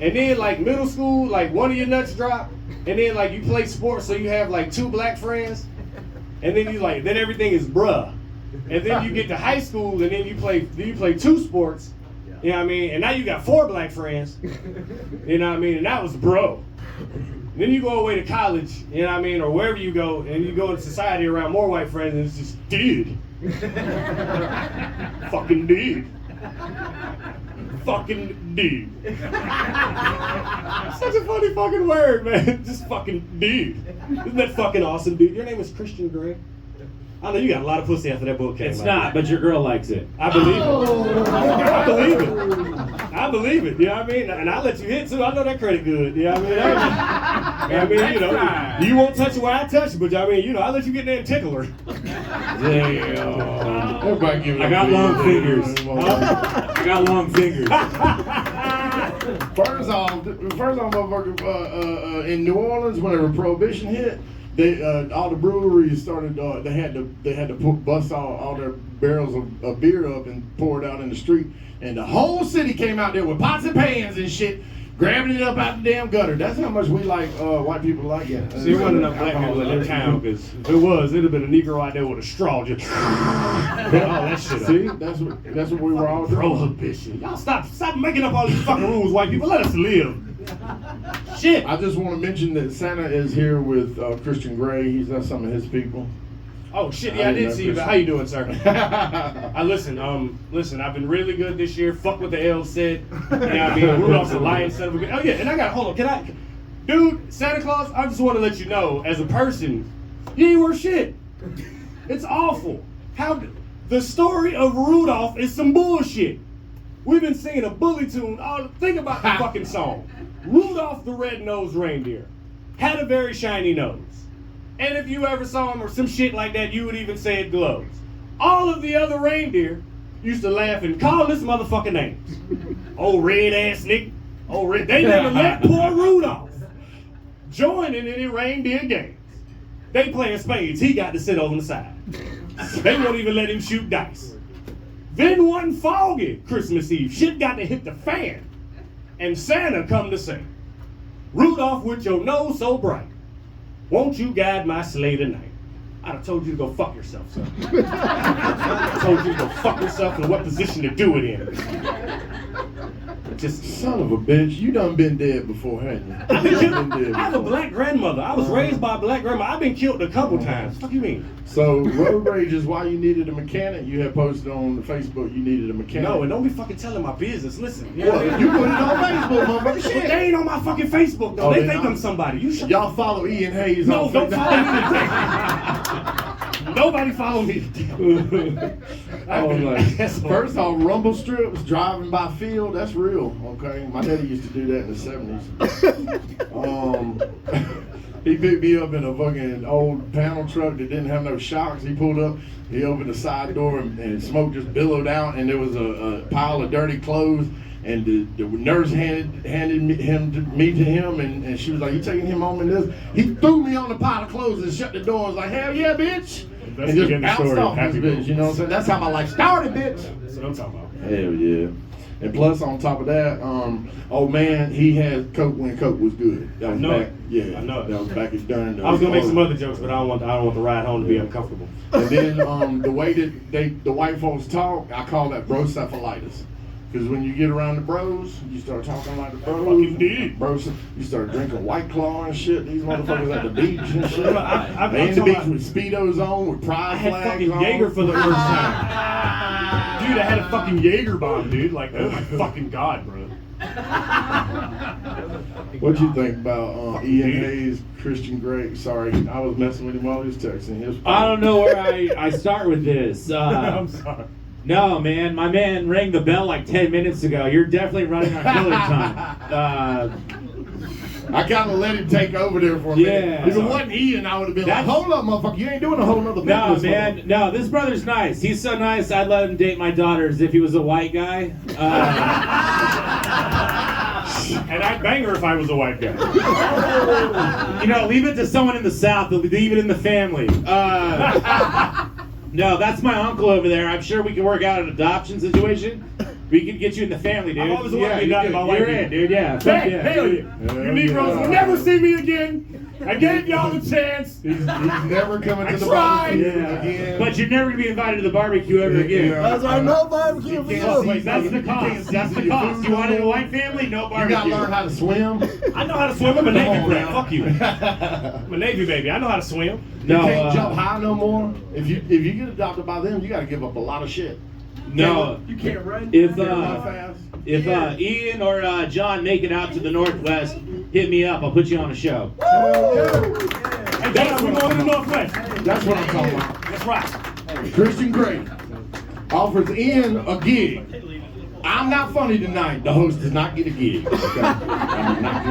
And then, like, middle school, like, one of your nuts drop, and then, like, you play sports, so you have, like, 2 black friends, and then then everything is bruh. And then you get to high school, and then you play 2 sports, you know what I mean? And now you got 4 black friends, you know what I mean? And that was bro. Then you go away to college, you know what I mean, or wherever you go, and you go into society around more white friends, and it's just dude. Fucking dude. Fucking dude. Such a funny fucking word, man. Just fucking dude. Isn't that fucking awesome, dude? Your name is Christian Grey? I know you got a lot of pussy after that book came out. It's not, but your girl likes it. I believe it. I believe it. I believe it. You know what I mean? And I let you hit too. I know that credit good. You know what I mean? You won't touch it where I touch it, but I mean, I let you get there and tickle her. Damn. Everybody give it I got long fingers. I got long fingers. First off, motherfucker, in New Orleans, whenever Prohibition hit, all the breweries started. They had to bust all their barrels of beer up and pour it out in the street, and the whole city came out there with pots and pans and shit, grabbing it up out the damn gutter. That's how much we like white people like it. See, there wasn't enough black people in their town, because if it'd have been a Negro out there with a straw just all that shit up. See, that's what we were all doing. Prohibition. Y'all stop making up all these fucking rules, white people. Let us live. Shit. I just want to mention that Santa is here with Christian Grey. He's got some of his people. Oh shit, yeah, I did see you. How you doing, sir? Listen, I've been really good this year. Fuck what the L said. You know what I mean? Rudolph's a lion, son of a gun. Oh yeah, and hold on, dude, Santa Claus, I just want to let you know, as a person, you ain't worth shit. It's awful. The story of Rudolph is some bullshit. We've been singing a bully tune. Think about the fucking song. Rudolph the Red-Nosed Reindeer had a very shiny nose. And if you ever saw him or some shit like that, you would even say it glows. All of the other reindeer used to laugh and call this motherfucker names. Old red-ass nigga. Old red. They never let poor Rudolph join in any reindeer games. They playing spades. He got to sit on the side. They won't even let him shoot dice. Then one foggy Christmas Eve, shit got to hit the fan. And Santa come to say, Rudolph, with your nose so bright, won't you guide my sleigh tonight? I'd have told you to go fuck yourself, son. I told you to go fuck yourself and what position to do it in. Just son of a bitch, you done been dead before, haven't you? I have a black grandmother. I was raised by a black grandmother. I've been killed a couple times. What do you mean? So road rage is why you needed a mechanic. You had posted on Facebook you needed a mechanic. No, and don't be fucking telling my business. Listen, you put it on Facebook, motherfucker. Shit. They ain't on my fucking Facebook though. They think I'm somebody. Y'all follow Ian Hayes. No, don't follow me. Nobody follow me. First off, rumble strips, driving by field, that's real, okay? My daddy used to do that in the 70s. He picked me up in a fucking old panel truck that didn't have no shocks. He pulled up, he opened the side door and smoke just billowed out and there was a pile of dirty clothes and the nurse handed me to him and she was like, "You taking him home in this?" He threw me on the pile of clothes and shut the door and was like, "Hell yeah, bitch." And just bounced off this bitch, you know what I'm saying? That's how my life started, bitch. That's what I'm talking about. Hell yeah. And plus, on top of that, old man, he had Coke when Coke was good. That was back. Yeah, I know. That was back during the. I was gonna make some other jokes, but I don't want the ride home to be uncomfortable. And then the way that the white folks talk, I call that brocephalitis. Because when you get around the bros, you start talking like the bros. Fucking did. Bros, you start drinking White Claw and shit. These motherfuckers at the beach and shit. I'm they in the beach with Speedos on, with pride flags on. I had fucking Jaeger for the first time. Dude, I had a fucking Jaeger bomb, dude. Like, oh my fucking God, bro. What you think about Ian Hayes, Christian Grey? Sorry, I was messing with him while he was texting. I don't know where I start with this. I'm sorry. No, man, my man rang the bell like 10 minutes ago. You're definitely running on killer time. I kind of let him take over there for a minute. If it wasn't Ian, I would have been like, hold up, motherfucker, you ain't doing a whole nother business. No, man, no, this brother's nice. He's so nice, I'd let him date my daughter as if he was a white guy. And I'd bang her if I was a white guy. You know, leave it to someone in the South. Leave it in the family. No, that's my uncle over there. I'm sure we can work out an adoption situation. We can get you in the family, dude. I'm always wanted to be adopted by white people. You're in, dude, yeah. Hell yeah. You Negroes will never see me again. I gave y'all a chance. He's never coming to the barbecue again. But you're never going to be invited to the barbecue ever again. That's right, no barbecue for you. Wait, that's the cost. That's the cost. You wanted a white family? No barbecue. You got to learn how to swim. I know how to swim. I'm a Navy brat. Fuck you. I'm a Navy baby. I know how to swim. You can't jump high no more. If you get adopted by them, you got to give up a lot of shit. No. You can't run. If Ian or John make it out to the Northwest, hit me up. I'll put you on a show. And that's we're going to the Northwest. That's what I'm talking about. That's right. Christian Grey offers Ian a gig. I'm not funny tonight. The host does not get a gig. Okay? I'm not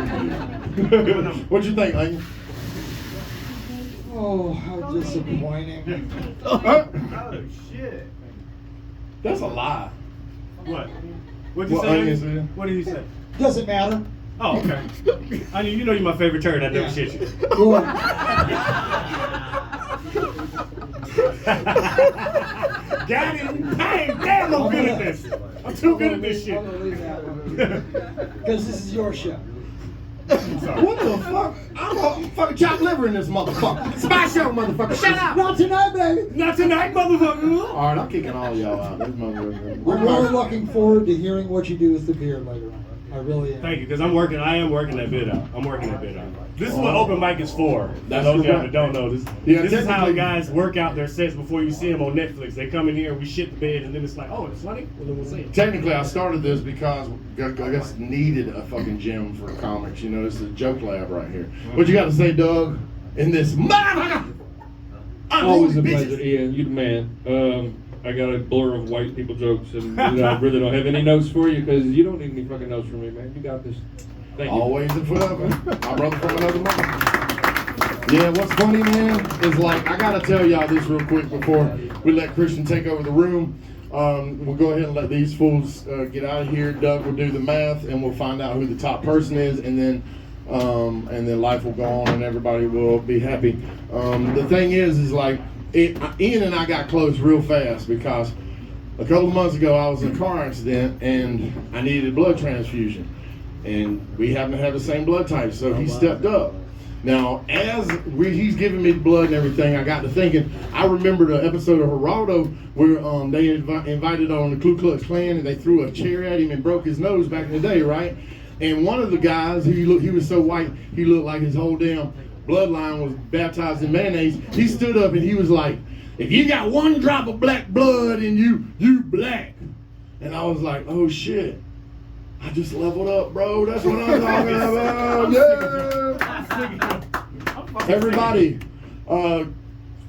getting a gig. What you think, Ian? Oh, how disappointing. Oh, shit. That's a lie. What? What'd you say? What did he say? Doesn't matter. Oh, okay. I mean, you know you're my favorite turd. I never shit you. Got him. Damn, I'm good at this. I'm too good at this shit. I'm gonna leave that one. Because this is your show. What the fuck? I'm a fucking chopped liver in this motherfucker. It's my show, motherfucker. Shut up. Not tonight, baby. Not tonight, motherfucker. All right, I'm kicking all y'all out. This motherfucker. We're really looking forward to hearing what you do with the beard later on. I really am. Thank you, because I am working that bit out. I'm working that bit out. This is what open mic is for. That's those guys right. that don't know this. Yeah, this is how guys work out their sets before you see them on Netflix. They come in here, we shit the bed, and then it's like, oh, it's funny? Well, then we'll see it. Technically, I started this because I guess needed a fucking gym for comics. You know, this is a joke lab right here. What you got to say, Doug? In this motherfucker? Always a pleasure, Ian. You the man. I got a blur of white people jokes, and I really don't have any notes for you because you don't need any fucking notes from me, man. You got this. Thank you. Always and forever. My brother from another mother. Yeah, what's funny, man, is like, I gotta tell y'all this real quick before we let Christian take over the room. We'll go ahead and let these fools get out of here. Doug will do the math, and we'll find out who the top person is, and then life will go on, and everybody will be happy. The thing is like, Ian and I got close real fast because a couple of months ago I was in a car accident and I needed a blood transfusion. And we happen to have the same blood type, so he stepped up. Now, as he's giving me the blood and everything, I got to thinking, I remember the episode of Geraldo where they invited on the Ku Klux Klan and they threw a chair at him and broke his nose back in the day, right? And one of the guys, he was so white, he looked like his whole damn bloodline was baptized in mayonnaise. He stood up and he was like, if you got one drop of black blood in you, you black. And I was like, oh shit. I just leveled up, bro. That's what I'm talking about. Yeah. Everybody,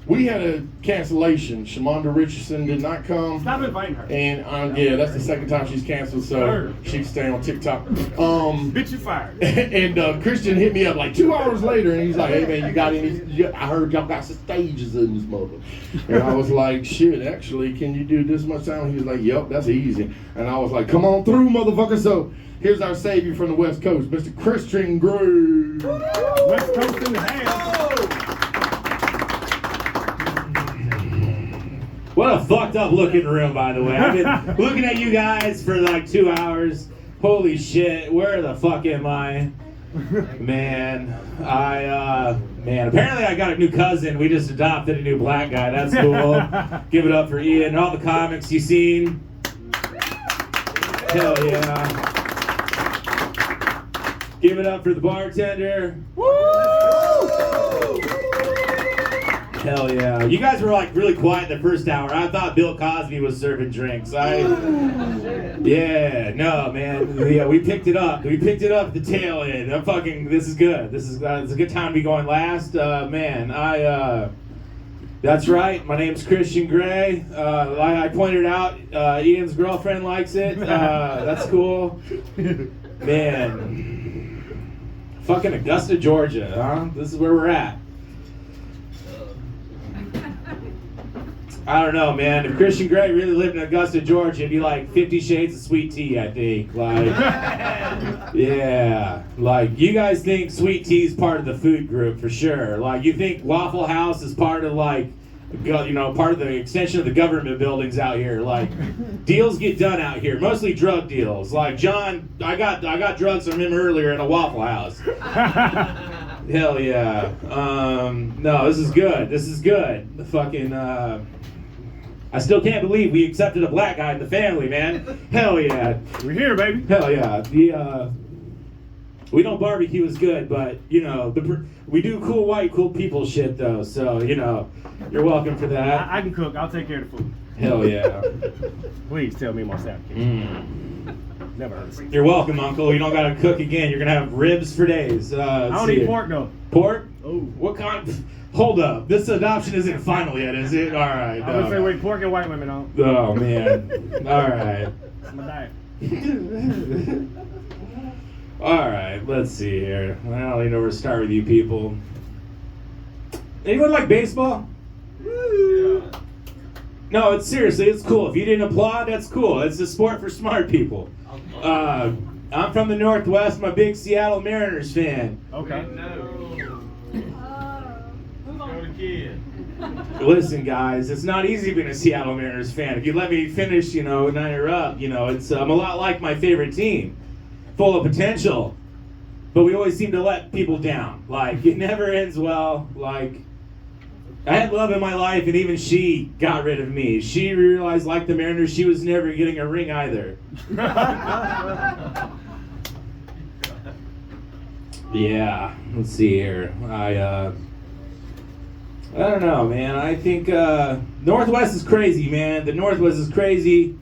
we had a cancellation. Shamonda Richardson did not come. Stop inviting her. And yeah, that's the second time she's canceled, so she can stay on TikTok. Bitch, you fired. And Christian hit me up like 2 hours later, and he's like, "Hey man, you got any? I heard y'all got some stages in this mother." And I was like, "Shit, actually, can you do this much time?" He was like, "Yep, that's easy." And I was like, "Come on through, motherfucker." So here's our savior from the West Coast, Mr. Christian Gray. West Coast in the house. What a fucked up looking room, by the way. I've been looking at you guys for like 2 hours. Holy shit, where the fuck am I? Man, apparently I got a new cousin. We just adopted a new black guy. That's cool. Give it up for Ian. All the comics you seen. Hell yeah. Give it up for the bartender. Hell yeah. You guys were like really quiet the first hour. I thought Bill Cosby was serving drinks. Yeah, no, man. Yeah, we picked it up. We picked it up at the tail end. This is good. This is it's a good time to be going last. That's right. My name's Christian Gray. I pointed out, Ian's girlfriend likes it. That's cool. Man. Fucking Augusta, Georgia, huh? This is where we're at. I don't know, man. If Christian Gray really lived in Augusta, Georgia, it'd be like 50 Shades of Sweet Tea, I think. Like, yeah. Like, you guys think sweet tea is part of the food group for sure. Like, you think Waffle House is part of like, part of the extension of the government buildings out here. Like, deals get done out here, mostly drug deals. Like, John, I got drugs from him earlier in a Waffle House. Hell yeah. No, this is good. This is good. The fucking, I still can't believe we accepted a black guy in the family, man. Hell yeah. We're here, baby. Hell yeah. We don't barbecue is good, but, we do cool white, cool people shit, though. So, you're welcome for that. I can cook. I'll take care of the food. Hell yeah. Please tell me my South Kid. Never heard of it. You're welcome, Uncle. You don't got to cook again. You're going to have ribs for days. I don't eat pork, though. Pork? Oh. What kind? Hold up. This adoption isn't final yet, is it? All right. I was going to say, wait, pork and white women don't. Oh, man. All right. It's my diet. All right. Let's see here. I don't even know where to start with you people. Anyone like baseball? Yeah. No, it's seriously, it's cool. If you didn't applaud, that's cool. It's a sport for smart people. I'm from the Northwest. I'm a big Seattle Mariners fan. Okay. Listen, guys, it's not easy being a Seattle Mariners fan. If you let me finish, not interrupt, it's I'm a lot like my favorite team, full of potential, but we always seem to let people down. Like, it never ends well. Like, I had love in my life, and even she got rid of me. She realized, like the Mariners, she was never getting a ring either. Yeah, let's see here. I don't know, man. I think Northwest is crazy, man. The Northwest is crazy.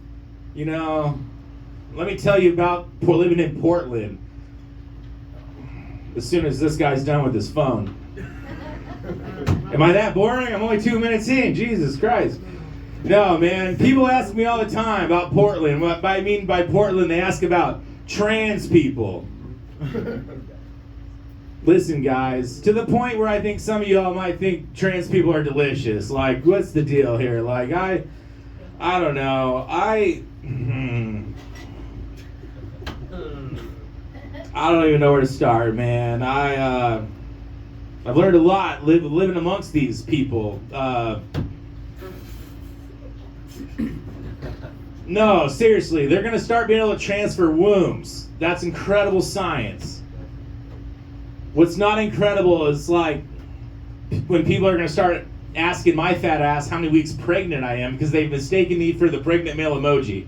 Let me tell you about living in Portland. As soon as this guy's done with his phone. Am I that boring? I'm only 2 minutes in. Jesus Christ. No, man. People ask me all the time about Portland. What I mean by Portland, they ask about trans people. Listen, guys, to the point where I think some of y'all might think trans people are delicious. Like, what's the deal here? Like, I don't know. I don't even know where to start, man. I've learned a lot living amongst these people. No, seriously, they're gonna start being able to transfer wombs. That's incredible science. What's not incredible is like when people are gonna start asking my fat ass how many weeks pregnant I am because they've mistaken me for the pregnant male emoji.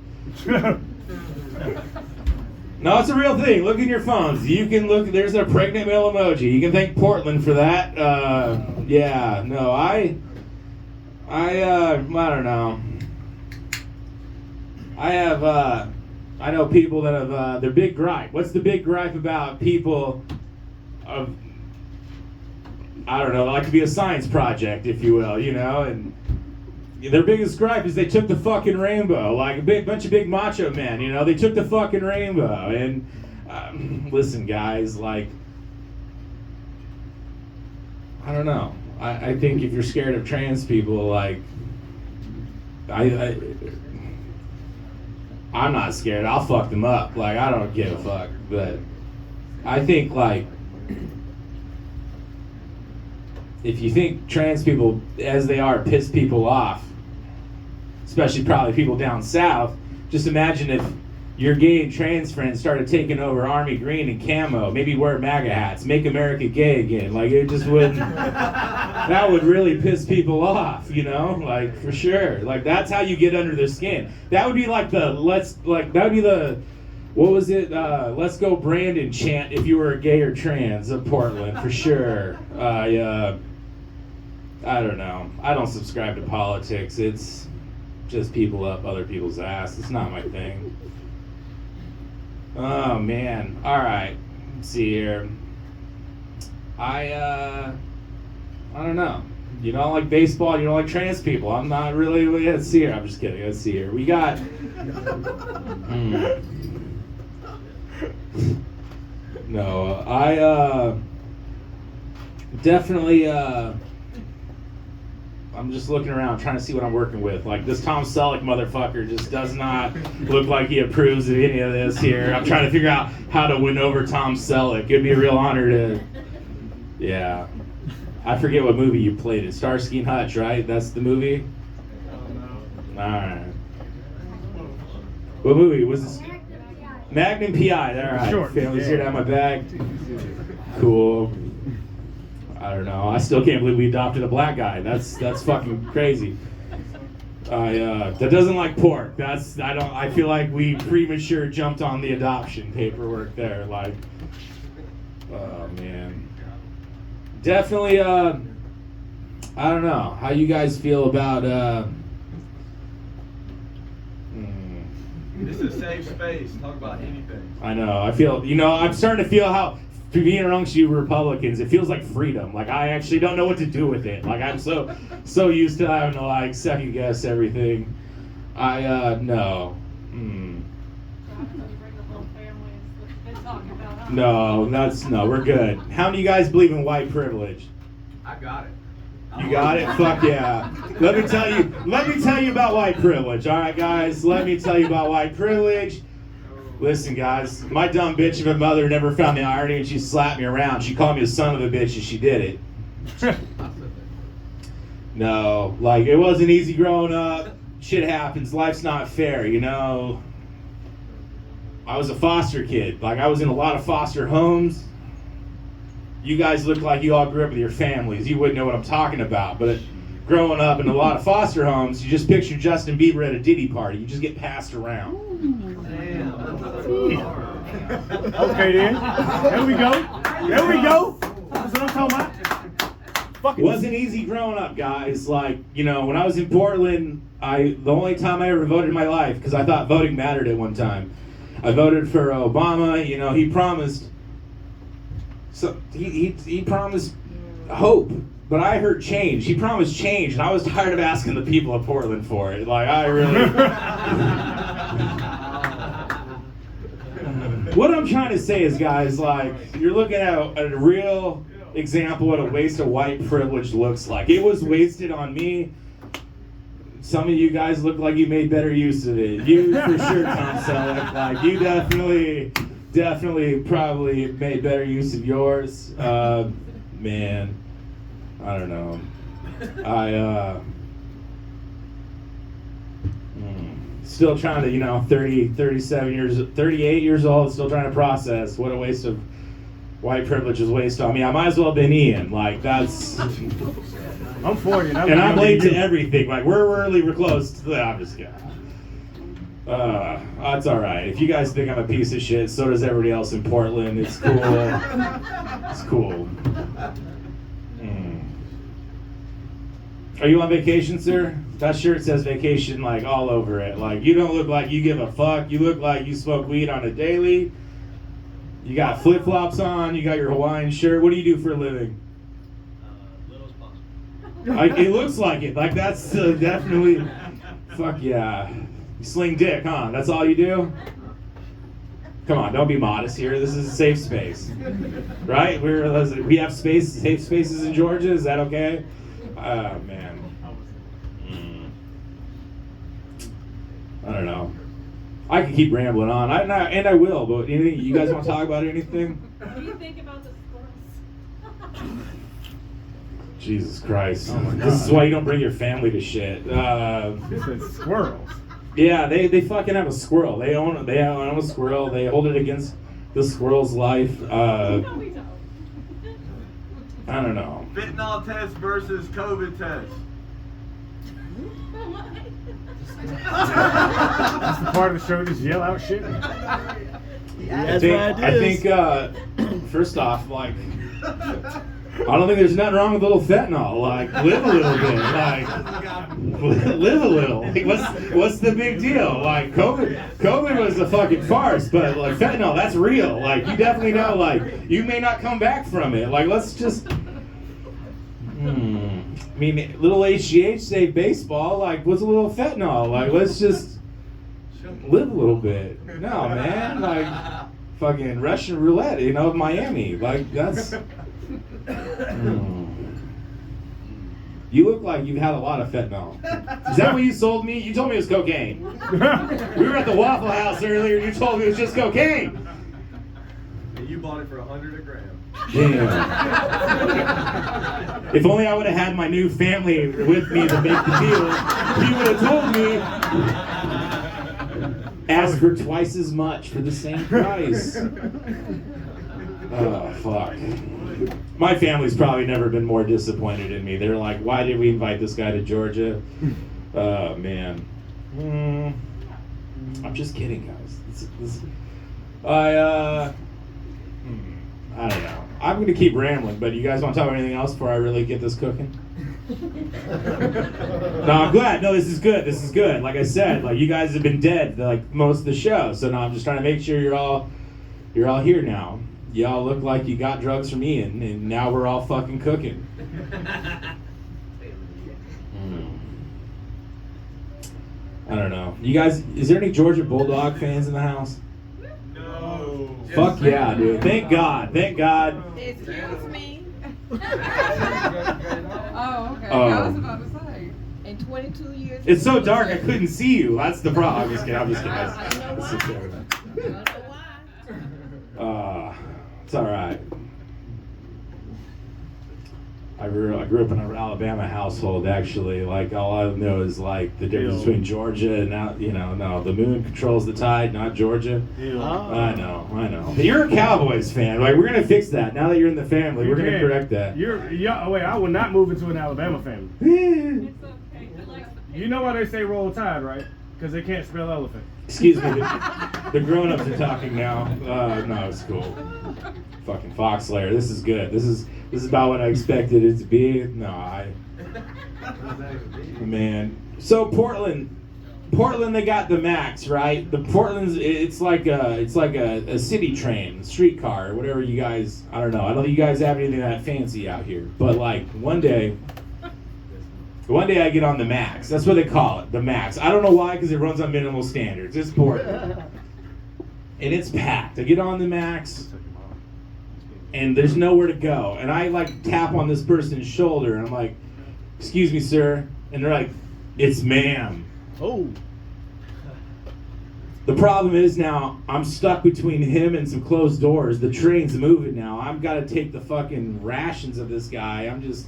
No, it's a real thing. Look in your phones. You can look. There's a pregnant male emoji. You can thank Portland for that. Yeah. No, I don't know. I know people that have their big gripe. What's the big gripe about people of, I don't know, like to be a science project, if you will, you know, and their biggest gripe is they took the fucking rainbow, like a bunch of big macho men, you know, they took the fucking rainbow, and listen, guys, like, I don't know, I think if you're scared of trans people, like, I'm not scared. I'll fuck them up. Like, I don't give a fuck. But I think, like, if you think trans people, as they are, piss people off, especially probably people down south, just imagine if your gay and trans friends started taking over Army Green and camo, maybe wear MAGA hats, make America gay again. Like, it just wouldn't, that would really piss people off, you know? Like, for sure. Like, that's how you get under their skin. That would be like that would be the, what was it? Let's Go Brandon chant if you were gay or trans of Portland, for sure. I don't know. I don't subscribe to politics. It's just people up other people's ass. It's not my thing. Oh man. Alright. Let's see here. I don't know. You don't like baseball, you don't like trans people. I'm not really, let's see here. I'm just kidding. Let's see here. We got No, I definitely I'm just looking around trying to see what I'm working with. Like, this Tom Selleck motherfucker just does not look like he approves of any of this here. I'm trying to figure out how to win over Tom Selleck. It'd be a real honor to, yeah. I forget what movie you played in. Starsky and Hutch, right? That's the movie? Alright. What movie was this? Magnum P.I. Alright. Sure. Family's here to have my bag. Cool. I don't know. I still can't believe we adopted a black guy. That's fucking crazy. That doesn't like pork. I feel like we premature jumped on the adoption paperwork there. Like, oh man. Definitely. I don't know how you guys feel about. This is a safe space. Talk about anything. I know. I feel. You know. I'm starting to feel how. Being amongst you Republicans, it feels like freedom. Like, I actually don't know what to do with it. Like, I'm so used to having to, like, second guess everything. No. No, we're good. How many of you guys believe in white privilege? I got it. You got it? Fuck yeah. Let me tell you about white privilege. All right, guys, let me tell you about white privilege. Listen, guys, my dumb bitch of a mother never found the irony and she slapped me around. She called me a son of a bitch and she did it. No, like, it wasn't easy growing up. Shit happens. Life's not fair, you know. I was a foster kid. Like, I was in a lot of foster homes. You guys look like you all grew up with your families. You wouldn't know what I'm talking about. But growing up in a lot of foster homes, you just picture Justin Bieber at a Diddy party. You just get passed around. Okay then. There we go. That's what I'm talking about. It wasn't easy growing up, guys. Like, you know, when I was in Portland, the only time I ever voted in my life, because I thought voting mattered at one time, I voted for Obama. You know, he promised. So he promised hope. but I heard change. He promised change, and I was tired of asking the people of Portland for it. Like, I really... What I'm trying to say is, guys, like, you're looking at a real example what a waste of white privilege looks like. It was wasted on me. Some of you guys look like you made better use of it. You, for sure, Tom Selleck. Like, you definitely probably made better use of yours. Man, I don't know. Still trying to, 38 years old, still trying to process what a waste of white privilege is wasted on me. I might as well have been Ian. Like, that's... I'm 40. And I'm late to everything. Like, we're early, we're close to the... I'm just kidding. It's all right. If you guys think I'm a piece of shit, so does everybody else in Portland. It's cool. It's cool. Are you on vacation, sir? That shirt says vacation, like, all over it. Like, you don't look like you give a fuck. You look like you smoke weed on a daily. You got flip-flops on. You got your Hawaiian shirt. What do you do for a living? Little as possible. Like, it looks like it. Like, that's definitely... Fuck yeah. You sling dick, huh? That's all you do? Come on, don't be modest here. This is a safe space. Right? We have safe spaces in Georgia. Is that okay? Man. I don't know. I could keep rambling on. And I will, but anything, you guys want to talk about anything? What do you think about the squirrels? Jesus Christ. Oh my God. This is why you don't bring your family to shit. It said squirrels. Yeah, they fucking have a squirrel. They own a squirrel. They hold it against the squirrel's life. No, we don't. I don't know. Fentanyl test versus COVID test. That's the part of the show just yell out shit. I think first off, like, I don't think there's nothing wrong with a little fentanyl. Like, live a little bit. Like, live a little. Like, what's the big deal? Like, COVID was a fucking farce, but like fentanyl, that's real. Like, you definitely know. Like, you may not come back from it. Like, let's just. I mean, little HGH saved baseball. Like, what's a little fentanyl? Like, let's just live a little bit. No, man. Like, fucking Russian roulette, of Miami. Like, that's... You look like you've had a lot of fentanyl. Is that what you sold me? You told me it was cocaine. We were at the Waffle House earlier, and you told me it was just cocaine. And you bought it for $100 a gram. Damn. If only I would have had my new family with me to make the deal, he would have told me, ask for twice as much for the same price. Oh, fuck. My family's probably never been more disappointed in me. They're like, why did we invite this guy to Georgia? Oh, man. I'm just kidding, guys. I don't know. I'm going to keep rambling, but you guys want to talk about anything else before I really get this cooking? No, I'm glad. No, this is good. This is good. Like I said, like, you guys have been dead like most of the show, so now I'm just trying to make sure you're all here now. Y'all look like you got drugs from Ian, and now we're all fucking cooking. I don't know. You guys, is there any Georgia Bulldog fans in the house? No. Fuck yeah, dude. Thank God. Thank God. Excuse me. Oh, okay. Oh. I was about to say. In 22 years. It's so dark I couldn't see you. That's the problem. I'm just kidding. It's all right. I grew up in an Alabama household, actually. Like, all I know is, like, the difference between Georgia and now, no, the moon controls the tide, not Georgia. I know. But you're a Cowboys fan. Like, we're going to fix that. Now that you're in the family, we're going to correct that. Wait, I would not move into an Alabama family. It's okay. You know why they say roll tide, right? Because they can't spell elephant. Excuse me, the grown-ups are talking now. No, it's cool. Fucking Fox Slayer. This is good. This is about what I expected it to be. No, man. So Portland, Portland, they got the Max, right? The Portland's, it's like a city train, streetcar, whatever you guys, I don't know. I don't think you guys have anything that fancy out here. But like one day I get on the Max. That's what they call it, the Max. I don't know why, because it runs on minimal standards. It's Portland. And it's packed. I get on the Max, and there's nowhere to go. And I like tap on this person's shoulder, and I'm like, "Excuse me, sir." And they're like, "It's ma'am." Oh. The problem is now I'm stuck between him and some closed doors. The train's moving now. I've got to take the fucking rations of this guy. I'm just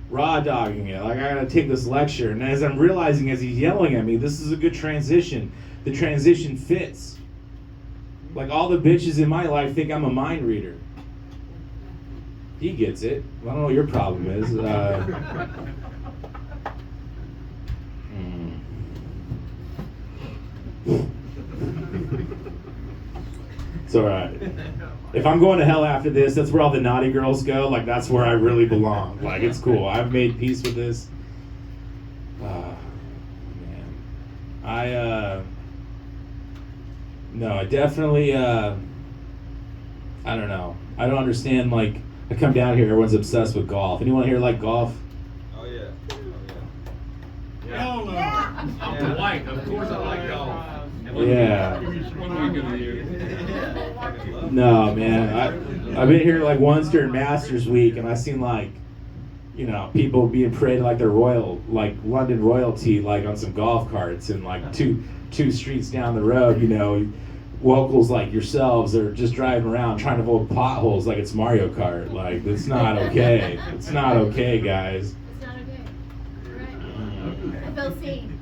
raw dogging it. Like, I got to take this lecture. And as I'm realizing, as he's yelling at me, this is a good transition. The transition fits. Like, all the bitches in my life think I'm a mind reader. He gets it. I don't know what your problem is. It's alright. If I'm going to hell after this, that's where all the naughty girls go. Like, that's where I really belong. Like, it's cool. I've made peace with this. Man. No, I definitely, I don't know. I don't understand, like, I come down here, everyone's obsessed with golf. Anyone here like golf? Oh, yeah. Hell no. I'm white. Of course I like golf. Yeah. 1 week of the year. No, man. I've been here like once during Masters Week, and I seen like, you know, people being paraded like they're royal, like London royalty, like on some golf carts, and like two streets down the road, you know, locals like yourselves are just driving around trying to avoid potholes like it's Mario Kart. Like, it's not okay. It's not okay, guys. It's not okay. Right. I feel seen.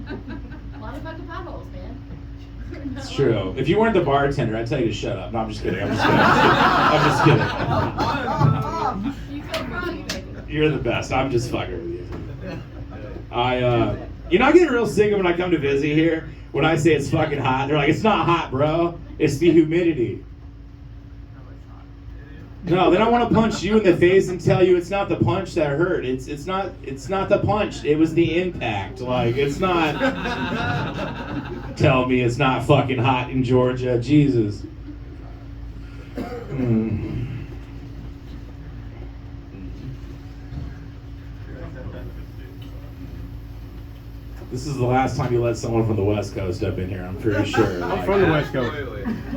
A lot of fucking potholes, man. It's true. If you weren't the bartender, I'd tell you to shut up. No, I'm just kidding. I'm just kidding. You feel froggy, baby. You're the best. I'm just fucking with you. I get real sick of when I come to visit here. When I say it's fucking hot, they're like, "It's not hot, bro. It's the humidity." No, they don't want to punch you in the face and tell you it's not the punch that hurt. It's not the punch. It was the impact. Like, it's not. Tell me it's not fucking hot in Georgia. Jesus. This is the last time you let someone from the West Coast up in here, I'm pretty sure. I'm from the West Coast.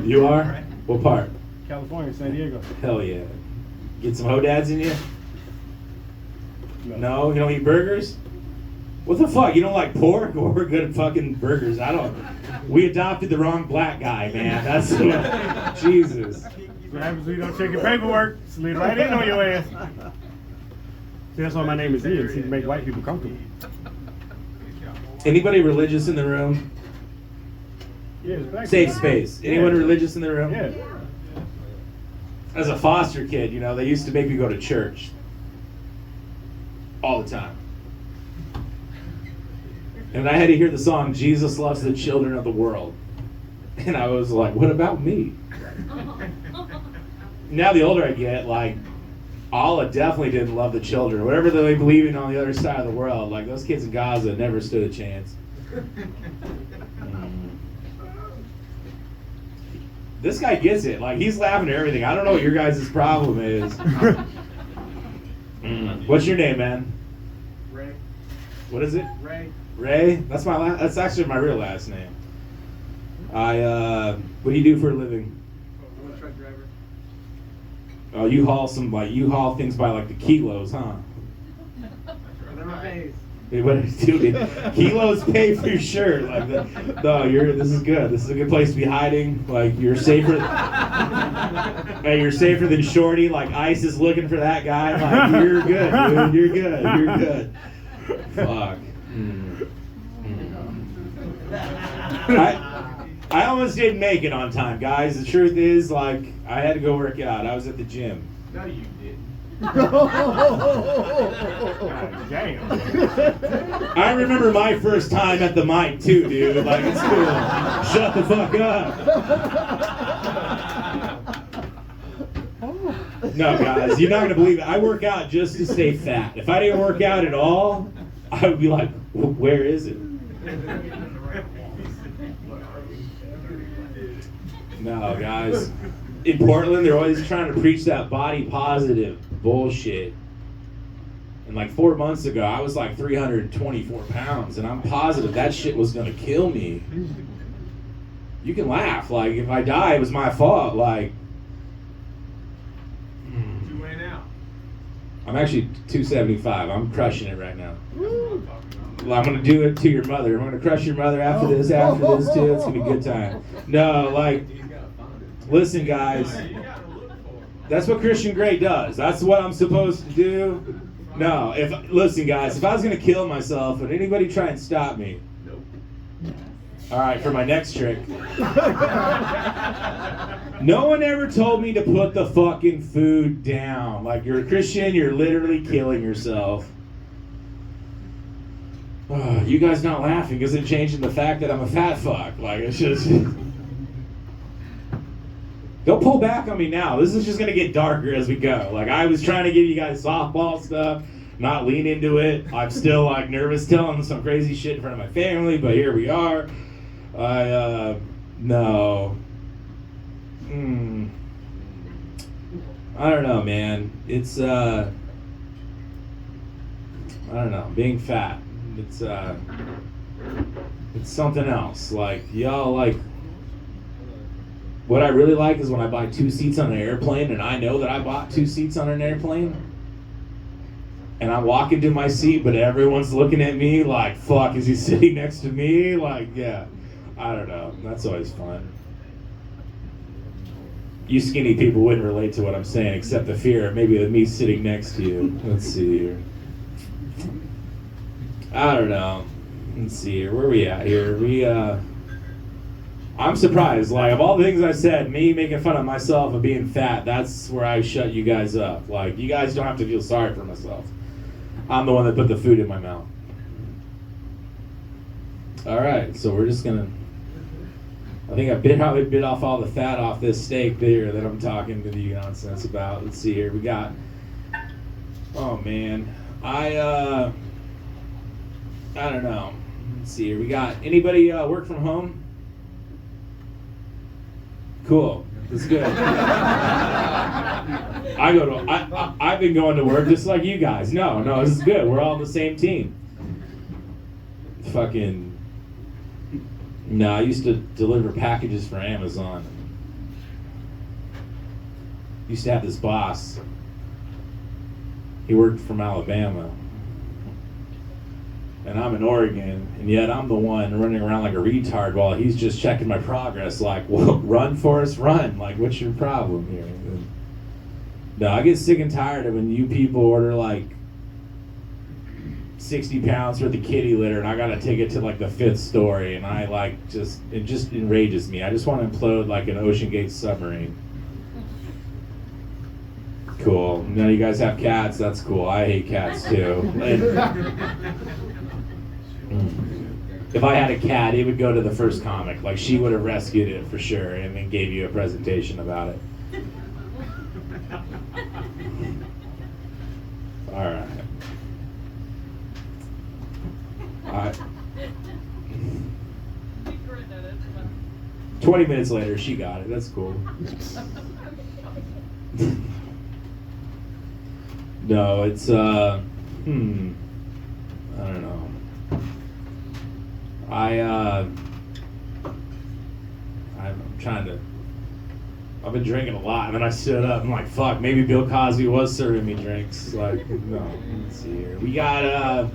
You are? What part? California, San Diego. Hell yeah. Get some ho-dads in you? No? You don't eat burgers? What the fuck? You don't like pork? Well, we're good at fucking burgers. We adopted the wrong black guy, man. That's what, Jesus. That's what happens when you don't check your paperwork. Slid right in on your ass. See, that's why my name is Ian, so you can make white people comfortable. Anybody religious in the room? Yeah, it's black Safe people. space. Anyone religious in the room? Yeah. As a foster kid, you know, they used to make me go to church. All the time. And I had to hear the song, "Jesus Loves the Children of the World." And I was like, what about me? Now the older I get, like, Allah definitely didn't love the children. Whatever they believe in on the other side of the world, like, those kids in Gaza never stood a chance. This guy gets it. Like, he's laughing at everything. I don't know what your guys' problem is. What's your name, man? Ray. What is it? Ray. Ray? That's that's actually my real last name. What do you do for a living? I'm a truck driver. Oh, you haul things by like the kilos, huh? They're my face. Dude, kilos pay for sure. Like, this is good. This is a good place to be hiding. Like, you're safer. Hey, you're safer than Shorty. Like, ICE is looking for that guy. Like, you're good, dude. You're good. You're good. Fuck. I almost didn't make it on time, guys. The truth is, like, I had to go work out. I was at the gym. No, you didn't. Damn. I remember my first time at the mic too, dude. Like, it's cool. Shut the fuck up. No, guys, you're not gonna believe it. I work out just to stay fat. If I didn't work out at all, I would be like, where is it? No, guys. In Portland, they're always trying to preach that body positive bullshit. And like 4 months ago, I was like 324 pounds, and I'm positive that shit was gonna kill me. You can laugh. Like, if I die, it was my fault. Like, You went out. I'm actually 275. I'm crushing it right now. Well, I'm gonna do it to your mother. I'm gonna crush your mother after this too. It's gonna be a good time. No, like, listen, guys. That's what Christian Grey does. That's what I'm supposed to do. No, listen, guys. If I was gonna kill myself, would anybody try and stop me? Nope. All right, for my next trick. No one ever told me to put the fucking food down. Like, you're a Christian, you're literally killing yourself. Oh, you guys not laughing isn't changing the fact that I'm a fat fuck. Like, it's just... Don't pull back on me now. This is just gonna get darker as we go. Like, I was trying to give you guys softball stuff, not lean into it. I'm still like nervous telling some crazy shit in front of my family, but here we are. No. I don't know, man. It's I don't know. Being fat. It's something else. Like, y'all, like, what I really like is when I buy 2 seats on an airplane and I know that I bought 2 seats on an airplane and I'm walking to my seat, but everyone's looking at me like, fuck, is he sitting next to me? Like, yeah, I don't know. That's always fun. You skinny people wouldn't relate to what I'm saying except the fear of maybe me sitting next to you. Let's see here. I don't know. Let's see here. Where are we at here? I'm surprised. Like, of all the things I said, me making fun of myself of being fat, that's where I shut you guys up. Like, you guys don't have to feel sorry for myself. I'm the one that put the food in my mouth. All right, so we're just gonna... I think I probably bit off all the fat off this steak there that I'm talking to you nonsense about. Let's see here. We got... Oh, man. I don't know. Let's see here. We got... Anybody work from home? Cool. That's good. I've been going to work just like you guys. No, this is good. We're all on the same team. Fucking... No, I used to deliver packages for Amazon. Used to have this boss. He worked from Alabama. And I'm in Oregon, and yet I'm the one running around like a retard while he's just checking my progress. Like, well, run, Forrest, run. Like, what's your problem here? And no, I get sick and tired of when you people order like 60 pounds worth of kitty litter, and I gotta take it to like the 5th story, and I like it just enrages me. I just want to implode like an Ocean Gate submarine. Cool. None of you guys have cats? That's cool. I hate cats too. If I had a cat, it would go to the first comic. Like, she would have rescued it for sure and then gave you a presentation about it. All right. 20 minutes later, she got it. That's cool. No, it's, I don't know. I'm trying to, I've been drinking a lot, and then I stood up, I'm like, fuck, maybe Bill Cosby was serving me drinks. Like, no, let's see here. We got,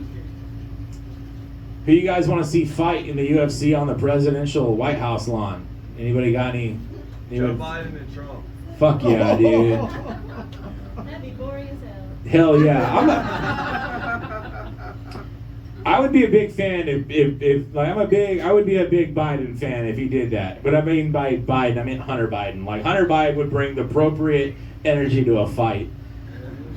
who you guys want to see fight in the UFC on the presidential White House lawn? Anybody got any? Joe Biden and Trump. Fuck yeah, dude. That'd be boring as hell. Hell yeah. I would be a big fan if like I would be a big Biden fan if he did that. But I mean by Biden, I mean Hunter Biden. Like, Hunter Biden would bring the appropriate energy to a fight.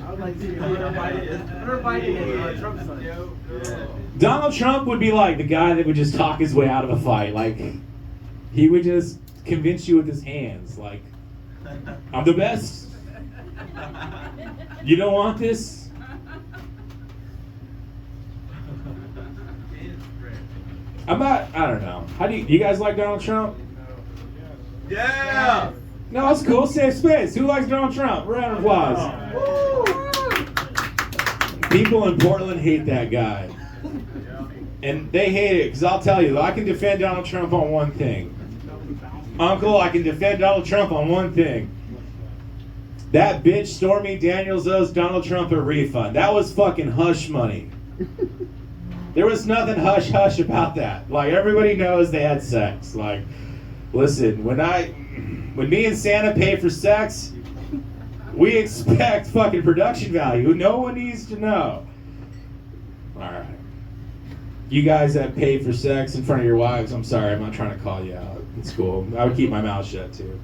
I would like to see Hunter Biden and Trump's son. Donald Trump would be like the guy that would just talk his way out of a fight. Like, he would just convince you with his hands. Like, I'm the best. You don't want this? I'm not. I don't know. How do you guys like Donald Trump? Yeah. No, it's cool. Safe space. Who likes Donald Trump? Round of applause. People in Portland hate that guy. And they hate it because I'll tell you, I can defend Donald Trump on one thing. Uncle, I can defend Donald Trump on one thing. That bitch Stormy Daniels owes Donald Trump a refund. That was fucking hush money. There was nothing hush hush about that. Like, everybody knows they had sex. Like, listen, when me and Santa pay for sex, we expect fucking production value. No one needs to know. Alright. You guys that pay for sex in front of your wives, I'm sorry, I'm not trying to call you out. It's cool. I would keep my mouth shut too.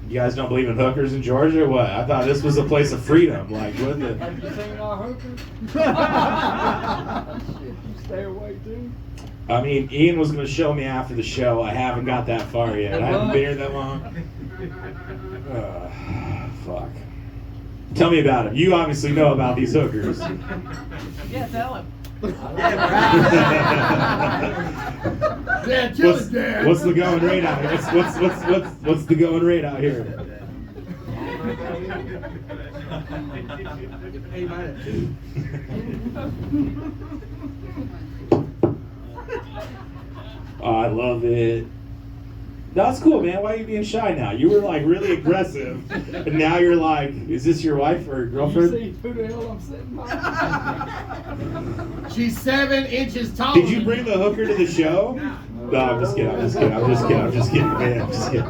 You guys don't believe in hookers in Georgia? What? I thought this was a place of freedom. Like, what the? Are you saying our hookers? Shit, you stay away too. I mean, Ian was going to show me after the show. I haven't got that far yet. I haven't been here that long. Fuck. Tell me about him. You obviously know about these hookers. Yeah, tell him. Dad, kill it, Dad. What's the going rate out here? What's the going rate out here? Oh, I love it. That's cool, man. Why are you being shy now? You were like really aggressive, and now you're like, is this your wife or girlfriend? You see who the hell I'm sitting by? She's 7 inches tall. Did you bring the hooker to the show? No, I'm just kidding. I'm just kidding, man. I'm just kidding.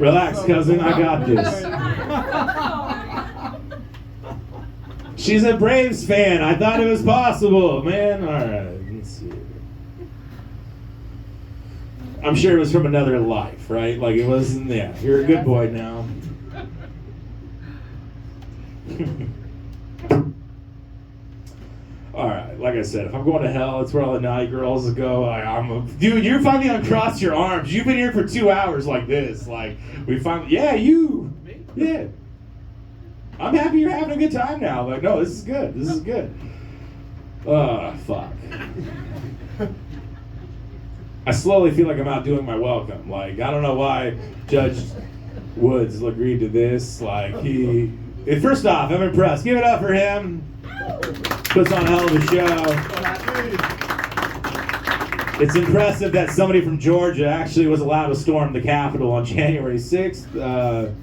Relax, cousin. I got this. She's a Braves fan. I thought it was possible, man. All right, let's see. I'm sure it was from another life, right? Like it wasn't. Yeah, you're a good boy now. All right, like I said, if I'm going to hell, it's where all the naughty girls go. Dude, you're finally uncrossed your arms. You've been here for 2 hours like this. Like we finally. Yeah, you. Me? Yeah. I'm happy you're having a good time now. Like, no, this is good. This is good. Fuck. I slowly feel like I'm outdoing my welcome. Like, I don't know why Judge Woods agreed to this. Like, first off, I'm impressed. Give it up for him. Puts on a hell of a show. It's impressive that somebody from Georgia actually was allowed to storm the Capitol on January 6th.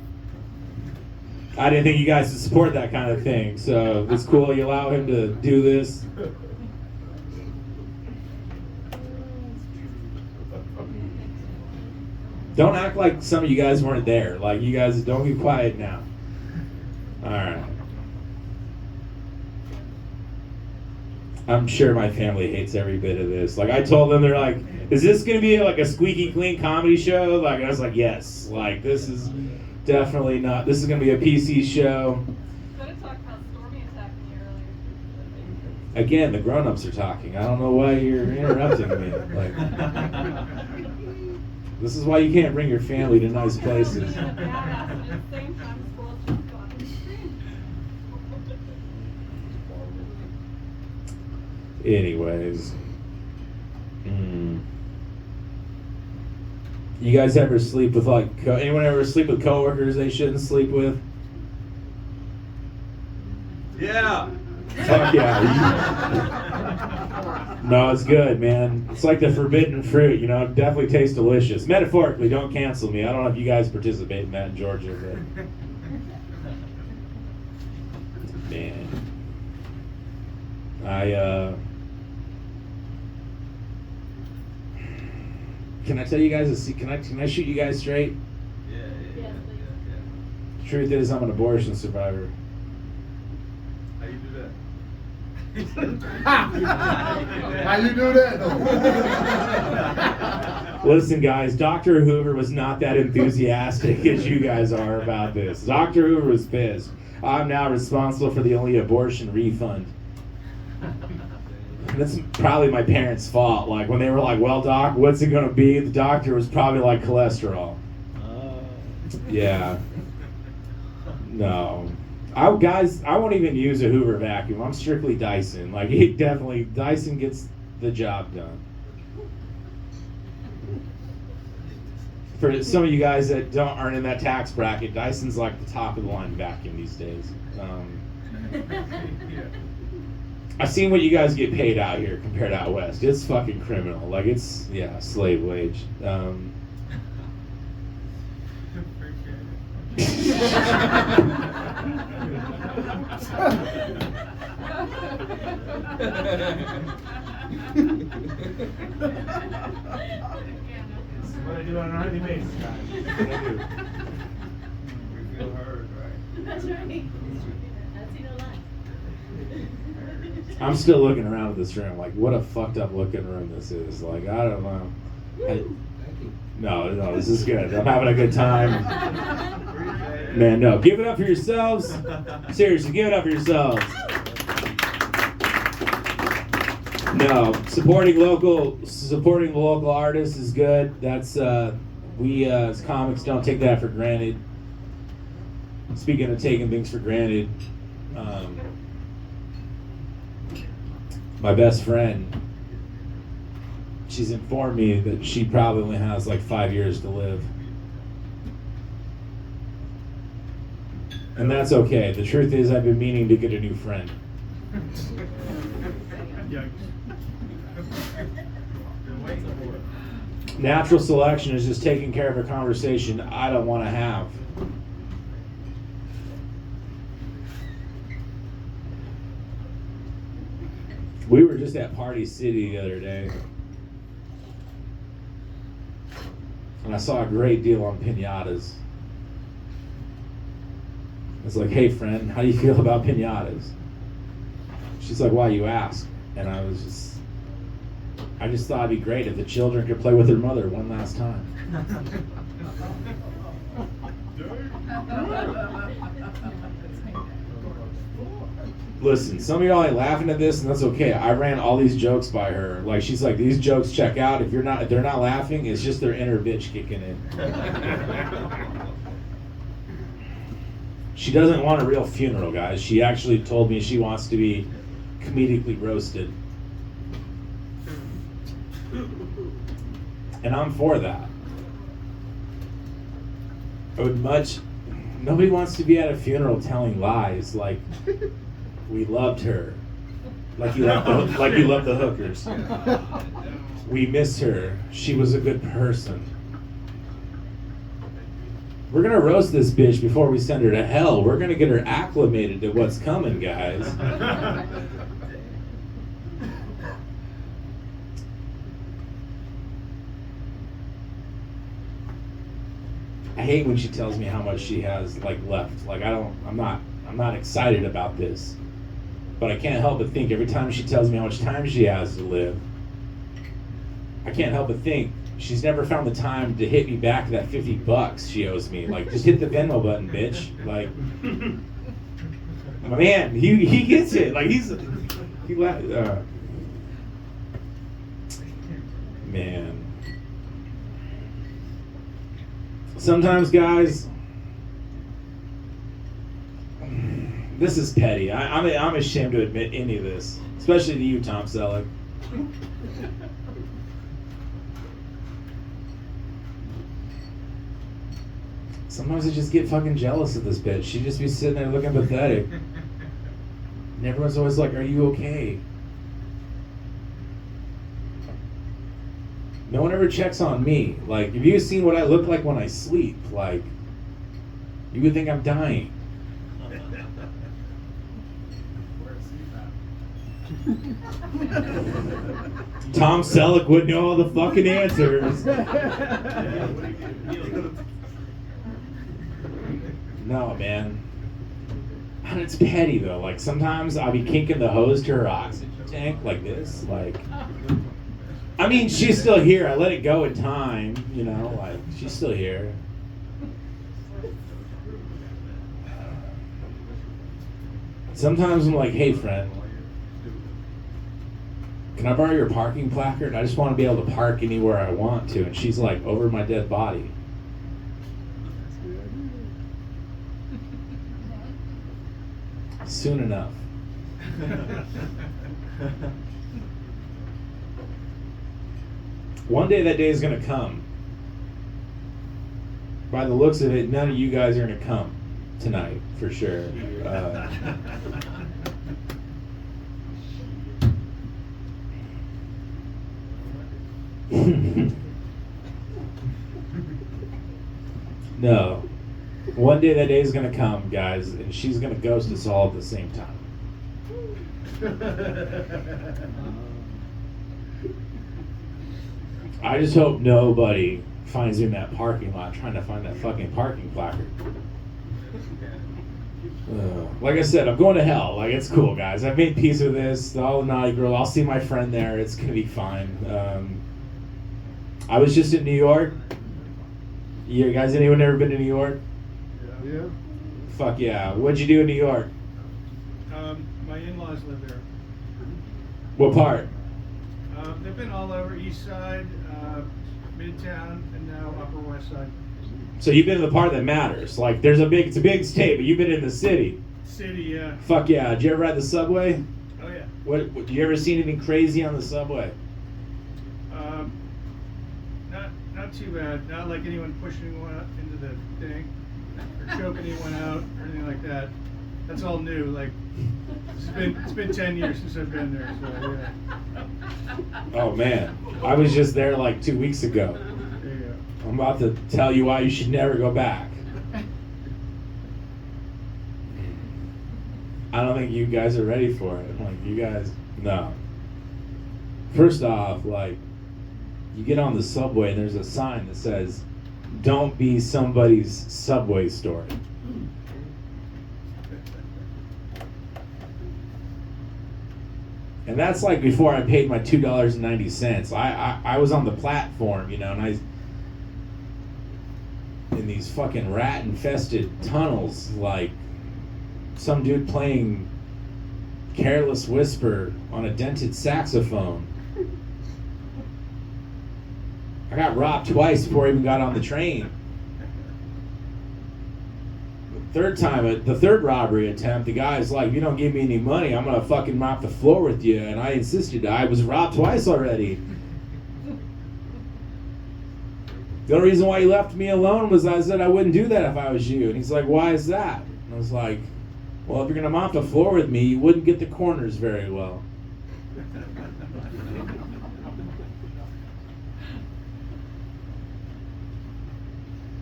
I didn't think you guys would support that kind of thing, so it's cool you allow him to do this. Don't act like some of you guys weren't there. Like, you guys, don't be quiet now. Alright. I'm sure my family hates every bit of this. Like, I told them, they're like, is this going to be like a squeaky clean comedy show? Like, I was like, yes. Like, this is definitely not. This is going to be a PC show. Again, the grown-ups are talking. I don't know why you're interrupting me. Like, this is why you can't bring your family to nice places. Anyways, you guys ever sleep with anyone ever sleep with coworkers they shouldn't sleep with? Yeah. Fuck yeah. No, it's good, man. It's like the forbidden fruit, you know. It definitely tastes delicious. Metaphorically, don't cancel me. I don't know if you guys participate in that in Georgia, but man, can I tell you guys can I shoot you guys straight? Yeah. The truth is, I'm an abortion survivor. How you do that? How you do that? Listen, guys, Dr. Hoover was not that enthusiastic as you guys are about this. Dr. Hoover was pissed. I'm now responsible for the only abortion refund. That's probably my parents' fault. Like, when they were like, well, doc, what's it going to be? The doctor was probably like, cholesterol. Yeah. No. Guys, I won't even use a Hoover vacuum. I'm strictly Dyson. Like, Dyson gets the job done. For some of you guys that aren't in that tax bracket, Dyson's like the top of the line vacuum these days. I've seen what you guys get paid out here compared to out west. It's fucking criminal. Like, it's, yeah, slave wage. What I do on a nightly basis, guys. That's what I do. We feel heard, right? That's right. That's no lie. I'm still looking around at this room, like, what a fucked up looking room this is. Like, I don't know. No, this is good. I'm having a good time. Man, no, give it up for yourselves. Seriously, give it up for yourselves. No, supporting the local artists is good. That's we as comics don't take that for granted. Speaking of taking things for granted, my best friend, she's informed me that she probably only has like 5 years to live. And that's okay. The truth is, I've been meaning to get a new friend. Natural selection is just taking care of a conversation I don't want to have. We were just at Party City the other day, and I saw a great deal on piñatas. I was like, hey friend, how do you feel about piñatas? She's like, why you ask? And I just thought it'd be great if the children could play with their mother one last time. Listen, some of y'all ain't laughing at this, and that's okay. I ran all these jokes by her. Like, she's like, these jokes check out. If they're not laughing, it's just their inner bitch kicking in. She doesn't want a real funeral, guys. She actually told me she wants to be comedically roasted. And I'm for that. Nobody wants to be at a funeral telling lies like we loved her. Like you love the hookers. We miss her. She was a good person. We're gonna roast this bitch before we send her to hell. We're gonna get her acclimated to what's coming, guys. I hate when she tells me how much she has left. Like I'm not excited about this. But I can't help but think every time she tells me how much time she has to live, I can't help but think she's never found the time to hit me back that $50 she owes me. Like, just hit the Venmo button, bitch. Like, my man, he gets it. Like, man. Sometimes, guys, this is petty. I'm ashamed to admit any of this, especially to you, Tom Selleck. Sometimes I just get fucking jealous of this bitch. She just be sitting there looking pathetic. And everyone's always like, are you okay? No one ever checks on me. Like, have you seen what I look like when I sleep? Like, you would think I'm dying. Tom Selleck would know all the fucking answers. No, man. And it's petty though. Like, sometimes I'll be kinking the hose to her oxygen tank like this. Like, I mean, she's still here. I let it go in time, you know. Like, she's still here. Sometimes I'm like, hey friend, can I borrow your parking placard? I just want to be able to park anywhere I want to. And she's like, over my dead body. soon enough. One day that day is gonna come. By the looks of it, none of you guys are gonna come tonight, for sure. No. One day that day is gonna come, guys, and she's gonna ghost us all at the same time. I just hope nobody finds me in that parking lot trying to find that fucking parking placard. Like I said, I'm going to hell. Like, it's cool, guys. I've made peace with this. All the naughty girl. I'll see my friend there. It's gonna be fine. I was just in New York. You guys, anyone ever been to New York? Yeah. Fuck yeah. What'd you do in New York? My in-laws live there. What part? They've been all over East Side, Midtown, and now Upper West Side. So you've been in the part that matters. Like, it's a big state, but you've been in the city. City, yeah. Fuck yeah. Did you ever ride the subway? Oh yeah. What did you ever see anything crazy on the subway? Not too bad. Not like anyone pushing anyone up into the thing or choking anyone out or anything like that. That's all new. Like it's been 10 years since I've been there. So yeah. Oh man, I was just there like 2 weeks ago. There you go. I'm about to tell you why you should never go back. I don't think you guys are ready for it. Like, you guys, no. First off, like, you get on the subway and there's a sign that says, "Don't be somebody's subway story." And that's like before I paid my $2.90. I was on the platform, you know, and I in these fucking rat infested tunnels, like some dude playing Careless Whisper on a dented saxophone. I got robbed twice before I even got on the train. The third robbery attempt, the guy's like, "If you don't give me any money, I'm gonna fucking mop the floor with you." And I insisted. I was robbed twice already. The only reason why he left me alone was I said I wouldn't do that if I was you. And he's like, "Why is that?" And I was like, "Well, if you're gonna mop the floor with me, you wouldn't get the corners very well."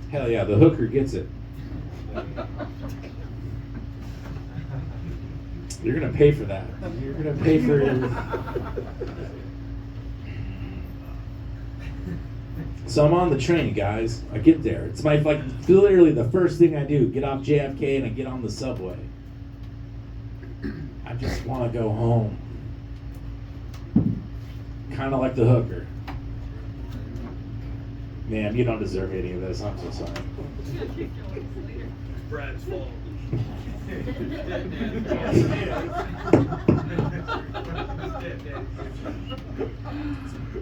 Hell yeah, the hooker gets it. You're gonna pay for that. You're gonna pay for it. So I'm on the train, guys. I get there. It's literally the first thing I do. Get off JFK and I get on the subway. I just want to go home. Kind of like the hooker. Man, you don't deserve any of this. I'm so sorry. Brad's fault.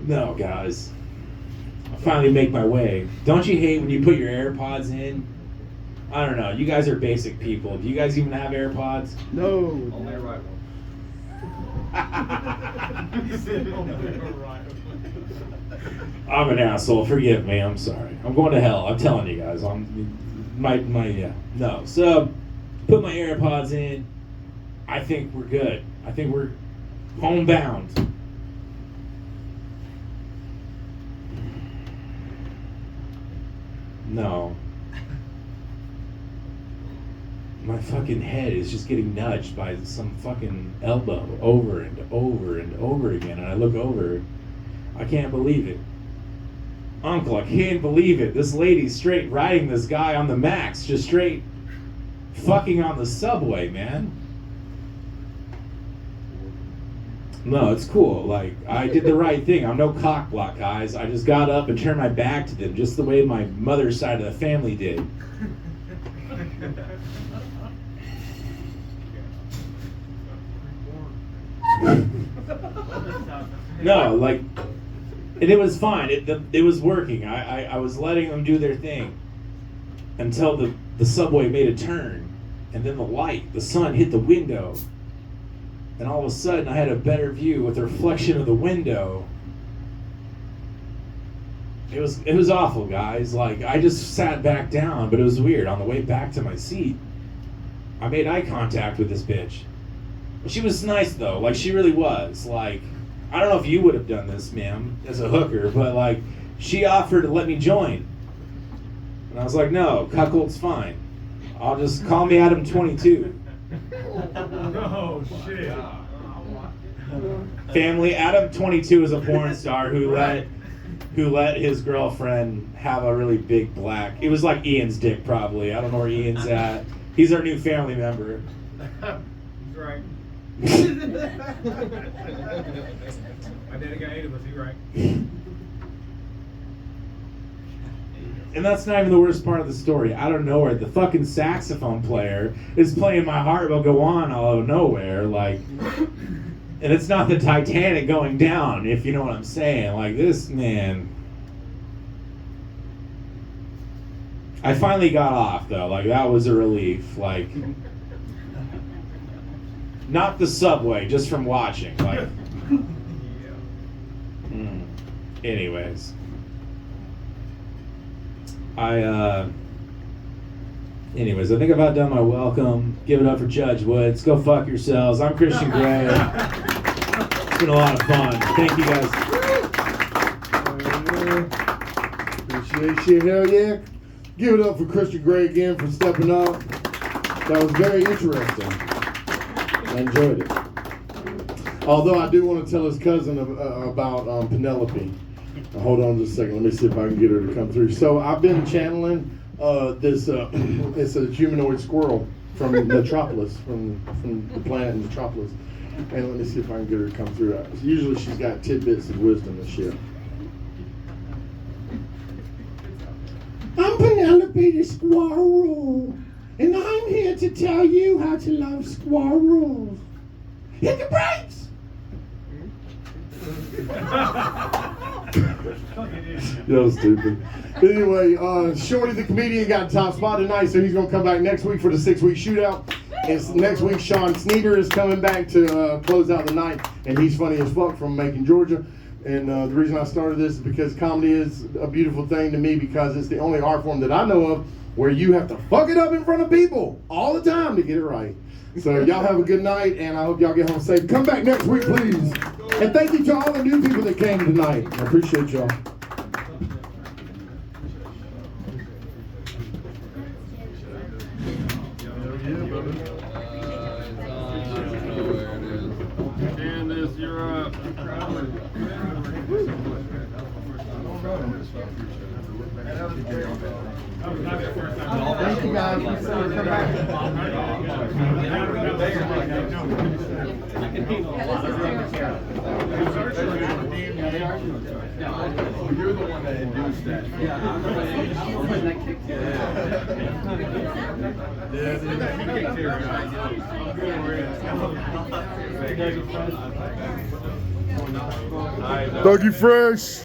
No, guys. I finally make my way. Don't you hate when you put your AirPods in? I don't know. You guys are basic people. Do you guys even have AirPods? No. Only a right I'm an asshole. Forgive me. I'm sorry. I'm going to hell. I'm telling you guys. Yeah. No. So, put my AirPods in. I think we're good. I think we're homebound. No. My fucking head is just getting nudged by some fucking elbow over and over and over again. And I look over. I can't believe it. Uncle, I can't believe it. This lady's straight riding this guy on the Max. Just straight fucking on the subway, man. No, it's cool. Like, I did the right thing. I'm no cock block, guys. I just got up and turned my back to them, just the way my mother's side of the family did. No, like, and it was fine. It was working. I was letting them do their thing until the subway made a turn. and then the sun hit the window, and all of a sudden I had a better view with the reflection of the window. It was awful, guys. Like, I just sat back down, but it was weird. On the way back to my seat, I made eye contact with this bitch. She was nice though, like she really was. Like, I don't know if you would have done this, ma'am, as a hooker, but like, she offered to let me join. And I was like, no, cuckold's fine. I'll just call me Adam 22. Oh shit. Family, Adam 22 is a porn star who let his girlfriend have a really big black. It was like Ian's dick, probably. I don't know where Ian's at. He's our new family member. He's right. My daddy got 8 of us, he's right. And that's not even the worst part of the story. Out of nowhere, the fucking saxophone player is playing My Heart Will Go On out of nowhere, like, and it's not the Titanic going down, if you know what I'm saying. Like, this, man. I finally got off, though. Like, that was a relief. Like, not the subway, just from watching. Like, anyways. Anyways, I think I've about done my welcome. Give it up for Judge Woods. Go fuck yourselves. I'm Christian Gray. It's been a lot of fun. Thank you guys. Appreciate you. Hell yeah. Give it up for Christian Gray again for stepping up. That was very interesting. I enjoyed it. Although I do want to tell his cousin about Penelope. Hold on just a second. Let me see if I can get her to come through. So I've been channeling this. It's a humanoid squirrel from Metropolis, from the planet Metropolis. And let me see if I can get her to come through. Usually she's got tidbits of wisdom and shit. I'm Penelope the squirrel, and I'm here to tell you how to love squirrels. Hit the brakes! Yo, stupid. Anyway, Shorty the comedian got top spot tonight, so he's gonna come back next week for the 6-week shootout. And next week, Sean Sneeder is coming back to close out the night, and he's funny as fuck from Macon, Georgia. And the reason I started this is because comedy is a beautiful thing to me, because it's the only art form that I know of where you have to fuck it up in front of people all the time to get it right. So y'all have a good night, and I hope y'all get home safe. Come back next week, please. And thank you to all the new people that came tonight. I appreciate y'all. Candace, you're up. Thank you guys. Come back. You're the one that induced that. Dougie Fresh.